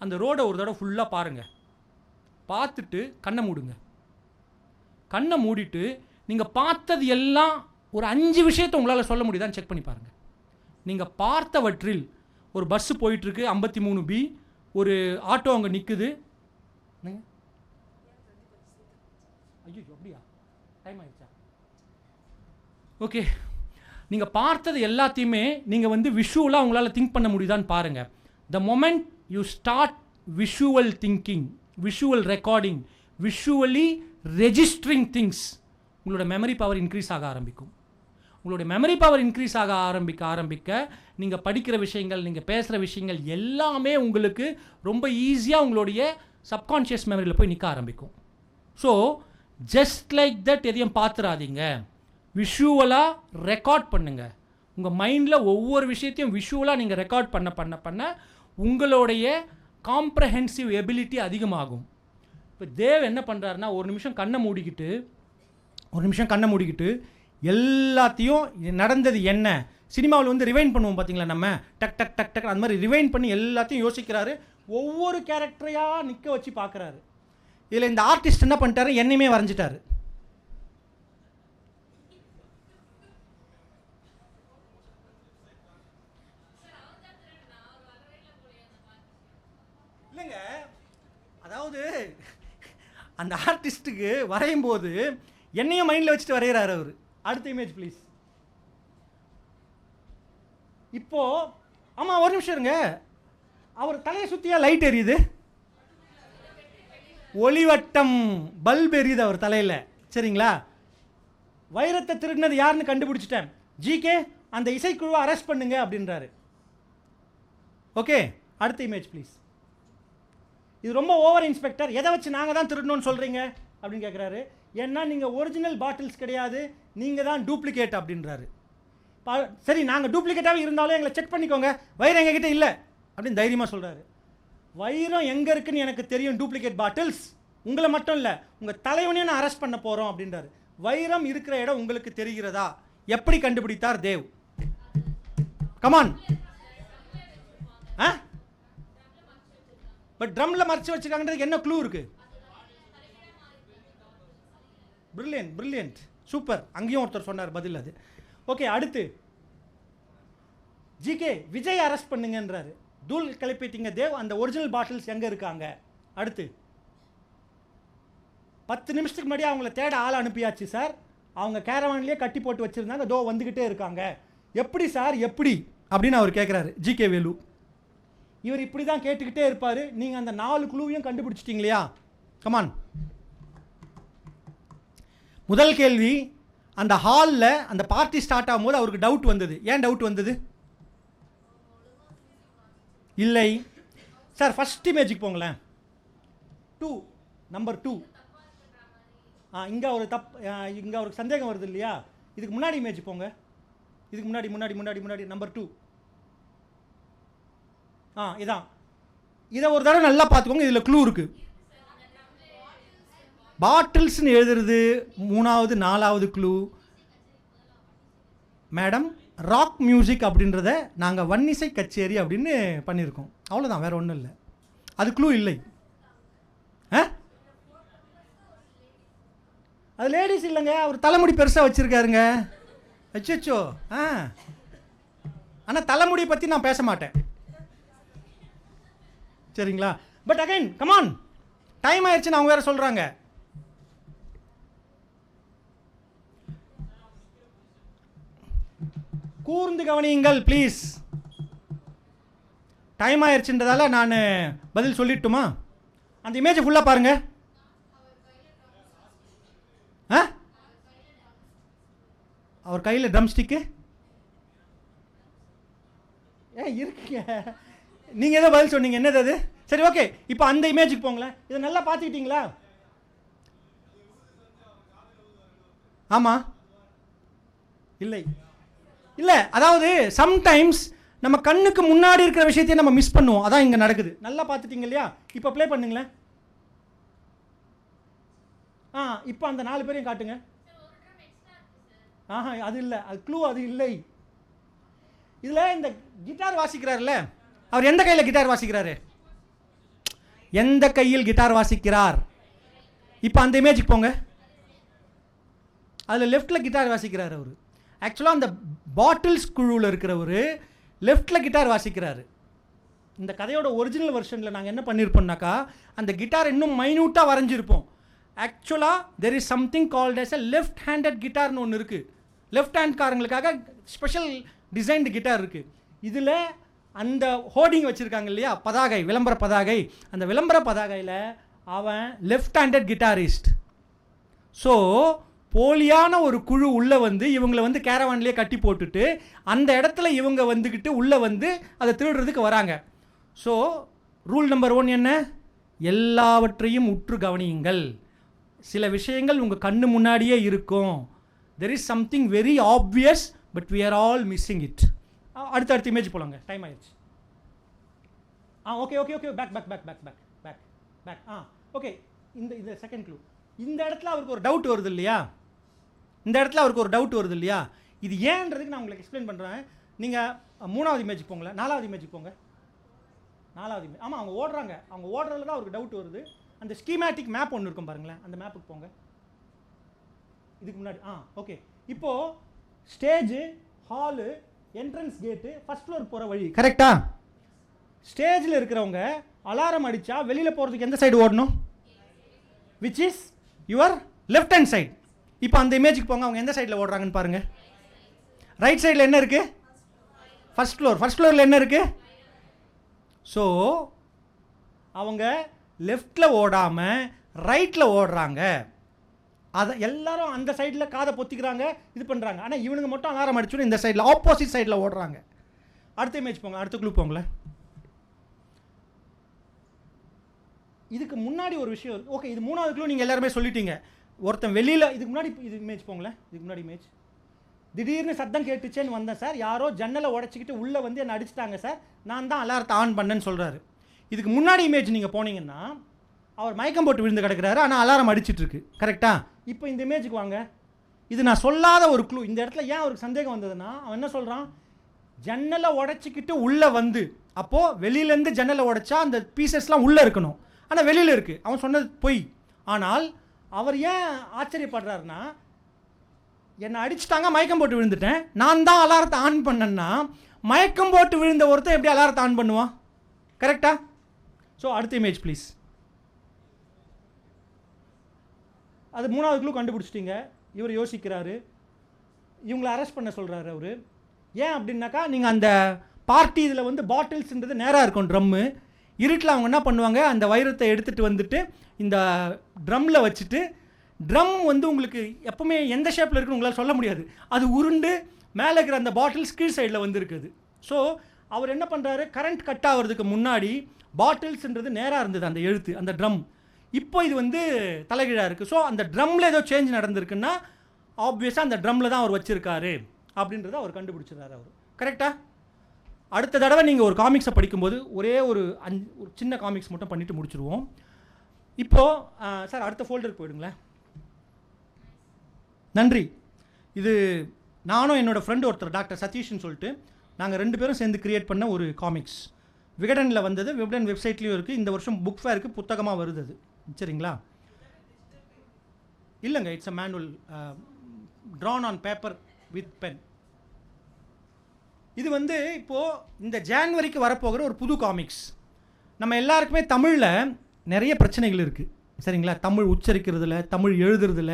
அந்த ரோடை ஒரு தடவை ஃபுல்லாக பாருங்கள். பார்த்துட்டு கண்ணை மூடுங்க. கண்ணை மூடிட்டு நீங்கள் பார்த்தது எல்லாம் ஒரு 5 விஷயத்தை உங்களால் சொல்ல முடியுதான்னு செக் பண்ணி பாருங்கள். நீங்கள் பார்த்தவற்றில் ஒரு பஸ்ஸு போயிட்டுருக்கு 53B, ஒரு ஆட்டோ அங்கே நிற்குது. ஐயோ அப்படியா, டைம் ஆயிடுச்சா? ஓகே, நீங்கள் பார்த்தது எல்லாத்தையுமே நீங்கள் வந்து விஷுவலாக உங்களால் திங்க் பண்ண முடியுதான்னு பாருங்கள். The moment you start visual thinking, visual recording, visually registering things, உங்களோட மெமரி பவர் இன்க்ரீஸ் ஆக ஆரம்பிக்கும். உங்களுடைய மெமரி பவர் இன்க்ரீஸ் ஆக ஆரம்பிக்க நீங்கள் படிக்கிற விஷயங்கள், நீங்கள் பேசுகிற விஷயங்கள் எல்லாமே உங்களுக்கு ரொம்ப ஈஸியாக உங்களுடைய சப்கான்ஷியஸ் மெமரியில் போய் நிற்க ஆரம்பிக்கும். ஸோ ஜஸ்ட் லைக் தட் எதையும் பார்த்துடாதீங்க, விஷுவலாக ரெக்கார்ட் பண்ணுங்கள். உங்கள் மைண்டில் ஒவ்வொரு விஷயத்தையும் விஷுவலாக நீங்கள் ரெக்கார்ட் பண்ண உங்களுடைய காம்ப்ரஹென்சிவ் எபிலிட்டி அதிகமாகும். இப்போ தேவ் என்ன பண்ணுறாருன்னா, ஒரு நிமிஷம் கண்ணை மூடிக்கிட்டு எல்லாத்தையும் நடந்தது என்ன, சினிமாவில் வந்து ரிவைண்ட் பண்ணுவோம் பார்த்தீங்களா, நம்ம டக் டக் டக் டக் அந்த மாதிரி ரிவைண்ட் பண்ணி எல்லாத்தையும் யோசிக்கிறாரு. ஒவ்வொரு கேரக்டரையாக நிற்க வச்சு பார்க்குறாரு. இதில் இந்த ஆர்டிஸ்ட் என்ன பண்ணிட்டாரு, என்னையுமே வரைஞ்சிட்டாரு. இல்லைங்க, அதாவது அந்த ஆர்டிஸ்ட்டுக்கு வரையும் போது என்னையும் மைண்டில் வச்சுட்டு வரைகிறாரு அவர். அடுத்த இமேஜ் ப்ளீஸ். இப்போ ஆமாம், ஒரு நிமிஷம் இருங்க, அவர் தலையை சுற்றியா லைட் எரியுது, ஒளிவட்டம் பல்ப் எரியுது அவர் தலையில், சரிங்களா? வைரத்தை திருடினது யாருன்னு கண்டுபிடிச்சிட்டேன், ஜிகே அந்த இசைக்குழுவை அரெஸ்ட் பண்ணுங்க அப்படின்றாரு. ஓகே, அடுத்த இமேஜ் ப்ளீஸ். இது ரொம்ப ஓவர் இன்ஸ்பெக்டர், எதை வச்சு நாங்கள் தான் திருடணும்னு சொல்கிறீங்க அப்படின்னு கேட்குறாரு. ஏன்னா நீங்கள் ஒரிஜினல் பாட்டில்ஸ் கிடையாது, நீங்கள் தான் டூப்ளிகேட் அப்படின்றாரு. சரி, நாங்கள் டூப்ளிகேட்டாகவே இருந்தாலும் எங்களை செக் பண்ணிக்கோங்க, வைரம் எங்ககிட்ட இல்லை அப்படின்னு தைரியமாக சொல்கிறாரு. வைரம் எங்கே இருக்குன்னு எனக்கு தெரியும், டூப்ளிகேட் பாட்டில்ஸ், உங்களை மட்டும் இல்லை உங்கள் தலைவனையும் நான் அரெஸ்ட் பண்ண போகிறோம் அப்படின்றாரு. வைரம் இருக்கிற இடம் உங்களுக்கு தெரிகிறதா? எப்படி கண்டுபிடித்தார் தேவ்? கமான். பட் ட்ரம்மில் மறைச்சு வச்சுருக்காங்கன்றதுக்கு என்ன க்ளூ இருக்குது? Brilliant, super. அங்கேயும் ஒருத்தர் சொன்னார் பதில் அது. ஓகே, அடுத்து ஜிகே விஜய் அரெஸ்ட் பண்ணுங்கன்றாரு. தூள் கிளப்பிட்டீங்க தேவ். அந்த ஒரிஜினல் பாட்டில்ஸ் எங்கே இருக்காங்க? அடுத்து 10 நிமிஷத்துக்கு முன்னாடி அவங்கள தேட ஆள் அனுப்பியாச்சு சார். அவங்க கேரவான்லேயே கட்டி போட்டு வச்சுருந்தாங்க, தோ வந்துக்கிட்டே இருக்காங்க. எப்படி சார் எப்படி அப்படின்னு அவர் கேட்குறாரு ஜிகே வேலு. இவர் இப்படி தான் கேட்டுக்கிட்டே இருப்பார். நீங்கள் அந்த 4 குழுவையும் கண்டுபிடிச்சிட்டிங்களையா? கமான். முதல் கேள்வி, அந்த ஹாலில் அந்த பார்ட்டி ஸ்டார்ட் ஆகும்போது அவருக்கு டவுட் வந்தது. ஏன் டவுட் வந்தது? இல்லை சார். ஃபஸ்ட் இமேஜுக்கு போங்களேன். 2 நம்பர் 2. இங்கே ஒரு இங்கே அவருக்கு சந்தேகம் வருது இல்லையா? இதுக்கு முன்னாடி இமேஜ் போங்க. இதுக்கு முன்னாடி முன்னாடி முன்னாடி முன்னாடி நம்பர் 2. இதான். இதை ஒரு தடவை நல்லா பார்த்துக்கோங்க. இதில் க்ளூ இருக்குது. பாட்டில்ஸ்னு எழுதுறது 3வது 4வது க்ளூ. மேடம் ராக் மியூசிக் அப்படின்றத நாங்கள் வன்னிசை கச்சேரி அப்படின்னு பண்ணியிருக்கோம். அவ்வளோதான், வேறு ஒன்றும் இல்லை. அது க்ளூ இல்லை. அது லேடிஸ் இல்லைங்க. அவர் தலைமுடி பெருசாக வச்சுருக்காருங்க. அச்சோ. ஆனால் தலைமுடியை பற்றி நான் பேச மாட்டேன், சரிங்களா? பட் அகைன் கமான், டைம் ஆயிடுச்சுன்னு அவங்க வேறு சொல்கிறாங்க. கூர்ந்து கவனியுங்கள் ப்ளீஸ். டைம் ஆயிடுச்சுன்றதால நான் பதில் சொல்லிட்டுமா? அந்த இமேஜை ஃபுல்லாக பாருங்க. அவர் கையில் ட்ரம் ஸ்டிக்கு இருக்குங்க. நீங்கள் ஏதோ பதில் சொன்னீங்க, என்னது அது? சரி ஓகே, இப்போ அந்த இமேஜுக்கு போங்களேன். இதை நல்லா பார்த்துக்கிட்டீங்களா? ஆமாம். இல்லை இல்லை, அதாவது சம்டைம்ஸ் நம்ம கண்ணுக்கு முன்னாடி இருக்கிற விஷயத்தையே நம்ம மிஸ் பண்ணுவோம். அதான் இங்கே நடக்குது. நல்லா பார்த்துட்டீங்க இல்லையா? இப்போ ப்ளே பண்ணுங்களேன். இப்போ அந்த 4 பேரையும் காட்டுங்க. அது இல்லை, அது க்ளூ, அது இல்லை. இதில் இந்த கிட்டார் வாசிக்கிறார்ல, அவர் எந்த கையில் கிட்டார் வாசிக்கிறாரு? எந்த கையில் கிட்டார் வாசிக்கிறார்? இப்போ அந்த இமேஜுக்கு போங்க. அதில் லெஃப்டில் கிட்டார் வாசிக்கிறார் அவர். ஆக்சுவலாக அந்த பாட்டில்ஸ் குழுவில் இருக்கிறவர் லெஃப்டில் கிட்டார் வாசிக்கிறாரு. இந்த கதையோட ஒரிஜினல் வெர்ஷனில் நாங்கள் என்ன பண்ணியிருப்போம்னாக்கா, அந்த கிட்டார் இன்னும் மைன்யூட்டாக வரைஞ்சிருப்போம். ஆக்சுவலாக there is something called as a left handed கிட்டார்னு ஒன்று இருக்குது. லெஃப்ட் ஹேண்ட்காரங்களுக்காக ஸ்பெஷல் டிசைன்டு கிட்டார் இருக்குது. இதில் அந்த ஹோர்டிங் வச்சுருக்காங்க இல்லையா, பதாகை, விளம்பர பதாகை. அந்த விளம்பர பதாகையில் அவன் லெஃப்ட் ஹேண்டட் கிட்டாரிஸ்ட். ஸோ போலியான ஒரு குழு உள்ளே வந்து இவங்களை வந்து கேரவான்லேயே கட்டி போட்டுட்டு அந்த இடத்துல இவங்க வந்துக்கிட்டு உள்ளே வந்து அதை திருடுறதுக்கு வராங்க. ஸோ ரூல் நம்பர் 1 என்ன? எல்லாவற்றையும் உற்று கவனியுங்கள். சில விஷயங்கள் உங்கள் கண்ணு முன்னாடியே இருக்கும். There is something very obvious but we are all missing it. அடுத்த இமேஜ் போலாங்க, டைம் ஆயிடுச்சு. Okay okay okay, back back back back back back back. Okay, இந்த செகண்ட் க்ளூ. இந்த இடத்துல அவருக்கு ஒரு டவுட் வருது இல்லையா? இது ஏன்றதுக்கு நான் உங்களுக்கு எக்ஸ்பிளைன் பண்ணுறேன். நீங்கள் 3வது இமேஜுக்கு போங்களேன். 4வது இமேஜுக்கு போங்க. 4வது இமேஜ். அவங்க ஓடுறாங்க. அவங்க ஓடுறதுல தான் அவருக்கு டவுட் வருது. அந்த ஸ்கீமேட்டிக் மேப் ஒன்று இருக்கும் பாருங்களேன், அந்த மேப்புக்கு போங்க. இதுக்கு முன்னாடி ஓகே. இப்போது ஸ்டேஜு, ஹாலு, என்ட்ரன்ஸ் கேட்டு, ஃபர்ஸ்ட் ஃப்ளோர் போகிற வழி கரெக்டா? ஸ்டேஜில் இருக்கிறவங்க அலாரம் அடித்தா வெளியில் போகிறதுக்கு எந்த சைடு ஓடணும்? Which is your left hand side. இப்போ அந்த இமேஜுக்கு போங்க. அவங்க எந்த சைடில் ஓடுறாங்கன்னு பாருங்கள். ரைட் சைடில் என்ன இருக்குது? First floor. ஃபர்ஸ்ட் ஃப்ளோரில் என்ன இருக்குது? ஸோ அவங்க லெஃப்டில் ஓடாமல் ரைட்டில் ஓடுறாங்க. அதை எல்லாரும் அந்த சைடில் காதை பொத்திக்கிறாங்க, இது பண்ணுறாங்க. ஆனால் இவனுங்க மட்டும் அலாரம் அடிச்சுன்னு இந்த சைடில் ஆப்போசிட் சைடில் ஓடுறாங்க. அடுத்த இமேஜ் போங்க. அடுத்த க்ளூ போங்களேன். இதுக்கு முன்னாடி ஒரு விஷயம் இருக்குது. ஓகே, இது 3வது க்ளூ நீங்கள் எல்லாருமே சொல்லிட்டீங்க. ஒருத்தன் வெளியில், இதுக்கு முன்னாடி இது இமேஜ் போங்களேன். இதுக்கு முன்னாடி இமேஜ். திடீர்னு சத்தம் கேட்டுச்சேன்னு வந்தேன் சார், யாரோ ஜன்னலை உடச்சிக்கிட்டு உள்ளே வந்து என்னை அடிச்சிட்டாங்க சார், நான் தான் அலாரத்தை ஆன் பண்ணேன்னு சொல்கிறாரு. இதுக்கு முன்னாடி இமேஜ் நீங்கள் போனீங்கன்னா அவர் மயக்கம் போட்டு விழுந்து கிடக்கிறாரு, ஆனால் அலாரம் அடிச்சிட்ருக்கு. கரெக்டாக? இப்போ இந்த இமேஜுக்கு வாங்க. இது நான் சொல்லாத ஒரு க்ளூ. இந்த இடத்துல ஏன் அவருக்கு சந்தேகம் வந்ததுன்னா, அவன் என்ன சொல்கிறான், ஜன்னலை உடச்சிக்கிட்டு உள்ளே வந்து, அப்போது வெளியிலேருந்து ஜன்னலை உடைச்சா அந்த பீசஸ்லாம் உள்ளே இருக்கணும், ஆனால் வெளியில் இருக்குது. அவன் சொன்னது பொய். ஆனால் அவர் ஏன் ஆச்சரியப்படுறாருன்னா, என்னை அடிச்சிட்டாங்க, மயக்கம் போட்டு விழுந்துட்டேன், நான் தான் அலாரத்தை ஆன் பண்ணேன்னா, மயக்கம் போட்டு விழுந்த ஒருத்தன் எப்படி அலாரத்தை ஆன் பண்ணுவான்? கரெக்டா? ஸோ அடுத்த இமேஜ் ப்ளீஸ். அது 3வது க்ளூ கண்டுபிடிச்சிட்டிங்க. இவர் யோசிக்கிறாரு, இவங்களை அரெஸ்ட் பண்ண சொல்கிறாரு அவர். ஏன் அப்படின்னாக்கா, நீங்கள் அந்த பார்ட்டி இதில் வந்து பாட்டில்ஸ்ன்றது நேராக இருக்கும் ட்ரம்மு. இருட்டில் அவங்க என்ன பண்ணுவாங்க, அந்த வைரத்தை எடுத்துகிட்டு வந்துட்டு இந்த ட்ரம்மில் வச்சுட்டு, ட்ரம் வந்து உங்களுக்கு எப்போவுமே எந்த ஷேப்பில் இருக்குன்னு உங்களால் சொல்ல முடியாது. அது உருண்டு மேலே இருக்கிற அந்த பாட்டில்ஸ் கீழ் சைடில் வந்துருக்குது. ஸோ அவர் என்ன பண்ணுறாரு, கரண்ட் கட் ஆகிறதுக்கு முன்னாடி பாட்டில்ஸ்ன்றது நேராக இருந்தது அந்த எழுத்து, அந்த ட்ரம். இப்போ இது வந்து தலைகீழாக இருக்குது. ஸோ அந்த ட்ரம்மில் ஏதோ சேஞ்ச் நடந்திருக்குன்னா ஆப்வியஸாக அந்த ட்ரம்மில் தான் அவர் வச்சுருக்காரு அப்படின்றத அவர் கண்டுபிடிச்சிருக்காரு அவர். கரெக்டாக? அடுத்த தடவை நீங்கள் ஒரு காமிக்ஸை படிக்கும்போது ஒரே ஒரு சின்ன காமிக்ஸ் மட்டும் பண்ணிவிட்டு முடிச்சுருவோம். இப்போது சார் அடுத்த ஃபோல்டருக்கு போயிடுங்களேன். நன்றி. இது நானும் என்னோடய ஃப்ரெண்டு ஒருத்தர் டாக்டர் சதீஷ்னு சொல்லிட்டு நாங்கள் 2 பேரும் சேர்ந்து கிரியேட் பண்ண ஒரு காமிக்ஸ். விகடனில் வந்தது, விகடன் வெப்சைட்லேயும் இருக்குது. இந்த வருஷம் புக் ஃபேருக்கு புத்தகமாக வருது அது. சரிங்களா? இல்லைங்க, it's a manual drawn on paper with pen. இது வந்து இப்போது இந்த ஜான்வரிக்கு வரப்போகிற ஒரு புது காமிக்ஸ். நம்ம எல்லாருக்குமே தமிழில் நிறைய பிரச்சனைகள் இருக்குது. சரிங்களா? தமிழ் உச்சரிக்கிறதுல, தமிழ் எழுதுறதுல,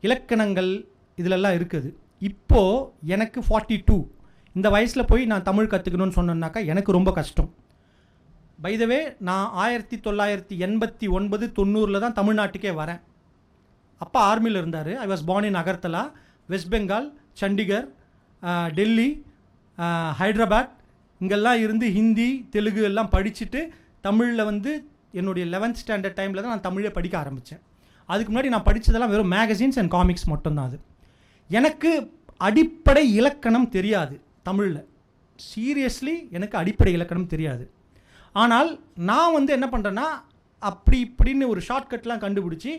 இலக்கணங்கள் இதிலெல்லாம் இருக்குது. இப்போது எனக்கு 42, இந்த வயசில் போய் நான் தமிழ் கற்றுக்கணும்னு சொன்னேன்னாக்கா எனக்கு ரொம்ப கஷ்டம். பை த வே, நான் 1989 90 தான் தமிழ்நாட்டுக்கே வரேன். அப்பா ஆர்மியில் இருந்தார். I was born in Agartala, west Bengal, Chandigarh, Delhi, Hyderabad. இங்கெல்லாம் இருந்து ஹிந்தி தெலுங்கு எல்லாம் படிச்சுட்டு தமிழில் வந்து என்னுடைய 11th ஸ்டாண்டர்ட் டைமில் தான் நான் தமிழை படிக்க ஆரம்பித்தேன். அதுக்கு முன்னாடி நான் படித்ததெல்லாம் வெறும் மேகசின்ஸ் அண்ட் காமிக்ஸ் மட்டும்தான். அது எனக்கு அடிப்படை இலக்கணம் தெரியாது தமிழில். சீரியஸ்லி எனக்கு அடிப்படை இலக்கணம் தெரியாது. ஆனால் நான் வந்து என்ன பண்ணுறேன்னா, அப்படி இப்படின்னு ஒரு ஷார்ட்கட்லாம் கண்டுபிடிச்சி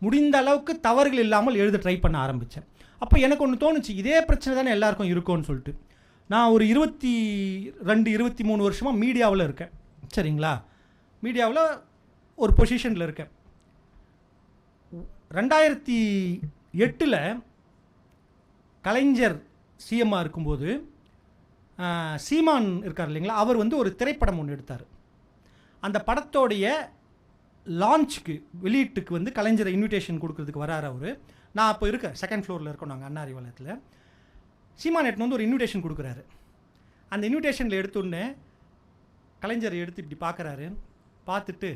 முடிந்த அளவுக்கு தவறுகள் இல்லாமல் எழுத ட்ரை பண்ண ஆரம்பித்தேன். அப்போ எனக்கு ஒன்று தோணுச்சு, இதே பிரச்சனை தானே எல்லாருக்கும் இருக்கும்னு சொல்லிட்டு. நான் ஒரு 22 23 வருஷமாக மீடியாவில் இருக்கேன். சரிங்களா? மீடியாவில் ஒரு பொசிஷனில் இருக்கேன். 2008 கலைஞர் சிஎம்மாக இருக்கும்போது சீமான் இருக்கார் இல்லைங்களா, அவர் வந்து ஒரு திரைப்படம் ஒன்று எடுத்தார். அந்த படத்தோடைய லான்ச்சுக்கு, வெளியீட்டுக்கு வந்து கலைஞரை இன்விடேஷன் கொடுக்கறதுக்கு வராரு அவர். நான் அப்போ இருக்கேன், 2nd ஃப்ளோரில் இருக்கோம் நாங்கள், அண்ணா அறிவாலயத்தில். சீமான் எடுத்து வந்து ஒரு இன்விடேஷன் கொடுக்குறாரு. அந்த இன்விடேஷனில் எடுத்தோடனே கலைஞர் எடுத்து இப்படி பார்க்குறாரு. பார்த்துட்டு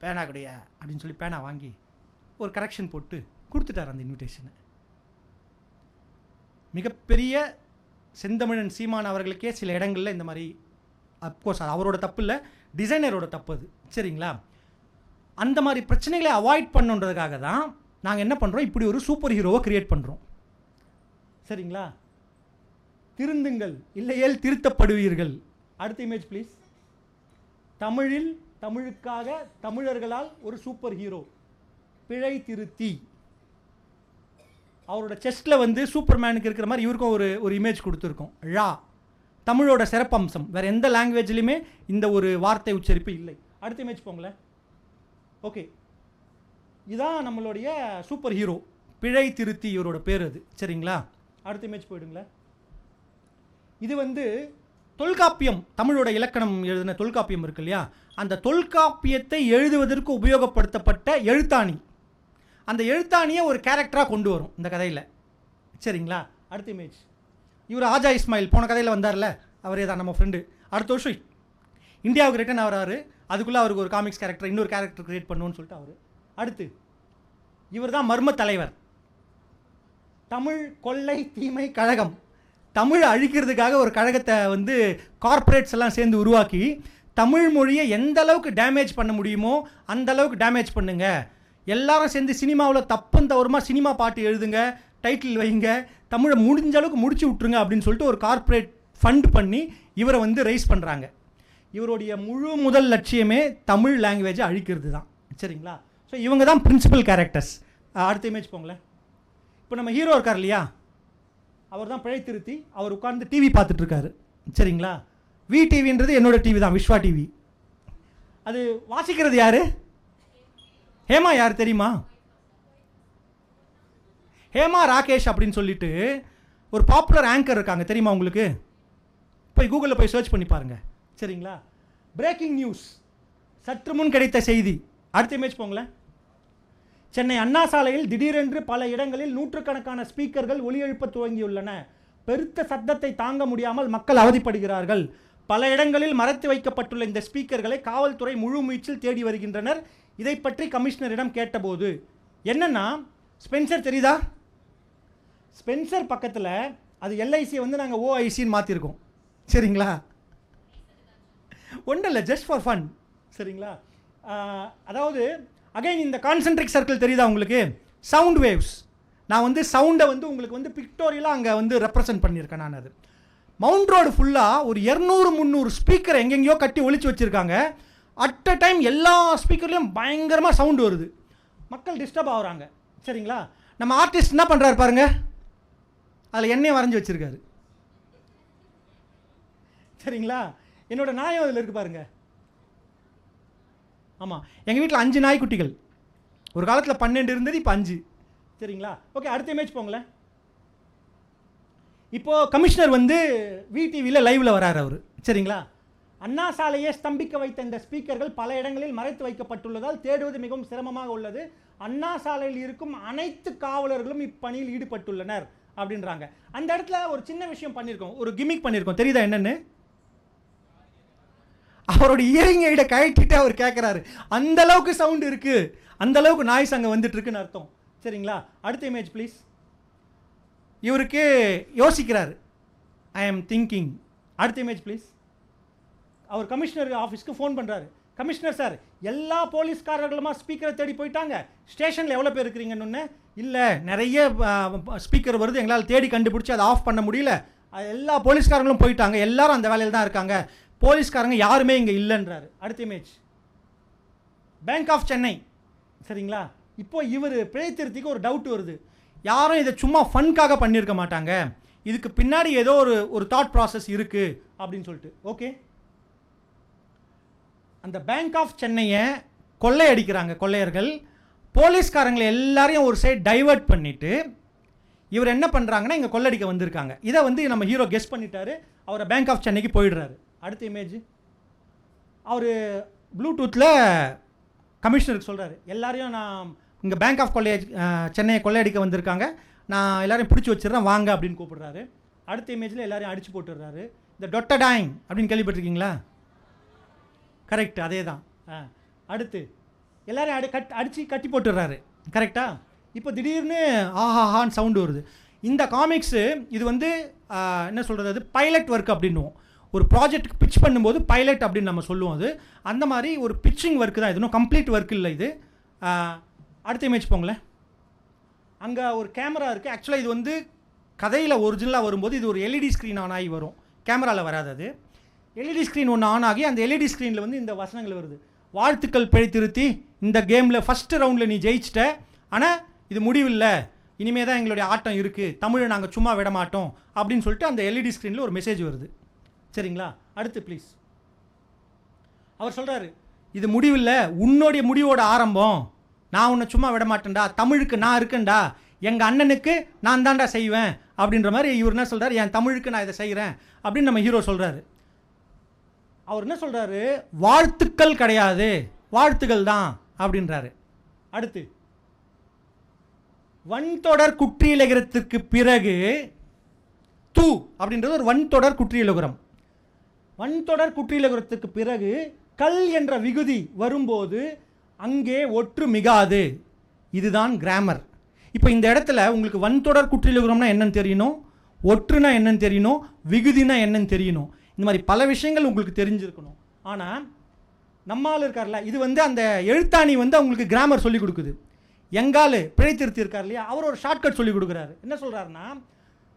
பேனா கிடையா அப்படின்னு சொல்லி பேனா வாங்கி ஒரு கரெக்ஷன் போட்டு கொடுத்துட்டார் அந்த இன்விடேஷனை. மிகப்பெரிய செந்தமிழன் சீமான் அவர்களுக்கே சில இடங்களில் இந்த மாதிரி, அப்கோர்ஸ் அவரோட தப்பு இல்லை, டிசைனரோட தப்பு அது. சரிங்களா? அந்த மாதிரி பிரச்சனைகளை அவாய்ட் பண்ணுன்றதுக்காக தான் நாங்கள் என்ன பண்ணுறோம், இப்படி ஒரு சூப்பர் ஹீரோவை கிரியேட் பண்ணுறோம். சரிங்களா? திருந்துங்கள், இல்லையேல் திருத்தப்படுவீர்கள். அடுத்த இமேஜ் ப்ளீஸ். தமிழில், தமிழுக்காக, தமிழர்களால் ஒரு சூப்பர் ஹீரோ, பிழை திருத்தி. அவரோட செஸ்ட்டில் வந்து சூப்பர்மேனுக்கு இருக்கிற மாதிரி இவருக்கும் ஒரு இமேஜ் கொடுத்துருக்கோம். ழா, தமிழோட சிறப்பம்சம். வேறு எந்த லாங்குவேஜ்லையுமே இந்த ஒரு வார்த்தை உச்சரிப்பு இல்லை. அடுத்த இமேஜ் போங்களேன். ஓகே, இதுதான் நம்மளுடைய சூப்பர் ஹீரோ, பிழை திருத்தி இவரோட பேர் அது. சரிங்களா? அடுத்த இமேஜ் போயிடுங்களேன். இது வந்து தொல்காப்பியம், தமிழோட இலக்கணம் எழுதின தொல்காப்பியம் இருக்கு இல்லையா, அந்த தொல்காப்பியத்தை எழுதுவதற்கு உபயோகப்படுத்தப்பட்ட எழுத்தாணி. அந்த எழுத்தாணியை ஒரு கேரக்டராக கொண்டு வரும் இந்த கதையில். சரிங்களா? அடுத்த இமேஜ். இவர் ஆஜா இஸ்மாயில் போன கதையில் வந்தார்ல, அவரே தான் நம்ம ஃப்ரெண்டு. அடுத்த வருஷம் இந்தியாவுக்கு ரிட்டர்ன் ஆகிறாரு. அதுக்குள்ளே அவருக்கு ஒரு காமிக்ஸ் கேரக்டர், இன்னொரு கேரக்டர் கிரியேட் பண்ணுவோன்னு சொல்லிட்டு அவர். அடுத்து இவர் தான் மர்ம தலைவர். தமிழ் கொள்ளை தீமை கழகம், தமிழ் அழிக்கிறதுக்காக ஒரு கழகத்தை வந்து கார்ப்பரேட்ஸ் எல்லாம் சேர்ந்து உருவாக்கி தமிழ் மொழியை எந்த அளவுக்கு டேமேஜ் பண்ண முடியுமோ அந்த அளவுக்கு டேமேஜ் பண்ணுங்க, எல்லாரும் சேர்ந்து சினிமாவில் தப்பும் தவறுமாக சினிமா பாட்டு எழுதுங்க, டைட்டில் வைங்க, தமிழை முடிஞ்ச அளவுக்கு முடிச்சு விட்ருங்க அப்படின்னு சொல்லிட்டு ஒரு கார்ப்பரேட் ஃபண்ட் பண்ணி இவரை வந்து ரைஸ் பண்ணுறாங்க. இவருடைய முதல் லட்சியமே தமிழ் லாங்குவேஜை அழிக்கிறது தான். சரிங்களா? ஸோ இவங்க தான் பிரின்சிபல் கேரக்டர்ஸ். அடுத்த இமேஜ் போங்களேன். இப்போ நம்ம ஹீரோ இருக்கார் இல்லையா, அவர் தான் பிழை திருத்தி. அவர் உட்கார்ந்து டிவி பார்த்துட்ருக்காரு. சரிங்களா? விடிவின்றது என்னோட டிவி தான், விஸ்வா டிவி. அது வாசிக்கிறது யார்? ஹேமா. யார் தெரியுமா? ஹேமா ராகேஷ் அப்படின்னு சொல்லிட்டு ஒரு பாப்புலர் ஆங்கர் இருக்காங்க, தெரியுமா உங்களுக்கு? போய் கூகுளில் போய் சர்ச் பண்ணி பாருங்கள். சரிங்களா? பிரேக்கிங் நியூஸ், சற்று முன் கிடைத்த செய்தி. அடுத்த இமேஜ் போங்களேன். சென்னை அண்ணா சாலையில் திடீரென்று பல இடங்களில் நூற்றுக்கணக்கான ஸ்பீக்கர்கள் ஒலி எழுப்ப துவங்கியுள்ளன. பெருத்த சத்தத்தை தாங்க முடியாமல் மக்கள் அவதிப்படுகிறார்கள். பல இடங்களில் மறைத்து வைக்கப்பட்டுள்ள இந்த ஸ்பீக்கர்களை காவல்துறை முழு முயற்சியில் தேடி வருகின்றனர். இதை பற்றி கமிஷனரிடம் கேட்டபோது என்னன்னா, ஸ்பென்சர் தெரியுதா? ஸ்பென்சர் பக்கத்தில் அது எல்ஐசியை வந்து நாங்கள் ஓஐசின்னு மாற்றிருக்கோம். சரிங்களா? ஒன்றும் இல்லை, ஜஸ்ட் ஃபார் ஃபன். சரிங்களா? அதாவது அகைன் இந்த கான்சென்ட்ரிக் சர்க்கிள் தெரியுதா உங்களுக்கு? Sound waves. நான் வந்து சவுண்டை வந்து உங்களுக்கு வந்து பிக்டோரியலாக அங்கே வந்து ரெப்ரசன்ட் பண்ணியிருக்கேன் நான். அது மவுண்ட் ரோடு ஃபுல்லாக ஒரு 200-300 ஸ்பீக்கர் எங்கெங்கேயோ கட்டி ஒழிச்சு வச்சுருக்காங்க. அட் அ டைம் எல்லா ஸ்பீக்கர்லேயும் பயங்கரமாக சவுண்டு வருது. மக்கள் டிஸ்டர்ப் ஆகுறாங்க. சரிங்களா? நம்ம ஆர்டிஸ்ட் என்ன பண்ணுறாரு பாருங்க, அதில் எண்ணெய் வரைஞ்சி வச்சுருக்காரு. சரிங்களா? என்னோட நாயம் அதில் இருக்குது பாருங்க. ஆமாம், எங்கள் வீட்டில் 5 நாய்க்குட்டிகள். ஒரு காலத்தில் 12 இருந்தது, இப்போ 5. சரிங்களா? ஓகே, அடுத்த இமேஜ் போங்களேன். இப்போது கமிஷனர் வந்து விடிவியில் லைவில் வராரு அவர். சரிங்களா? அண்ணா சாலையை ஸ்தம்பிக்க வைத்த இந்த ஸ்பீக்கர்கள் பல இடங்களில் மறைத்து வைக்கப்பட்டுள்ளதால் தேடுவது மிகவும் சிரமமாக உள்ளது. அண்ணா சாலையில் இருக்கும் அனைத்து காவலர்களும் இப்பணியில் ஈடுபட்டுள்ளனர் அப்படின்றாங்க. அந்த இடத்துல ஒரு சின்ன விஷயம் பண்ணியிருக்கோம், ஒரு கிமிக் பண்ணியிருக்கோம். தெரியுதா என்னன்னு? அவரோட இயரிங் எய்டை கழட்டிட்டு அவர் கேட்குறாரு. அந்த அளவுக்கு சவுண்ட் இருக்கு, அந்த அளவுக்கு நாய்ஸ் அங்கே வந்துட்டு இருக்குன்னு அர்த்தம். சரிங்களா? அடுத்த இமேஜ் ப்ளீஸ். இவருக்கு யோசிக்கிறாரு, ஐ ஆம் திங்கிங். அடுத்த இமேஜ் ப்ளீஸ். அவர் கமிஷனர் ஆஃபீஸ்க்கு ஃபோன் பண்ணுறாரு. கமிஷனர் சார், எல்லா போலீஸ்காரர்களுமா ஸ்பீக்கரை தேடி போயிட்டாங்க. ஸ்டேஷனில் எவ்வளோ பேர் இருக்கிறீங்கன்னு? இல்லை, நிறைய ஸ்பீக்கர் வருது, எங்களால் தேடி கண்டுபிடிச்சி அதை ஆஃப் பண்ண முடியல. எல்லா போலீஸ்காரங்களும் போயிட்டாங்க, எல்லாரும் அந்த வேலையில் தான் இருக்காங்க, போலீஸ்காரங்க யாருமே இங்கே இல்லைன்றாரு. அடுத்த இமேஜ். Bank of Chennai. சரிங்களா? இப்போ இவர் பிழை திருத்திக்கு ஒரு டவுட் வருது. யாரும் இதை சும்மா ஃபன்காக பண்ணியிருக்க மாட்டாங்க, இதுக்கு பின்னாடி ஏதோ ஒரு தாட் ப்ராசஸ் இருக்குது அப்படின்னு சொல்லிட்டு. ஓகே, அந்த பேங்க் ஆஃப் சென்னையை கொள்ளையடிக்கிறாங்க கொள்ளையர்கள். போலீஸ்காரங்களை எல்லாரையும் ஒரு சைடு டைவர்ட் பண்ணிவிட்டு இவர் என்ன பண்ணுறாங்கன்னா இங்கே கொள்ளடிக்க வந்திருக்காங்க. இதை வந்து நம்ம ஹீரோ கெஸ் பண்ணிட்டாரு. அவரை பேங்க் ஆஃப் சென்னைக்கு போயிடுறாரு. அடுத்த இமேஜ். அவர் ப்ளூடூத்தில் கமிஷனருக்கு சொல்கிறாரு, எல்லாரையும் நான் இங்கே பேங்க் ஆஃப் சென்னையை கொள்ளையடிக்க வந்திருக்காங்க, நான் எல்லாரையும் பிடிச்சி வச்சிடுறேன் வாங்க அப்படின்னு கூப்பிடுறாரு. அடுத்த இமேஜில் எல்லாரையும் அடித்து போட்டுடுறாரு. இந்த டொட்டடாங் அப்படின்னு கேள்விப்பட்டிருக்கீங்களா? கரெக்ட், அதே தான். அடுத்து எல்லாரையும் அடித்து கட்டி போட்டுடுறாரு. கரெக்டா? இப்போ திடீர்னு ஆஹாஹான்னு சவுண்டு வருது. இந்த காமிக்ஸு இது வந்து என்ன சொல்கிறது, அது பைலட் ஒர்க் அப்படின்னுவோம். ஒரு ப்ராஜெக்ட்டுக்கு பிட்ச் பண்ணும்போது பைலட் அப்படின்னு நம்ம சொல்லுவோம். அது அந்த மாதிரி ஒரு பிட்சிங் ஒர்க்கு தான். இது இன்னும் கம்ப்ளீட் ஒர்க் இல்லை இது. அடுத்த இமேஜ் போங்களேன். அங்கே ஒரு கேமரா இருக்குது. ஆக்சுவலாக இது வந்து கதையில் ஒரிஜினலாக வரும்போது இது ஒரு எல்இடி ஸ்க்ரீன் ஆன் ஆகி வரும், கேமராவில் வராது. அது எல்இடி ஸ்க்ரீன் ஒன்று ஆன் ஆகி அந்த எல்இடி ஸ்க்ரீனில் வந்து இந்த வசனங்கள் வருது. வாழ்த்துக்கள் பிழை திருத்தி, இந்த கேமில் ஃபஸ்ட்டு ரவுண்டில் நீ ஜெயிச்சிட்ட, ஆனால் இது முடிவில்லை, இனிமே தான் எங்களுடைய ஆட்டம் இருக்குது, தமிழை நாங்கள் சும்மா விட மாட்டோம் அப்படின்னு சொல்லிட்டு அந்த எல்இடி ஸ்க்ரீனில் ஒரு மெசேஜ் வருது. சரிங்களா? அடுத்து ப்ளீஸ். அவர் சொல்கிறாரு, இது முடிவில்லை, உன்னுடைய முடிவோட ஆரம்பம், நான் உன்னை சும்மா விட மாட்டேன்டா, தமிழுக்கு நான் இருக்கேன்டா, எங்கள் அண்ணனுக்கு நான் தான்டா செய்வேன் அப்படின்ற மாதிரி இவர் என்ன சொல்கிறார், என் தமிழுக்கு நான் இதை செய்கிறேன் அப்படின்னு நம்ம ஹீரோ சொல்கிறாரு. அவர் என்ன சொல்கிறாரு, வாழ்த்துக்கள் கிடையாது, வாழ்த்துக்கள் தான் அப்படின்றாரு. அடுத்து, வன்தொடர் குற்றியலுகரத்திற்கு பிறகு தூ அப்படின்றது ஒரு வன்தொடர் குற்றியலுகரம். வன்தொடர் குற்றியலுகரத்துக்கு பிறகு கல் என்ற விகுதி வரும்போது அங்கே ஒற்று மிகாது. இதுதான் கிராமர். இப்போ இந்த இடத்துல உங்களுக்கு வன்தொடர் குற்றியலுகரம்னா என்னன்னு தெரியணும், ஒற்றுனா என்னன்னு தெரியணும், விகுதினா என்னன்னு தெரியணும். இந்த மாதிரி பல விஷயங்கள் உங்களுக்கு தெரிஞ்சிருக்கணும். ஆனால் நம்மால் இருக்கார்ல, இது வந்து அந்த எழுத்தாணி வந்து அவங்களுக்கு கிராமர் சொல்லி கொடுக்குது. எங்கால் பிழை திருத்தி இருக்கார் இல்லையா, அவர் ஒரு ஷார்ட்கட் சொல்லி கொடுக்குறாரு. என்ன சொல்கிறாருன்னா,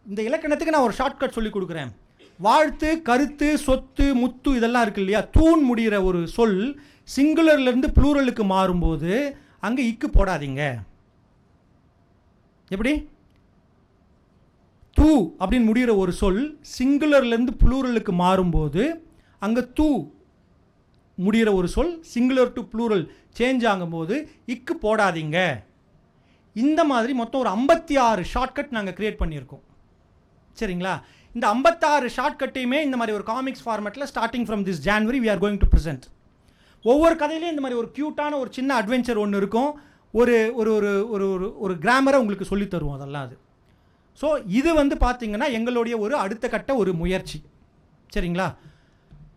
இந்த இலக்கணத்துக்கு நான் ஒரு ஷார்ட்கட் சொல்லி கொடுக்குறேன். வாழ்த்து, கருத்து, சொத்து, முத்து இதெல்லாம் இருக்கு இல்லையா, தூண் முடிகிற ஒரு சொல் சிங்குலர்லேருந்து ப்ளூரலுக்கு மாறும்போது அங்கே இக்கு போடாதீங்க. எப்படி? தூ அப்படின்னு முடிகிற ஒரு சொல் சிங்குலர்லேருந்து ப்ளூரலுக்கு மாறும்போது அங்கே தூ முடிகிற ஒரு சொல் சிங்குலர் டு ப்ளூரல் சேஞ்ச் ஆகும்போது இக்கு போடாதீங்க. இந்த மாதிரி மொத்தம் ஒரு 56 ஷார்ட்கட் நாங்கள் க்ரியேட் பண்ணியிருக்கோம். சரிங்களா? இந்த 56 ஷார்ட்கட்டையுமே இந்த மாதிரி ஒரு காமிக்ஸ் ஃபார்மேட்டில் starting from this January we are going to present. ஒவ்வொரு கதையிலையும் இந்த மாதிரி ஒரு க்யூட்டான ஒரு சின்ன அட்வென்ச்சர் ஒன்று இருக்கும். ஒரு ஒரு ஒரு ஒரு ஒரு கிராமரை உங்களுக்கு சொல்லி தருவோம் அதெல்லாம் அது. ஸோ இது வந்து பார்த்தீங்கன்னா எங்களுடைய ஒரு அடுத்த கட்ட ஒரு முயற்சி. சரிங்களா?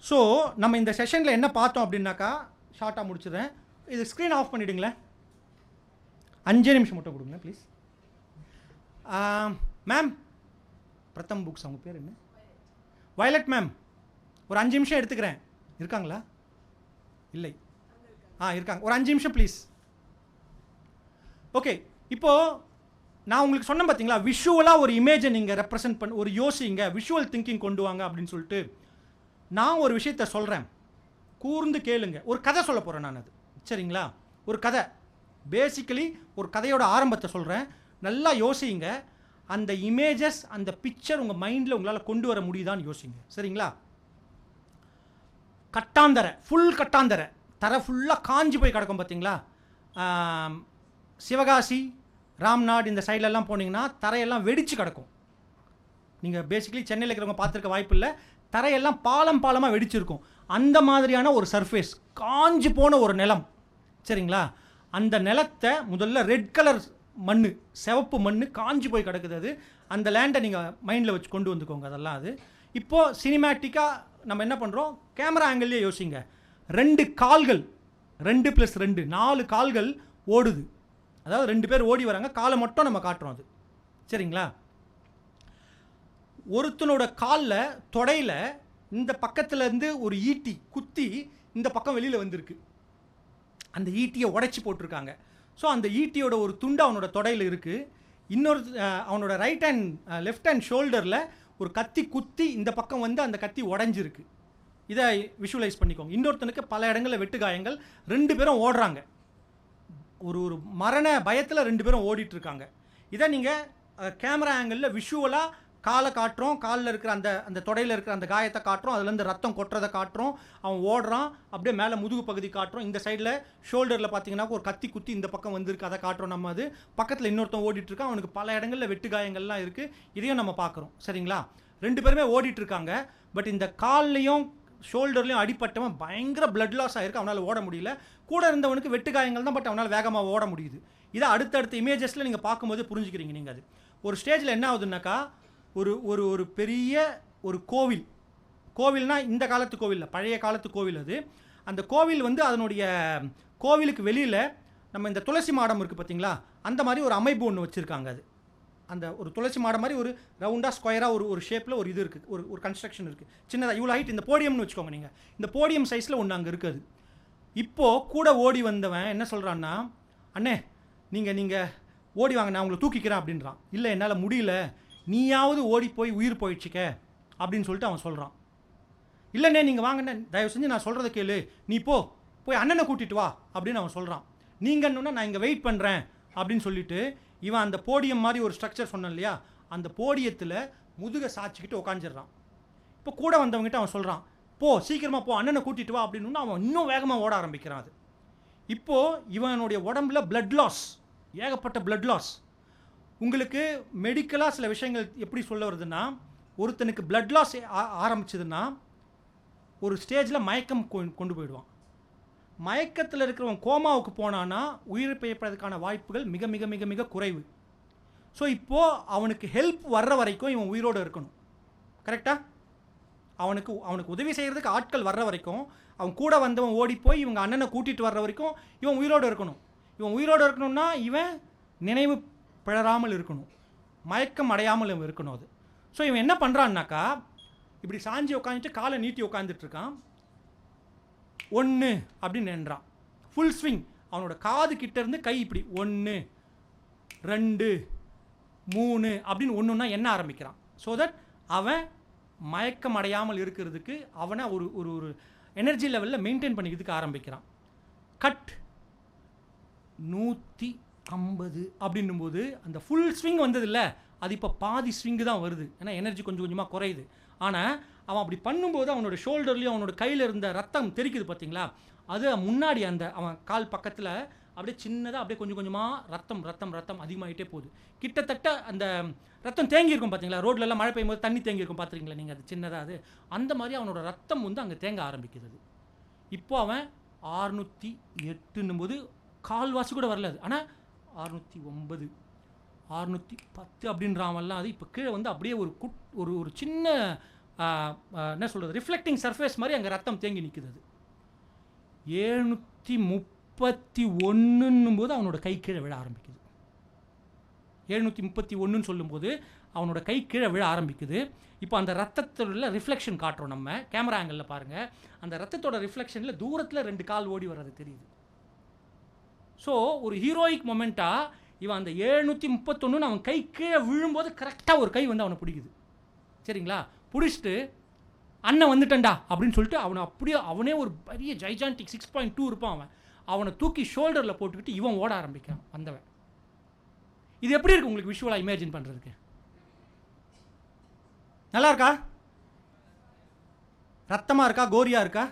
ஸோ நம்ம இந்த செஷனில் என்ன பார்த்தோம் அப்படின்னாக்கா ஷார்ட்டாக முடிச்சிடுறேன். இது ஸ்க்ரீன் ஆஃப் பண்ணிவிடுங்களேன். 5 நிமிஷம் மட்டும் கொடுங்க ப்ளீஸ். மேம் பிரதம் புக்ஸ் அவங்க பேர் என்ன? வயலட் மேம், ஒரு 5 நிமிஷம் எடுத்துக்கிறேன். இருக்காங்களா? இல்லை. இருக்காங்க. ஒரு 5 நிமிஷம் ப்ளீஸ். ஓகே, இப்போது நான் உங்களுக்கு சொன்னேன் பார்த்தீங்களா, விஷுவலாக ஒரு இமேஜை நீங்கள் ரெப்ரசன்ட் பண்ண ஒரு யோசிங்க, விஷுவல் திங்கிங் கொண்டு வாங்க அப்படின்னு சொல்லிட்டு நான் ஒரு விஷயத்த சொல்கிறேன், கூர்ந்து கேளுங்க. ஒரு கதை சொல்ல போகிறேன் நான். அது சரிங்களா? ஒரு கதை, பேசிக்கலி ஒரு கதையோட ஆரம்பத்தை சொல்கிறேன். நல்லா யோசிங்க. அந்த இமேஜஸ், அந்த பிக்சர் உங்கள் மைண்டில் உங்களால் கொண்டு வர முடியுதான்னு யோசிங்க. சரிங்களா? கட்டாந்தரை, ஃபுல் கட்டாந்தரை, தரை ஃபுல்லாக காஞ்சி போய் கிடக்கும் பார்த்தீங்களா? சிவகாசி, ராம்நாடு இந்த சைட்லெல்லாம் போனீங்கன்னா தரையெல்லாம் வெடித்து கிடக்கும். நீங்கள் பேசிக்கலி சென்னையில் இருக்கிறவங்க பார்த்துருக்க வாய்ப்பு இல்லை. தரையெல்லாம் பாலமாக வெடிச்சிருக்கும். அந்த மாதிரியான ஒரு சர்ஃபேஸ், காஞ்சி போன ஒரு நிலம். சரிங்களா? அந்த நிலத்தை முதல்ல ரெட் கலர் மண், சிவப்பு மண் காஞ்சி போய் கிடக்குது. அது அந்த லேண்டை நீங்கள் மைண்டில் வச்சு கொண்டு வந்துக்கோங்க. அதெல்லாம் அது இப்போது சினிமேட்டிக்காக நம்ம என்ன பண்ணுறோம், கேமரா ஆங்கிள்லேயே யோசிங்க. 2 கால்கள், 2 + 2 4 கால்கள் ஓடுது. அதாவது 2 பேர் ஓடி வராங்க, காலை மட்டும் நம்ம காட்டுறோம். அது சரிங்களா? ஒருத்தனோட காலில் தொடையில் இந்த பக்கத்துலேருந்து ஒரு ஈட்டி குத்தி இந்த பக்கம் வெளியில் வந்திருக்கு. அந்த ஈட்டியை உடைச்சி போட்டிருக்காங்க. ஸோ அந்த ஈட்டியோட ஒரு துண்டு அவனோட தொடையில் இருக்குது. இன்னொரு அவனோட ரைட் ஹேண்ட் லெஃப்ட் ஹேண்ட் ஷோல்டரில் ஒரு கத்தி குத்தி இந்த பக்கம் வந்து அந்த கத்தி உடஞ்சிருக்கு. இதை விஷுவலைஸ் பண்ணிக்கோங்க. இன்னொருத்தனுக்கு பல இடங்களில் வெட்டு காயங்கள். 2 பேரும் ஓடுறாங்க. ஒரு மரண பயத்தில் 2 பேரும் ஓடிட்டுருக்காங்க. இதை நீங்கள் கேமரா ஆங்கிளில் விஷுவலாக காலை காட்டுறோம், காலில் இருக்கிற அந்த தொடையில் இருக்கிற அந்த காயத்தை காட்டுறோம், அதுலேருந்து ரத்தம் கொட்டுறதை காட்டுறோம், அவன் ஓடுறான், அப்படியே மேலே முதுகு பகுதி காட்டுறோம். இந்த சைடில் ஷோல்டரில் பார்த்தீங்கன்னா ஒரு கத்தி குத்தி இந்த பக்கம் வந்திருக்கு, அதை காட்டுறோம் நம்ம. அது பக்கத்தில் இன்னொருத்தன் ஓடிட்டுருக்கான், அவனுக்கு பல இடங்களில் வெட்டு காயங்கள்லாம் இருக்குது. இதையும் நம்ம பார்க்குறோம். சரிங்களா? 2 பேருமே ஓடிட்டுருக்காங்க. பட் இந்த கால்லையும் ஷோல்டர்லையும் அடிப்பட்டவன் பயங்கர பிளட் லாஸ் ஆகிருக்கு, அவனால் ஓட முடியல. கூட இருந்தவனுக்கு வெட்டு காயங்கள் தான், பட் அவனால் வேகமாக ஓட முடியுது. இதை அடுத்தடுத்த இமேஜஸில் நீங்கள் பார்க்கும்போது புரிஞ்சுக்கிறீங்க நீங்கள். அது ஒரு ஸ்டேஜில் என்ன ஆகுதுன்னாக்கா, ஒரு ஒரு ஒரு பெரிய ஒரு கோவில்னால் இந்த காலத்து கோவில், பழைய காலத்து கோவில். அது அந்த கோவில் வந்து அதனுடைய கோவிலுக்கு வெளியில் நம்ம இந்த துளசி மாடம் இருக்குது பார்த்தீங்களா, அந்த மாதிரி ஒரு அமைப்பு ஒன்று வச்சுருக்காங்க. அது அந்த ஒரு துளசி மாடம் மாதிரி ஒரு ரவுண்டாக ஸ்கொயராக ஒரு ஷேப்பில் ஒரு இது இருக்குது, ஒரு கன்ஸ்ட்ரக்ஷன் இருக்குது சின்னதாக. இவ்வளோ ஹைட் இந்த போடியம்னு வச்சுக்கோங்க நீங்கள். இந்த போடியம் சைஸில் ஒன்று அங்கே இருக்குது. இப்போது கூட ஓடி வந்தவன் என்ன சொல்கிறான்னா, அண்ணே நீங்கள் ஓடி வாங்க, நான் உங்களை தூக்கிக்கிறேன் அப்படின்றான். இல்லை என்னால் முடியல, நீயாவது ஓடி போய் உயிர் போயிடுச்சிக்க அப்படின்னு சொல்லிட்டு அவன் சொல்கிறான். இல்லைண்ணே நீங்கள் வாங்கண்ணே, தயவு செஞ்சு நான் சொல்கிறத கேளு, நீ போய் அண்ணனை கூட்டிகிட்டு வா அப்படின்னு அவன் சொல்கிறான். நீங்கன்னு நான் இங்கே வெயிட் பண்ணுறேன் அப்படின்னு சொல்லிட்டு இவன் அந்த போடியம் மாதிரி ஒரு ஸ்ட்ரக்சர் சொன்னான் இல்லையா, அந்த போடியத்தில் முதுகை சாய்ச்சிக்கிட்டு உட்காந்துடுறான். இப்போ கூட வந்தவங்ககிட்ட அவன் சொல்கிறான், சீக்கிரமாக போ, அண்ணனை கூட்டிகிட்டு வா அப்படின்னு அவன் இன்னும் வேகமாக ஓட ஆரம்பிக்கிறான். அது இப்போது இவனுடைய உடம்புல பிளட் லாஸ், ஏகப்பட்ட பிளட் லாஸ். உங்களுக்கு மெடிக்கலாக சில விஷயங்கள் எப்படி சொல்ல வருதுன்னா, ஒருத்தனுக்கு பிளட் லாஸ் ஆரம்பிச்சதுன்னா ஒரு ஸ்டேஜில் மயக்கம் கொண்டு போயிடுவான். மயக்கத்தில் இருக்கிறவன் கோமாவுக்கு போனான்னா உயிர் பிழைப்பதற்கான வாய்ப்புகள் மிக மிக மிக மிக குறைவு. ஸோ இப்போது அவனுக்கு ஹெல்ப் வர்ற வரைக்கும் இவன் உயிரோடு இருக்கணும். கரெக்டாக? அவனுக்கு உதவி செய்கிறதுக்கு ஆட்கள் வர்ற வரைக்கும், அவன் கூட வந்தவன் ஓடி போய் இவங்க அண்ணனை கூட்டிகிட்டு வர்ற வரைக்கும் இவன் உயிரோடு இருக்கணும். இவன் உயிரோடு இருக்கணும்னா இவன் நினைவு பிழறாமல் இருக்கணும், மயக்கம் அடையாமல் இவன் இருக்கணும். அது ஸோ இவன் என்ன பண்ணுறான்னாக்கா, இப்படி சாஞ்சி உட்காந்துட்டு காலை நீட்டி உட்காந்துட்ருக்கான். 1 அப்படின்னு நின்றான். Full swing. அவனோட காது கிட்டேருந்து கை இப்படி 1 2 3 அப்படின்னு ஒன்றுன்னா என்ன ஆரம்பிக்கிறான். ஸோ தட் அவன் மயக்கம் அடையாமல் இருக்கிறதுக்கு அவனை ஒரு ஒரு எனர்ஜி லெவலில் மெயின்டைன் பண்ணிக்கிறதுக்கு ஆரம்பிக்கிறான். கட் 150 அப்படின்னும்போது அந்த ஃபுல் ஸ்விங் வந்தது இல்லை, அது இப்போ பாதி ஸ்விங்கு தான் வருது. ஏன்னா எனர்ஜி கொஞ்சம் கொஞ்சமாக குறையுது. ஆனால் அவன் அப்படி பண்ணும்போது அவனோட ஷோல்டர்லேயும் அவனோட கையில் இருந்த ரத்தம் தெரிக்குது பார்த்தீங்களா, அது முன்னாடி அந்த அவன் கால் பக்கத்தில் அப்படியே சின்னதாக அப்படியே கொஞ்சம் கொஞ்சமாக ரத்தம் அதிகமாகிட்டே போகுது. கிட்டத்தட்ட அந்த ரத்தம் தேங்கி இருக்கும் பார்த்தீங்களா, ரோட்லலாம் மழை பெய்யும் போது தண்ணி தேங்கி இருக்கும் பார்த்துருக்கீங்களா நீங்கள், அது சின்னதாக அது அந்த மாதிரி அவனோட ரத்தம் வந்து அங்கே தேங்க ஆரம்பிக்கிறது. இப்போ அவன் 608 போது கால்வாசி கூட வரல அது, ஆனால் 609 610 அப்படின்றாமல்லாம் அது இப்போ கீழே வந்து அப்படியே ஒரு சின்ன என்ன சொல்கிறது ரிஃப்ளெக்டிங் சர்ஃபேஸ் மாதிரி அங்கே ரத்தம் தேங்கி நிற்குது. அது 731 போது அவனோட கை கீழே விழ ஆரம்பிக்குது. 731 சொல்லும்போது அவனோட கை கீழே விழ ஆரம்பிக்குது. இப்போ அந்த ரத்தத்தோட ரிஃப்ளெக்ஷன் காட்டுறோம் நம்ம கேமரா ஆங்கிளில் பாருங்கள். அந்த ரத்தத்தோட ரிஃப்ளெக்ஷனில் தூரத்தில் 2 கால் ஓடி வர்றது தெரியுது. ஸோ ஒரு ஹீரோயிக் மொமெண்ட்டாக இவன் அந்த 731 அவன் கை கீழே விழும்போது கரெக்டாக ஒரு கை வந்து அவனை பிடிக்குது. சரிங்களா, பிடிச்சிட்டு அண்ணன் வந்துட்டண்டா அப்படின்னு சொல்லிட்டு அவனே ஒரு பெரிய ஜைஜான்டிக் 6.2 இருப்பான். அவனை தூக்கி ஷோல்டரில் போட்டுக்கிட்டு இவன் ஓட ஆரம்பிக்கான் வந்தவன். இது எப்படி இருக்கு உங்களுக்கு விஷுவலாக இமேஜின் பண்ணுறதுக்கு? நல்லா இருக்கா? ரத்தமாக இருக்கா? கோரியா இருக்கா?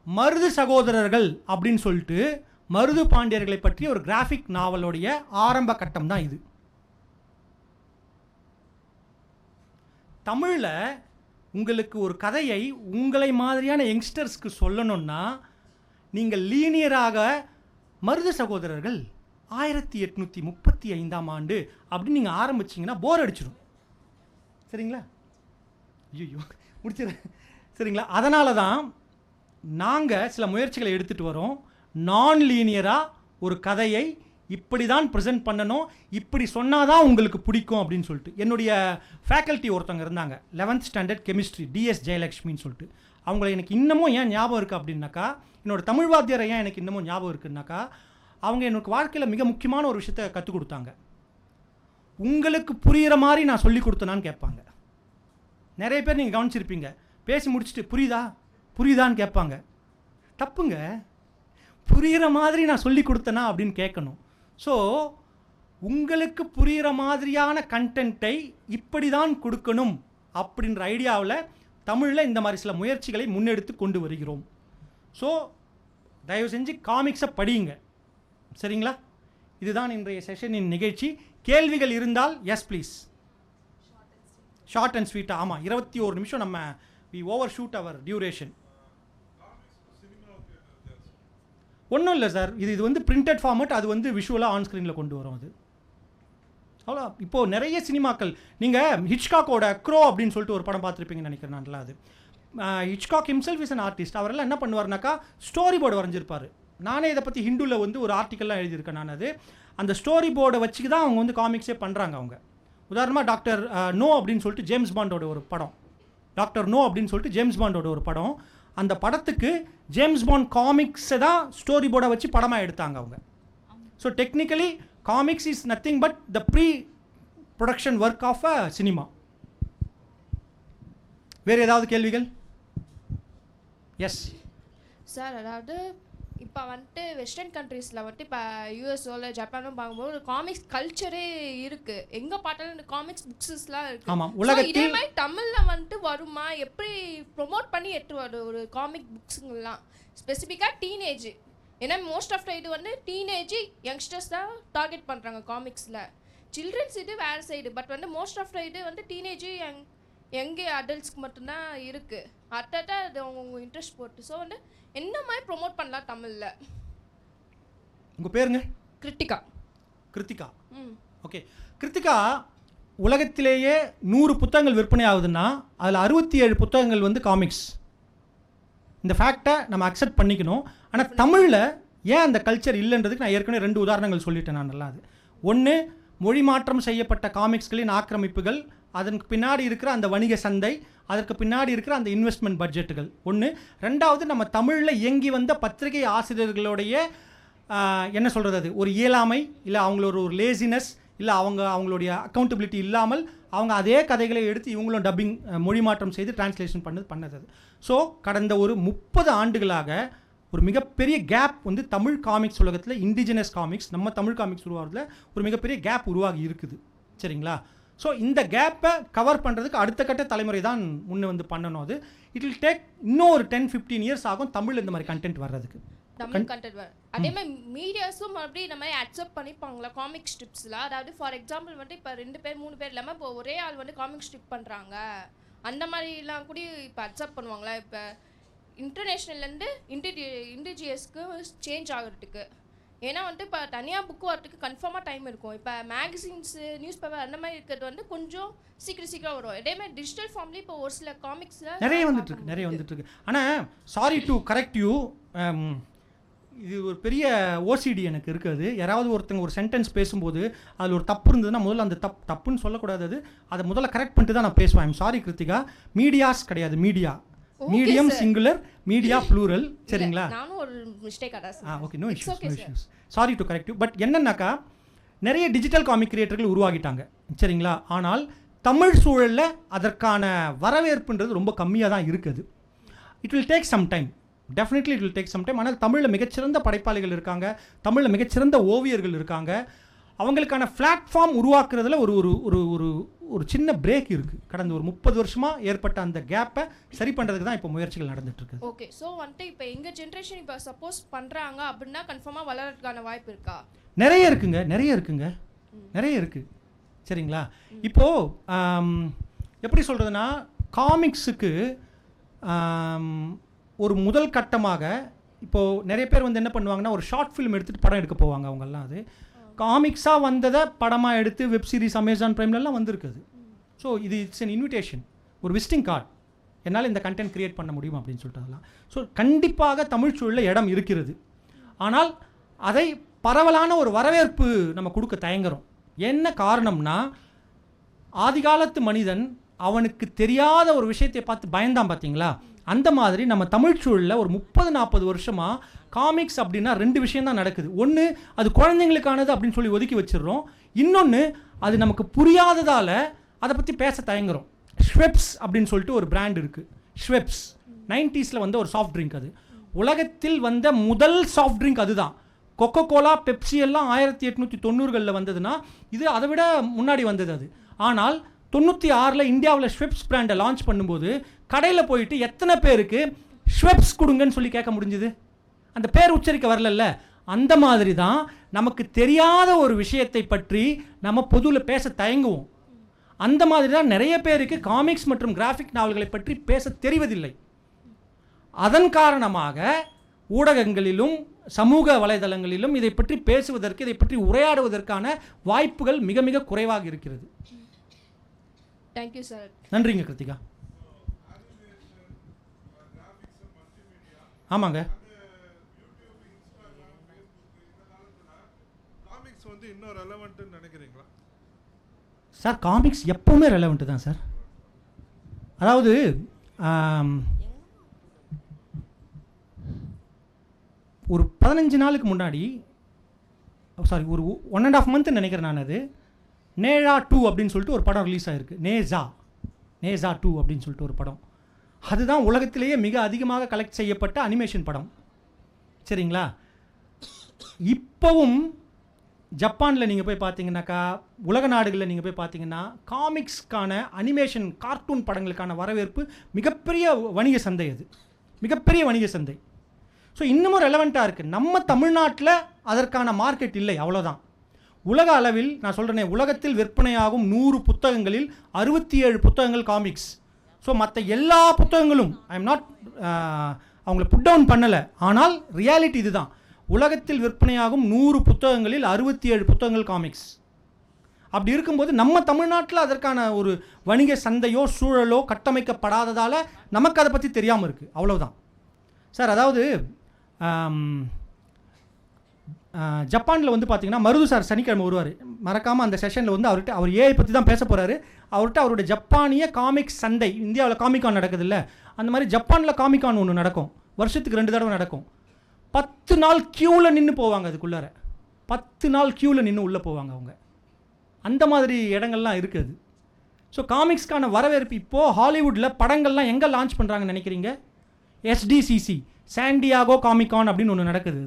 மருது சகோதரர்கள் அப்படின்னு சொல்லிட்டு மருது பாண்டியர்களை பற்றி ஒரு கிராஃபிக் நாவலுடைய ஆரம்ப கட்டம் தான் இது. தமிழில் உங்களுக்கு ஒரு கதையை உங்களை மாதிரியான யங்ஸ்டர்ஸ்க்கு சொல்லணும்னா நீங்கள் லீனியராக மருது சகோதரர்கள் 1835 அப்படின்னு நீங்கள் ஆரம்பிச்சிங்கன்னா போர் அடிச்சிடும். சரிங்களா? ஐயோ முடிச்சிடுறேன். சரிங்களா, அதனால தான் நாங்கள் சில முயற்சிகளை எடுத்துகிட்டு வரோம். நான் லீனியராக ஒரு கதையை இப்படி தான் ப்ரெசென்ட் பண்ணணும், இப்படி சொன்னால் தான் உங்களுக்கு பிடிக்கும் அப்படின்னு சொல்லிட்டு. என்னுடைய ஃபேக்கல்ட்டி ஒருத்தவங்க இருந்தாங்க 11th ஸ்டாண்டர்ட் கெமிஸ்ட்ரி, டிஎஸ் ஜெயலக்ஷ்மின்னு சொல்லிட்டு. அவங்கள எனக்கு இன்னமும் ஏன் ஞாபகம் இருக்குது அப்படின்னாக்கா, என்னோடய தமிழ் வாத்தியாரை ஏன் எனக்கு இன்னமும் ஞாபகம் இருக்குன்னாக்கா, அவங்க எனக்கு வாழ்க்கையில் மிக முக்கியமான ஒரு விஷயத்தை கற்றுக் கொடுத்தாங்க. உங்களுக்கு புரிகிற மாதிரி நான் சொல்லி கொடுத்தேனான்னு கேட்பாங்க. நிறைய பேர் நீங்கள் கவனிச்சிருப்பீங்க, பேசி முடிச்சுட்டு புரியுதான்னு கேட்பாங்க. தப்புங்க, புரிகிற மாதிரி நான் சொல்லி கொடுத்தேனா அப்படின்னு கேட்கணும். ஸோ உங்களுக்கு புரிகிற மாதிரியான கண்டென்ட்டை இப்படி தான் கொடுக்கணும் அப்படின்ற ஐடியாவில் தமிழில் இந்த மாதிரி சில முயற்சிகளை முன்னெடுத்து கொண்டு வருகிறோம். ஸோ தயவு செஞ்சு காமிக்ஸை படியுங்க. சரிங்களா? இதுதான் இன்றைய செஷனின் நிகழ்ச்சி. கேள்விகள் இருந்தால் எஸ் ப்ளீஸ். ஷார்ட் அண்ட் ஸ்வீட்டாக. ஆமாம், 21 நிமிஷம் நம்ம we over shoot our duration. ஒன்றும் இல்லை சார், இது வந்து பிரிண்டட் ஃபார்மேட், அது வந்து விஷுவலாக ஆன் ஸ்க்ரீனில் கொண்டு வரும். அது அவ்வளோ. இப்போது நிறைய சினிமாக்கள் நீங்கள் ஹிட்ச்காக்கோட க்ரோ அப்படின்னு சொல்லிட்டு ஒரு படம் பார்த்துருப்பீங்கன்னு நினைக்கிறேன். நல்லா அது Hitchcock himself is an artist. அவரெல்லாம் என்ன பண்ணுவார்னாக்கா ஸ்டோரி போர்டு வரைஞ்சிருப்பார். நானே இதை பற்றி ஹிந்துவில் வந்து ஒரு ஆர்டிக்கல்லாம் எழுதியிருக்கேன் நான். அது அந்த ஸ்டோரி போர்டை வச்சுக்கு தான் அவங்க வந்து காமிக்ஸே பண்ணுறாங்க. அவங்க உதாரணமாக டாக்டர் நோ அப்படின்னு சொல்லிட்டு ஜேம்ஸ் பாண்டோட ஒரு படம், அந்த படத்துக்கு ஜேம்ஸ் பாண்ட் காமிக்ஸை தான் ஸ்டோரி போர்டை வச்சு படமாக எடுத்தாங்க அவங்க. So technically comics is nothing but the pre production work of a cinema. வேறு ஏதாவது கேள்விகள்? எஸ் சார், அதாவது இப்போ வந்துட்டு வெஸ்டர்ன் கண்ட்ரீஸில் வந்துட்டு இப்போ யூஎஸ்ஓவில் ஜப்பானும் பார்க்கும்போது ஒரு காமிக்ஸ் கல்ச்சரே இருக்குது. எங்கே பார்த்தாலும் காமிக்ஸ் புக்ஸஸ்லாம் இருக்குது. ஆமாம், உலகத்தில் இதே மாதிரி தமிழில் வந்துட்டு வருமா? எப்படி ப்ரொமோட் பண்ணி எடுத்து வரும் ஒரு காமிக் புக்ஸுங்கெல்லாம் ஸ்பெசிஃபிக்காக டீனேஜ்? ஏன்னா மோஸ்ட் ஆஃப் த இது வந்து டீனேஜ் யங்ஸ்டர்ஸ் தான் டார்கெட் பண்ணுறாங்க காமிக்ஸில். சில்ட்ரன்ஸ் இது வேறு சைடு, பட் வந்து மோஸ்ட் ஆஃப் த இது வந்து டீனேஜ் யங்கே அடல்ட்ஸ்க்கு மட்டும்தான் இருக்குது. அட்டா அது அவங்க இன்ட்ரெஸ்ட் போட்டு. ஸோ வந்து என்ன மாதிரி ப்ரொமோட் பண்ணலாம் தமிழில்? உங்கள் பேருங்க? கிருத்திகா. ஓகே, கிருத்திகா உலகத்திலேயே 100 புத்தகங்கள் விற்பனை ஆகுதுன்னா அதில் 67 புத்தகங்கள் வந்து காமிக்ஸ். இந்த ஃபேக்டை நம்ம அக்செப்ட் பண்ணிக்கணும். ஆனால் தமிழில் ஏன் அந்த கல்ச்சர் இல்லைன்றதுக்கு நான் ஏற்கனவே 2 உதாரணங்கள் சொல்லிட்டேன் நான். நல்லா அது ஒன்று, மொழி மாற்றம் செய்யப்பட்ட காமிக்ஸ்களின் ஆக்கிரமிப்புகள், அதற்கு பின்னாடி இருக்கிற அந்த வணிக சந்தை, அதற்கு பின்னாடி இருக்கிற அந்த இன்வெஸ்ட்மெண்ட் பட்ஜெட்டுகள் ஒன்று. ரெண்டாவது, நம்ம தமிழில் இயங்கி வந்த பத்திரிகை ஆசிரியர்களுடைய என்ன சொல்கிறது, அது ஒரு இயலாமை, இல்லை அவங்களோட ஒரு லேசினஸ், இல்லை அவங்களுடைய அக்கௌண்டபிலிட்டி இல்லாமல் அவங்க அதே கதைகளை எடுத்து இவங்களும் டப்பிங் மொழி மாற்றம் செய்து டிரான்ஸ்லேஷன் பண்ணது. ஸோ கடந்த ஒரு 30 ஆண்டுகளாக ஒரு மிகப்பெரிய கேப் வந்து தமிழ் காமிக்ஸ் உலகத்தில், இண்டிஜினஸ் காமிக்ஸ், நம்ம தமிழ் காமிக்ஸ் உருவாகிறதுல ஒரு மிகப்பெரிய கேப் உருவாகி இருக்குது. சரிங்களா? ஸோ இந்த கேப்பை கவர் பண்ணுறதுக்கு அடுத்த கட்ட தலைமுறை தான் முன்னே வந்து பண்ணணும். அது இட் வில் டேக் இன்னும் ஒரு 10-15 இயர்ஸ் ஆகும் தமிழ் இந்த மாதிரி கண்டென்ட் வர்றதுக்கு. தமிழ் கண்டென்ட் அதே மாதிரி மீடியாஸும் மறுபடியும் இந்த மாதிரி அக்செப்ட் பண்ணிப்பாங்களா காமிக் ஸ்ட்ரிப்ஸில்? அதாவது ஃபார் எக்ஸாம்பிள் வந்து இப்போ 2 பேர் 3 பேர் இல்லாமல் இப்போ ஒரே ஆள் வந்து காமிக் ஸ்ட்ரிப் பண்ணுறாங்க, அந்த மாதிரிலாம் கூட இப்போ அக்செப்ட் பண்ணுவாங்களா? இப்போ இன்டர்நேஷ்னல்லேருந்து இண்டிஜியஸ்க்கு சேஞ்ச் ஆகிறதுக்கு, ஏன்னா வந்து இப்போ தனியாக புக் வரதுக்கு கன்ஃபார்மாக டைம் இருக்கும். இப்போ மேகசின்ஸு நியூஸ் பேப்பர் அந்த மாதிரி இருக்கிறது வந்து கொஞ்சம் சீக்கிரம் வரும். அதே மாதிரி டிஜிட்டல் ஃபார்ம்லேயும் இப்போ ஒரு சில காமிக்ஸில் நிறைய வந்துட்டுருக்கு. ஆனால் சாரி டு கரெக்ட் யூ, இது ஒரு பெரிய ஓசிடி எனக்கு இருக்குது. யாராவது ஒருத்தங்க ஒரு சென்டென்ஸ் பேசும்போது அதில் ஒரு தப்பு இருந்ததுன்னா முதல்ல அந்த தப்புன்னு சொல்லக்கூடாது. அதை முதல்ல கரெக்ட் பண்ணிட்டு தான் நான் பேசுவேன். ஐம் சாரி கிருத்திகா, மீடியாஸ் கிடையாது, மீடியம் சிங்குலர், மீடியா ப்ளூரல். சரிங்களா? நானும் ஒரு mistake okay, no issues. Sorry to correct you. But என்னன்னாக்கா நிறைய டிஜிட்டல் காமிக் கிரியேட்டர்கள் உருவாகிட்டாங்க. சரிங்களா? ஆனால் தமிழ் சூழலில் அதற்கான வரவேற்புன்றது ரொம்ப கம்மியாக தான் இருக்குது. It will take some time, definitely it will take some time. ஆனால் தமிழில் மிகச்சிறந்த படைப்பாளிகள் இருக்காங்க, தமிழில் மிகச்சிறந்த ஓவியர்கள் இருக்காங்க. அவங்களுக்கான பிளாட்ஃபார்ம் உருவாக்குறதுல ஒரு ஒரு ஒரு ஒரு சின்ன பிரேக் இருக்குது. கடந்த ஒரு 30 வருஷமாக ஏற்பட்ட அந்த கேப்பை சரி பண்ணுறதுக்கு தான் இப்போ முயற்சிகள் நடந்துட்டுருக்கு. ஓகே, ஸோ வந்துட்டு இப்போ எங்கள் ஜென்ரேஷன் இப்போ சப்போஸ் பண்ணுறாங்க அப்படின்னா கன்ஃபார்மாக வளர்கிறதுக்கான வாய்ப்பு இருக்கா? நிறைய இருக்குது. சரிங்களா? இப்போது எப்படி சொல்கிறதுனா, காமிக்ஸுக்கு ஒரு முதல் கட்டமாக இப்போது நிறைய பேர் வந்து என்ன பண்ணுவாங்கன்னா ஒரு ஷார்ட் ஃபிலிம் எடுத்துகிட்டு படம் எடுக்க போவாங்க. அவங்கெல்லாம் அது காமிக்ஸாக வந்ததை படமாக எடுத்து வெப் சீரிஸ் அமேசான் ப்ரைம்லலாம் வந்திருக்குது. ஸோ இது இட்ஸ் அன் இன்விடேஷன், ஒரு விசிட்டிங் கார்டு, என்னால் இந்த கண்டென்ட் க்ரியேட் பண்ண முடியும் அப்படின்னு சொல்லிட்டு அதெல்லாம். ஸோ கண்டிப்பாக தமிழ் சூழலில் இடம் இருக்கிறது. ஆனால் அதை பரவலான ஒரு வரவேற்பு நம்ம கொடுக்க தயங்குறோம். என்ன காரணம்னா, ஆதிகாலத்து மனிதன் அவனுக்கு தெரியாத ஒரு விஷயத்தை பார்த்து பயந்தான் பார்த்தீங்களா? அந்த மாதிரி நம்ம தமிழ் சூழலில் ஒரு 30-40 வருஷமாக காமிக்ஸ் அப்படின்னா 2 விஷயம் தான் நடக்குது. ஒன்று, அது குழந்தைங்களுக்கானது அப்படின்னு சொல்லி ஒதுக்கி வச்சிடுறோம். இன்னொன்று, அது நமக்கு புரியாததால் அதை பற்றி பேச தயங்குறோம். ஷ்வெப்ஸ் அப்படின்னு சொல்லிட்டு ஒரு பிராண்ட் இருக்குது. ஷ்வெப்ஸ் 90s வந்த ஒரு சாஃப்ட் ட்ரிங்க். அது உலகத்தில் வந்த முதல் சாஃப்ட் ட்ரிங்க் அதுதான். கொக்கோ கோலா, பெப்சி எல்லாம் 1890களில் வந்ததுன்னா இது அதை விட முன்னாடி வந்தது அது. ஆனால் 96 இந்தியாவில் ஷ்வெப்ஸ் பிராண்டை லான்ச் பண்ணும்போது கடையில் போயிட்டு எத்தனை பேருக்கு ஷ்வெப்ஸ் கொடுங்கன்னு சொல்லி கேட்க முடிஞ்சுது? அந்த பேர் உச்சரிக்க வரலல்ல. அந்த மாதிரி தான் நமக்கு தெரியாத ஒரு விஷயத்தை பற்றி நம்ம பொதுவில் பேச தயங்குவோம். அந்த மாதிரி தான் நிறைய பேருக்கு காமிக்ஸ் மற்றும் கிராஃபிக் நாவல்களை பற்றி பேச தெரிவதில்லை. அதன் காரணமாக ஊடகங்களிலும் சமூக வலைதளங்களிலும் இதை பற்றி பேசுவதற்கு, இதை பற்றி உரையாடுவதற்கான வாய்ப்புகள் மிக மிக குறைவாக இருக்கிறது. Thank you sir. நன்றிங்க கிருத்திகா. ஆமாங்க, இன்னும் ரெலவென்ட்னு நினைக்கிறீங்களா சார்? காமிக்ஸ் எப்பவுமே ரெலவெண்ட் தான் சார். அதாவது ஒரு 15 நாளுக்கு முன்னாடி, சாரி ஒரு 1.5 month நினைக்கிறேன் நான், அது நேழா 2 அப்படின்னு சொல்லிட்டு ஒரு படம் ரிலீஸ் ஆகிருக்கு. நேசா 2 அப்படின்னு சொல்லிட்டு ஒரு படம். அதுதான் உலகத்திலேயே மிக அதிகமாக கலெக்ட் செய்யப்பட்ட அனிமேஷன் படம். சரிங்களா? இப்போவும் ஜப்பானில் நீங்கள் போய் பார்த்தீங்கன்னாக்கா, உலக நாடுகளில் நீங்கள் போய் பார்த்தீங்கன்னா காமிக்ஸ்க்கான அனிமேஷன் கார்ட்டூன் படங்களுக்கான வரவேற்பு மிகப்பெரிய வணிக சந்தை. அது மிகப்பெரிய வணிக சந்தை. ஸோ இன்னமும் ரெலவெண்ட்டாக இருக்குது. நம்ம தமிழ்நாட்டில் அதற்கான மார்க்கெட் இல்லை, அவ்வளோதான். உலக அளவில் நான் சொல்கிறேனே, உலகத்தில் விற்பனையாகும் 100 புத்தகங்களில் 67 புத்தகங்கள் காமிக்ஸ். ஸோ மற்ற எல்லா புத்தகங்களும் ஐ எம் நாட் அவங்கள புட் டவுன் பண்ணலை, ஆனால் ரியாலிட்டி இதுதான். உலகத்தில் விற்பனையாகும் 100 புத்தகங்களில் 67 புத்தகங்கள் காமிக்ஸ். அப்படி இருக்கும்போது நம்ம தமிழ்நாட்டில் அதற்கான ஒரு வணிக சந்தையோ சூழலோ கட்டமைக்கப்படாததால் நமக்கு அதை பற்றி தெரியாமல் இருக்குது, அவ்வளோதான் சார். அதாவது ஜப்பானில் வந்து பார்த்தீங்கன்னா மருது சார் சனிக்கிழமை வருவார். மறக்காமல் அந்த செஷனில் வந்து அவர் ஏஐ பற்றி தான் பேச போகிறாரு. அவருடைய ஜப்பானிய காமிக்ஸ் சந்தை, இந்தியாவில் காமிகான் நடக்குது இல்லை, அந்த மாதிரி ஜப்பானில் காமிகான் ஒன்று நடக்கும். வருஷத்துக்கு 2 தடவை நடக்கும். 10 நாள் க்யூவில் நின்று போவாங்க. அதுக்குள்ளார 10 நாள் க்யூவில் நின்று உள்ளே போவாங்க அவங்க. அந்த மாதிரி இடங்கள்லாம் இருக்குது. ஸோ காமிக்ஸ்க்கான வரவேற்பு இப்போது ஹாலிவுட்டில் படங்கள்லாம் எங்கே லான்ச் பண்ணுறாங்கன்னு நினைக்கிறீங்க? SDCC, சாண்டியாகோ காமிகான் அப்படின்னு ஒன்று நடக்குது.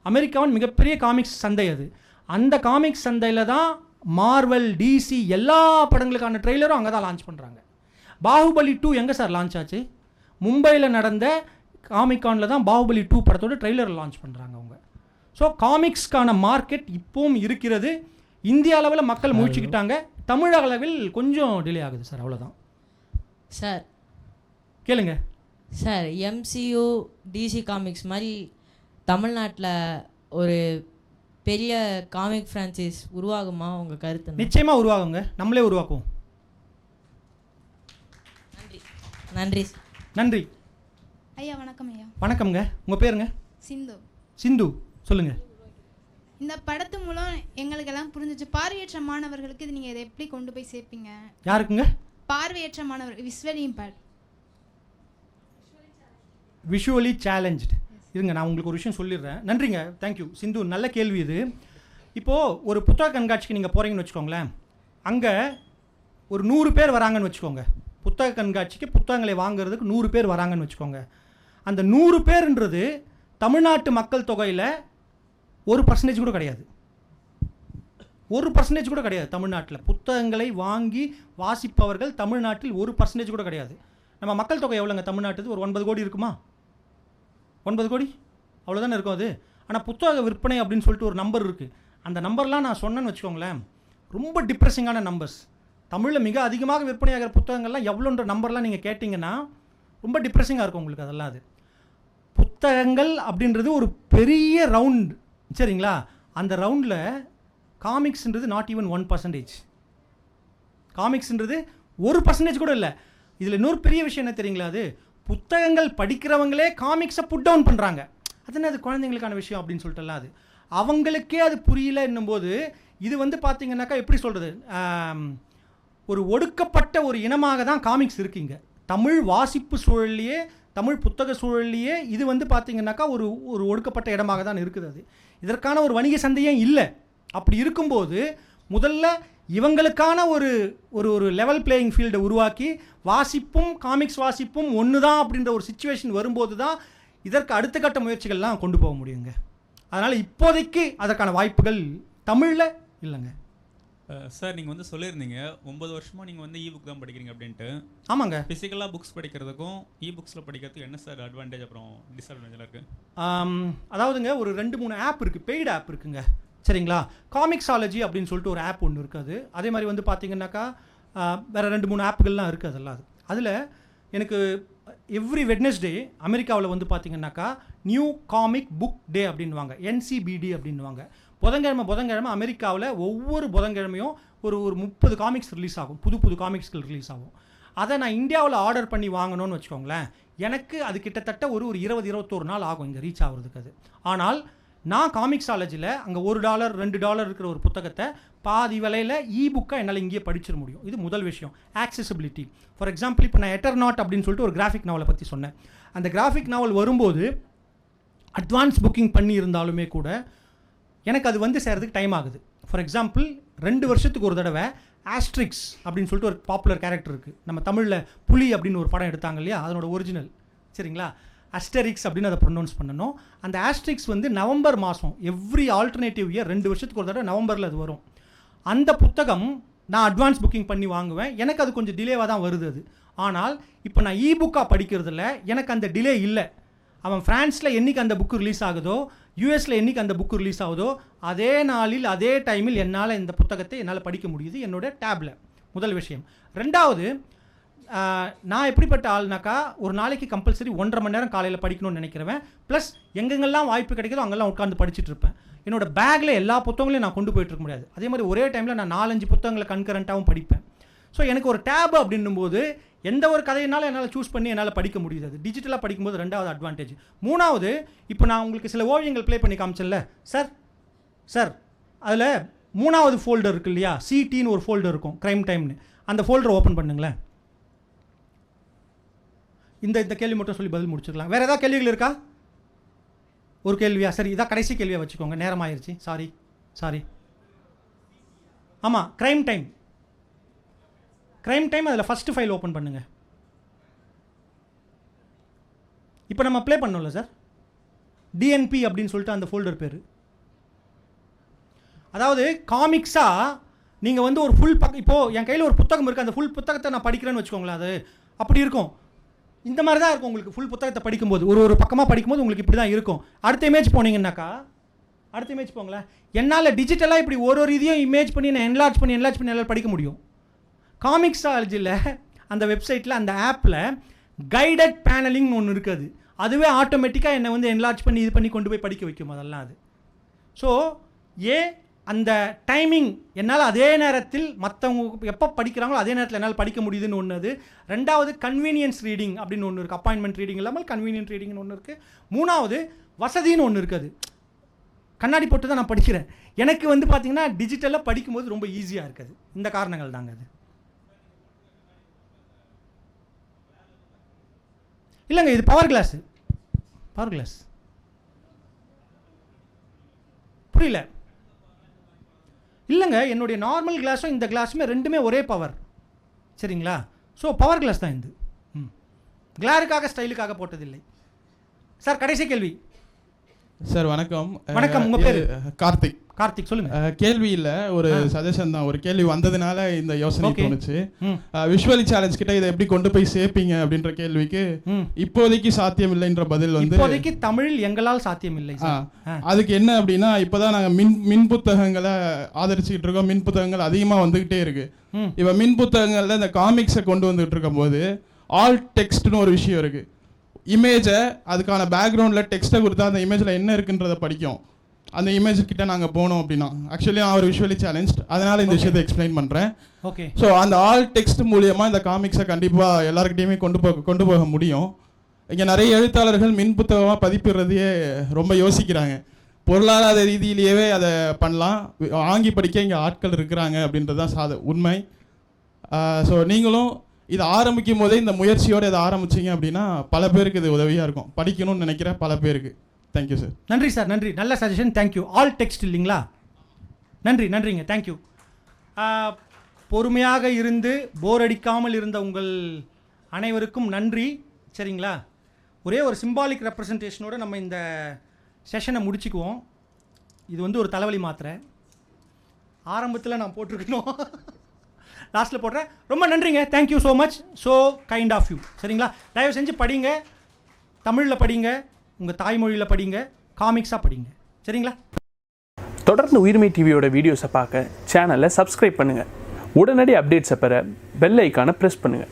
அமெரிக்காவின் மிகப்பெரிய காமிக்ஸ் சந்தை அது. அந்த காமிக்ஸ் சந்தையில் தான் மார்வல், டிசி எல்லா படங்களுக்கான ட்ரெய்லரும் அங்கே தான் லான்ச் பண்ணுறாங்க. பாகுபலி 2 எங்கே சார் லான்ச் ஆச்சு? மும்பையில் நடந்த காமிகானில் தான் பாகுபலி 2 படத்தோட ட்ரெய்லர் லான்ச் பண்ணுறாங்க அவங்க. ஸோ காமிக்ஸ்க்கான மார்க்கெட் இப்போவும் இருக்கிறது. இந்திய அளவில் மக்கள் முழிச்சுக்கிட்டாங்க, தமிழ் அளவில் கொஞ்சம் டிலே ஆகுது சார், அவ்வளோதான். சார் கேளுங்க சார், எம்சியூ டிசி காமிக்ஸ் மாதிரி தமிழ்நாட்டில் ஒரு பெரிய காமிக் ஃப்ரான்ச்சைஸ் உருவாகுமா உங்கள் கருத்து? நிச்சயமாக உருவாகுங்க, நம்மளே உருவாக்குவோம். நன்றி. நன்றி ஐயா. வணக்கம் ஐயா. வணக்கம்ங்க. உங்கள் பேருங்க? சிந்து. சிந்து, சொல்லுங்கள். இந்த படத்து மூலம் எங்களுக்கெல்லாம் புரிஞ்சிச்சு, பார்வையற்ற மாணவர்களுக்கு இது நீங்கள் இதை எப்படி கொண்டு போய் சேர்ப்பீங்க? யாருக்குங்க? பார்வையற்ற மாணவர்கள், விஸ்வலி இம்பேர்ட், விஷுவலி சேலஞ்ச்டு. இருங்க, நான் உங்களுக்கு ஒரு விஷயம் சொல்லிடுறேன். நன்றிங்க, தேங்க்யூ சிந்து, நல்ல கேள்வி இது. இப்போது ஒரு புத்தக கண்காட்சிக்கு நீங்கள் போகிறீங்கன்னு வச்சுக்கோங்களேன், அங்கே ஒரு 100 பேர் வராங்கன்னு வச்சுக்கோங்க. புத்தக கண்காட்சிக்கு புத்தகங்களை வாங்குறதுக்கு 100 பேர் வராங்கன்னு வச்சுக்கோங்க. அந்த 100 பேருன்றது தமிழ்நாட்டு மக்கள் தொகையில் 1% கூட கிடையாது. 1% கூட கிடையாது. தமிழ்நாட்டில் புத்தகங்களை வாங்கி வாசிப்பவர்கள் தமிழ்நாட்டில் 1% கூட கிடையாது. நம்ம மக்கள் தொகை எவ்வளோங்க தமிழ்நாட்டுக்கு? ஒரு 9 கோடி இருக்குமா? 9 கோடி அவ்வளோதானே இருக்கும் அது. ஆனால் புத்தக விற்பனை அப்படின்னு சொல்லிட்டு ஒரு நம்பர் இருக்குது. அந்த நம்பர்லாம் நான் சொன்னேன்னு வச்சுக்கோங்களேன், ரொம்ப டிப்ரெஸிங்கான நம்பர்ஸ். தமிழில் மிக அதிகமாக விற்பனையாகிற புத்தகங்கள்லாம் எவ்வளோன்ற நம்பர்லாம் நீங்கள் கேட்டிங்கன்னா ரொம்ப டிப்ரெஸிங்காக இருக்கும் உங்களுக்கு. அதெல்லாம் அது புத்தகங்கள் அப்படின்றது ஒரு பெரிய ரவுண்ட், சரிங்களா? அந்த ரவுண்டில் காமிக்ஸ்ன்றது நாட் ஈவன் 1%. காமிக்ஸ்ன்றது 1% கூட இல்லை. இதில் இன்னொரு பெரிய விஷயம் என்ன தெரியுங்களா? அது புத்தகங்கள் படிக்கிறவங்களே காமிக்ஸை புட் டவுன் பண்ணுறாங்க. அது அது குழந்தைங்களுக்கான விஷயம் அப்படின்னு சொல்லிட்டுலாம் அது அவங்களுக்கே அது புரியல என்னும்போது, இது வந்து பார்த்தீங்கன்னாக்கா எப்படி சொல்கிறது, ஒரு ஒடுக்கப்பட்ட ஒரு இனமாக தான் காமிக்ஸ் இருக்குங்க. தமிழ் வாசிப்பு சூழல்லையே, தமிழ் புத்தக சூழல்லையே இது வந்து பார்த்தீங்கன்னாக்கா ஒரு ஒரு ஒடுக்கப்பட்ட இடமாக தான் இருக்குது. அது இதற்கான ஒரு வணிக சந்தையே இல்லை. அப்படி இருக்கும்போது முதல்ல இவங்களுக்கான ஒரு ஒரு ஒரு லெவல் பிளேயிங் ஃபீல்டை உருவாக்கி வாசிப்பும் காமிக்ஸ் வாசிப்பும் ஒன்று தான் அப்படின்ற ஒரு சிச்சுவேஷன் வரும்போது தான் இதற்கு அடுத்த கட்ட முயற்சிகள்லாம் கொண்டு போக முடியுங்க. அதனால் இப்போதைக்கு அதற்கான வாய்ப்புகள் தமிழில் இல்லைங்க. சார், நீங்கள் வந்து சொல்லியிருந்தீங்க 9 வருஷமாக நீங்கள் வந்து இ புக் தான் படிக்கிறீங்க அப்படின்ட்டு. ஆமாங்க. ஃபிசிக்கலாக புக்ஸ் படிக்கிறதுக்கும் இ புக்ஸில் படிக்கிறதுக்கு என்ன சார் அட்வான்டேஜ் அப்புறம் டிஸ்அட்வான்டேஜ்லாம் இருக்குது? அதாவதுங்க ஒரு 2-3 ஆப் இருக்குது, பெய்டு ஆப் இருக்குங்க, சரிங்களா? காமிக்ஸாலஜி அப்படின்னு சொல்லிட்டு ஒரு ஆப் ஒன்று இருக்குது. அதே மாதிரி வந்து பார்த்தீங்கன்னாக்கா வேறு 2-3 ஆப்புகள்லாம் இருக்குது. அதெல்லாம் அதில் எனக்கு எவ்ரி வெட்னஸ்டே அமெரிக்காவில் வந்து பார்த்தீங்கன்னாக்கா நியூ காமிக் புக் டே அப்படின்வாங்க, NCBD அப்படின்வாங்க. புதன்கிழமை அமெரிக்காவில் ஒவ்வொரு புதன்கிழமையும் ஒரு 30 காமிக்ஸ் ரிலீஸ் ஆகும், புது காமிக்ஸ்கள் ரிலீஸ் ஆகும். அதை நான் இந்தியாவில் ஆர்டர் பண்ணி வாங்கணும்னு வச்சுக்கோங்களேன், எனக்கு அது கிட்டத்தட்ட ஒரு 20-21 நாள் ஆகும் இங்கே ரீச் ஆகிறதுக்கு. அது ஆனால் நான் காமிக்ஸாலஜியில் அங்கே $1 $2 இருக்கிற ஒரு புத்தகத்தை பாதி விலையில் புக்காக என்னால் இங்கேயே படிச்சிட முடியும். இது முதல் விஷயம், ஆக்சசிபிலிட்டி. ஃபார் எக்ஸாம்பிள், இப்போ நான் எட்டர்நாட் அப்படின்னு சொல்லிட்டு ஒரு கிராஃபிக் நாவலை பற்றி சொன்னேன். அந்த கிராஃபிக் நாவல் வரும்போது அட்வான்ஸ் புக்கிங் பண்ணி இருந்தாலுமே கூட எனக்கு அது வந்து சேர்றதுக்கு டைம் ஆகுது. ஃபார் எக்ஸாம்பிள், 2 வருஷத்துக்கு ஒரு தடவை ஆஸ்ட்ரிக்ஸ் அப்படின்னு சொல்லிட்டு ஒரு பாப்புலர் கேரக்டர் இருக்குது. நம்ம தமிழில் புலி அப்படின்னு ஒரு படம் எடுத்தாங்க இல்லையா, அதனோட ஒரிஜினல், சரிங்களா? அஸ்டெரிக்ஸ் அப்படின்னு அதை ப்ரொனவுன்ஸ் பண்ணணும். அந்த ஆஸ்ட்ரிக்ஸ் வந்து நவம்பர் மாதம் எவ்ரி ஆல்டர்னேட்டிவ் இயர் 2 வருஷத்துக்கு ஒரு தடவை நவம்பரில் அது வரும். அந்த புத்தகம் நான் அட்வான்ஸ் புக்கிங் பண்ணி வாங்குவேன். எனக்கு அது கொஞ்சம் டிலேவாக தான் வருது அது. ஆனால் இப்போ நான் புக்காக படிக்கிறதுல எனக்கு அந்த டிலே இல்லை. அவன் ஃப்ரான்ஸில் என்றைக்கு அந்த புக்கு ரிலீஸ் ஆகுதோ, யூஎஸில் என்றைக்கு அந்த புக்கு ரிலீஸ் ஆகுதோ, அதே நாளில் அதே டைமில் என்னால் இந்த புத்தகத்தை என்னால் படிக்க முடியுது என்னோட டேப்பில். முதல் விஷயம். ரெண்டாவது, நான் எப்படிப்பட்ட ஆள்னாக்கா ஒரு நாளைக்கு கம்பல்சரி 1.5 மணி நேரம் காலையில் படிக்கணும்னு நினைக்கிறவன். ப்ளஸ் எங்கெங்கெல்லாம் வாய்ப்பு கிடைக்குதோ அங்கெல்லாம் உட்காந்து படிச்சுட்டு இருப்பேன். என்னோட பேக்கில் எல்லா புத்தகங்களையும் நான் கொண்டு போயிட்டு இருக்க முடியாது. அதே மாதிரி ஒரே டைமில் நான் 4-5 புத்தகங்களை கன்கரண்ட்டாகவும் படிப்பேன். ஸோ எனக்கு ஒரு டேப் அப்படின்னும்போது எந்த ஒரு கதையினாலும் என்னால் சூஸ் பண்ணி என்னால் படிக்க முடியுது. அது டிஜிட்டலாக படிக்கும்போது 2வது அட்வான்டேஜ். 3வது, இப்போ நான் உங்களுக்கு சில ஓவியங்கள் ப்ளே பண்ணி காமிச்சேன்ல சார், அதில் 3வது ஃபோல்டர் இருக்குது இல்லையா, CTன்னு ஒரு ஃபோல்டர் இருக்கும், க்ரைம் டைம்னு. அந்த ஃபோல்டரை ஓப்பன் பண்ணுங்களேன். இந்த கேள்வி மட்டும் சொல்லி பதில் முடிச்சுக்கலாம். வேறு ஏதாவது கேள்விகள் இருக்கா? ஒரு கேள்வியா? சரி, இதான் கடைசி கேள்வியாக வச்சுக்கோங்க, நேரம் ஆயிடுச்சு. சாரி. ஆமாம், க்ரைம் டைம் அதில் ஃபஸ்ட்டு ஃபைல் ஓப்பன் பண்ணுங்கள். இப்போ நம்ம ப்ளே பண்ணோம்ல சார், DNP அப்படின்னு சொல்லிட்டு அந்த ஃபோல்டர் பேர். அதாவது காமிக்ஸாக நீங்கள் வந்து ஒரு ஃபுல் இப்போது என் கையில் ஒரு புத்தகம் இருக்குது, அந்த ஃபுல் புத்தகத்தை நான் படிக்கிறேன்னு வச்சுக்கோங்களேன், அது அப்படி இருக்கும். இந்த மாதிரி தான் இருக்கும் உங்களுக்கு ஃபுல் புத்தகத்தை படிக்கும்போது, ஒரு பக்கமாக படிக்கும்போது உங்களுக்கு இப்படி தான் இருக்கும். அடுத்த இமேஜ் போனீங்கன்னாக்கா, அடுத்த இமேஜ் போங்களேன், என்னால் டிஜிட்டலாக இப்படி ஒரு இதையும் இமேஜ் பண்ணி நான் என்லார்ஜ் பண்ணி என்னால் படிக்க முடியும். காமிக்ஸாலஜியில் அந்த வெப்சைட்டில் அந்த ஆப்பில் கைடட் பேனலிங்னு ஒன்று இருக்குது. அதுவே ஆட்டோமேட்டிக்காக என்னை வந்து என்லார்ஜ் பண்ணி இது பண்ணி கொண்டு போய் படிக்க வைக்கும் அதெல்லாம் அது. ஸோ அந்த டைமிங் என்னால் அதே நேரத்தில் மற்றவங்க எப்போ படிக்கிறாங்களோ அதே நேரத்தில் என்னால் படிக்க முடியுதுன்னு ஒன்று. அது ரெண்டாவது கன்வீனியன்ஸ் ரீடிங் அப்படின்னு ஒன்று இருக்குது. அப்பாயின்மெண்ட் ரீடிங் இல்லாமல் கன்வீனியன்ட் ரீடிங்னு ஒன்று இருக்குது. மூணாவது வசதின்னு ஒன்று இருக்குது. கண்ணாடி போட்டு தான் நான் படிக்கிறேன். எனக்கு வந்து பார்த்திங்கன்னா டிஜிட்டலாக படிக்கும்போது ரொம்ப ஈஸியாக இருக்குது. இந்த காரணங்கள் தாங்க அது. இல்லைங்க, இது பவர் கிளாஸ். புரியல? இல்லைங்க, என்னுடைய நார்மல் கிளாஸும் இந்த கிளாஸுமே ரெண்டுமே ஒரே பவர். சரிங்களா? ஸோ பவர் கிளாஸ் தான் இது. கிளாருக்காக ஸ்டைலுக்காக போட்டதில்லை. சார் கடைசி கேள்வி. சார் வணக்கம். வணக்கம், உங்கள் பேர்? கார்த்திக். கார்த்திக், சொல்லுங்கள். கேள்வி இல்லை, ஒரு சஜஷன் தான். ஒரு கேள்வி வந்ததுனால இந்த யோசனை தோணுச்சு. விஷுவலி சேலஞ்ச் கிட்ட இதை எப்படி கொண்டு போய் சேர்ப்பீங்க அப்படின்ற கேள்விக்கு இப்போதைக்கு சாத்தியம் இல்லைன்ற பதில் வந்து, இப்போதைக்கு தமிழில் எங்களால் சாத்தியம் இல்லை. அதுக்கு என்ன அப்படின்னா, இப்போதான் நாங்கள் மின் புத்தகங்களை ஆதரிச்சுக்கிட்டு இருக்கோம். மின் புத்தகங்கள் அதிகமாக வந்துகிட்டே இருக்கு. இப்போ மின் புத்தகங்கள்ல இந்த காமிக்ஸை கொண்டு வந்துட்டு இருக்கும் போது ஆல் டெக்ஸ்ட்னு ஒரு விஷயம் இருக்கு. இமேஜை அதுக்கான பேக்ரவுண்டில் டெக்ஸ்ட்டை கொடுத்தா அந்த இமேஜில் என்ன இருக்குன்றதை படிக்கும். அந்த இமேஜ் கிட்ட நாங்கள் போனோம் அப்படின்னா, ஆக்சுவலி நான் ஒரு விஷுவலி சேலஞ்ச், அதனால் இந்த விஷயத்தை எக்ஸ்பிளைன் பண்ணுறேன். ஓகே. ஸோ அந்த ஆல் டெக்ஸ்ட் மூலியமாக இந்த காமிக்ஸை கண்டிப்பாக எல்லாருக்கிட்டையுமே கொண்டு போக முடியும். இங்கே நிறைய எழுத்தாளர்கள் மின் புத்தகமாக பதிப்பிடுறதையே ரொம்ப யோசிக்கிறாங்க. பொருளாதார ரீதியிலேயே அதை பண்ணலாம், வாங்கி படிக்க இங்கே ஆட்கள் இருக்கிறாங்க அப்படின்றது தான் உண்மை. ஸோ நீங்களும் இதை ஆரம்பிக்கும் போதே இந்த முயற்சியோடு இதை ஆரம்பிச்சிங்க அப்படின்னா பல பேருக்கு இது உதவியாக இருக்கும், படிக்கணும்னு நினைக்கிற பல பேருக்கு. Thank you sir. நன்றி சார், நன்றி. நல்ல சஜஷன், தேங்க்யூ. ஆல் டெக்ஸ்ட் இல்லைங்களா? நன்றிங்க, தேங்க்யூ. பொறுமையாக இருந்து போர் அடிக்காமல் இருந்த உங்கள் அனைவருக்கும் நன்றி. சரிங்களா? ஒரே ஒரு சிம்பாலிக் ரெப்ரசன்டேஷனோடு நம்ம இந்த செஷனை முடிச்சுக்குவோம். இது வந்து ஒரு தலைவலி மாத்திரை. ஆரம்பத்தில் நான் போட்டிருக்கணும், லாஸ்ட்டில் போடுறேன். ரொம்ப நன்றிங்க, thank you so much, so kind of you. சரிங்களா? தயவு செஞ்சு படிங்க, தமிழில் படிங்க, உங்கள் தாய்மொழியில் படிங்க, காமிக்ஸாக படிங்க. சரிங்களா? தொடர்ந்து உயிர்மை டிவியோட வீடியோஸை பார்க்க சேனலை சப்ஸ்கிரைப் பண்ணுங்கள். உடனடி அப்டேட்ஸை பெற பெல் ஐக்கானை ப்ரெஸ் பண்ணுங்கள்.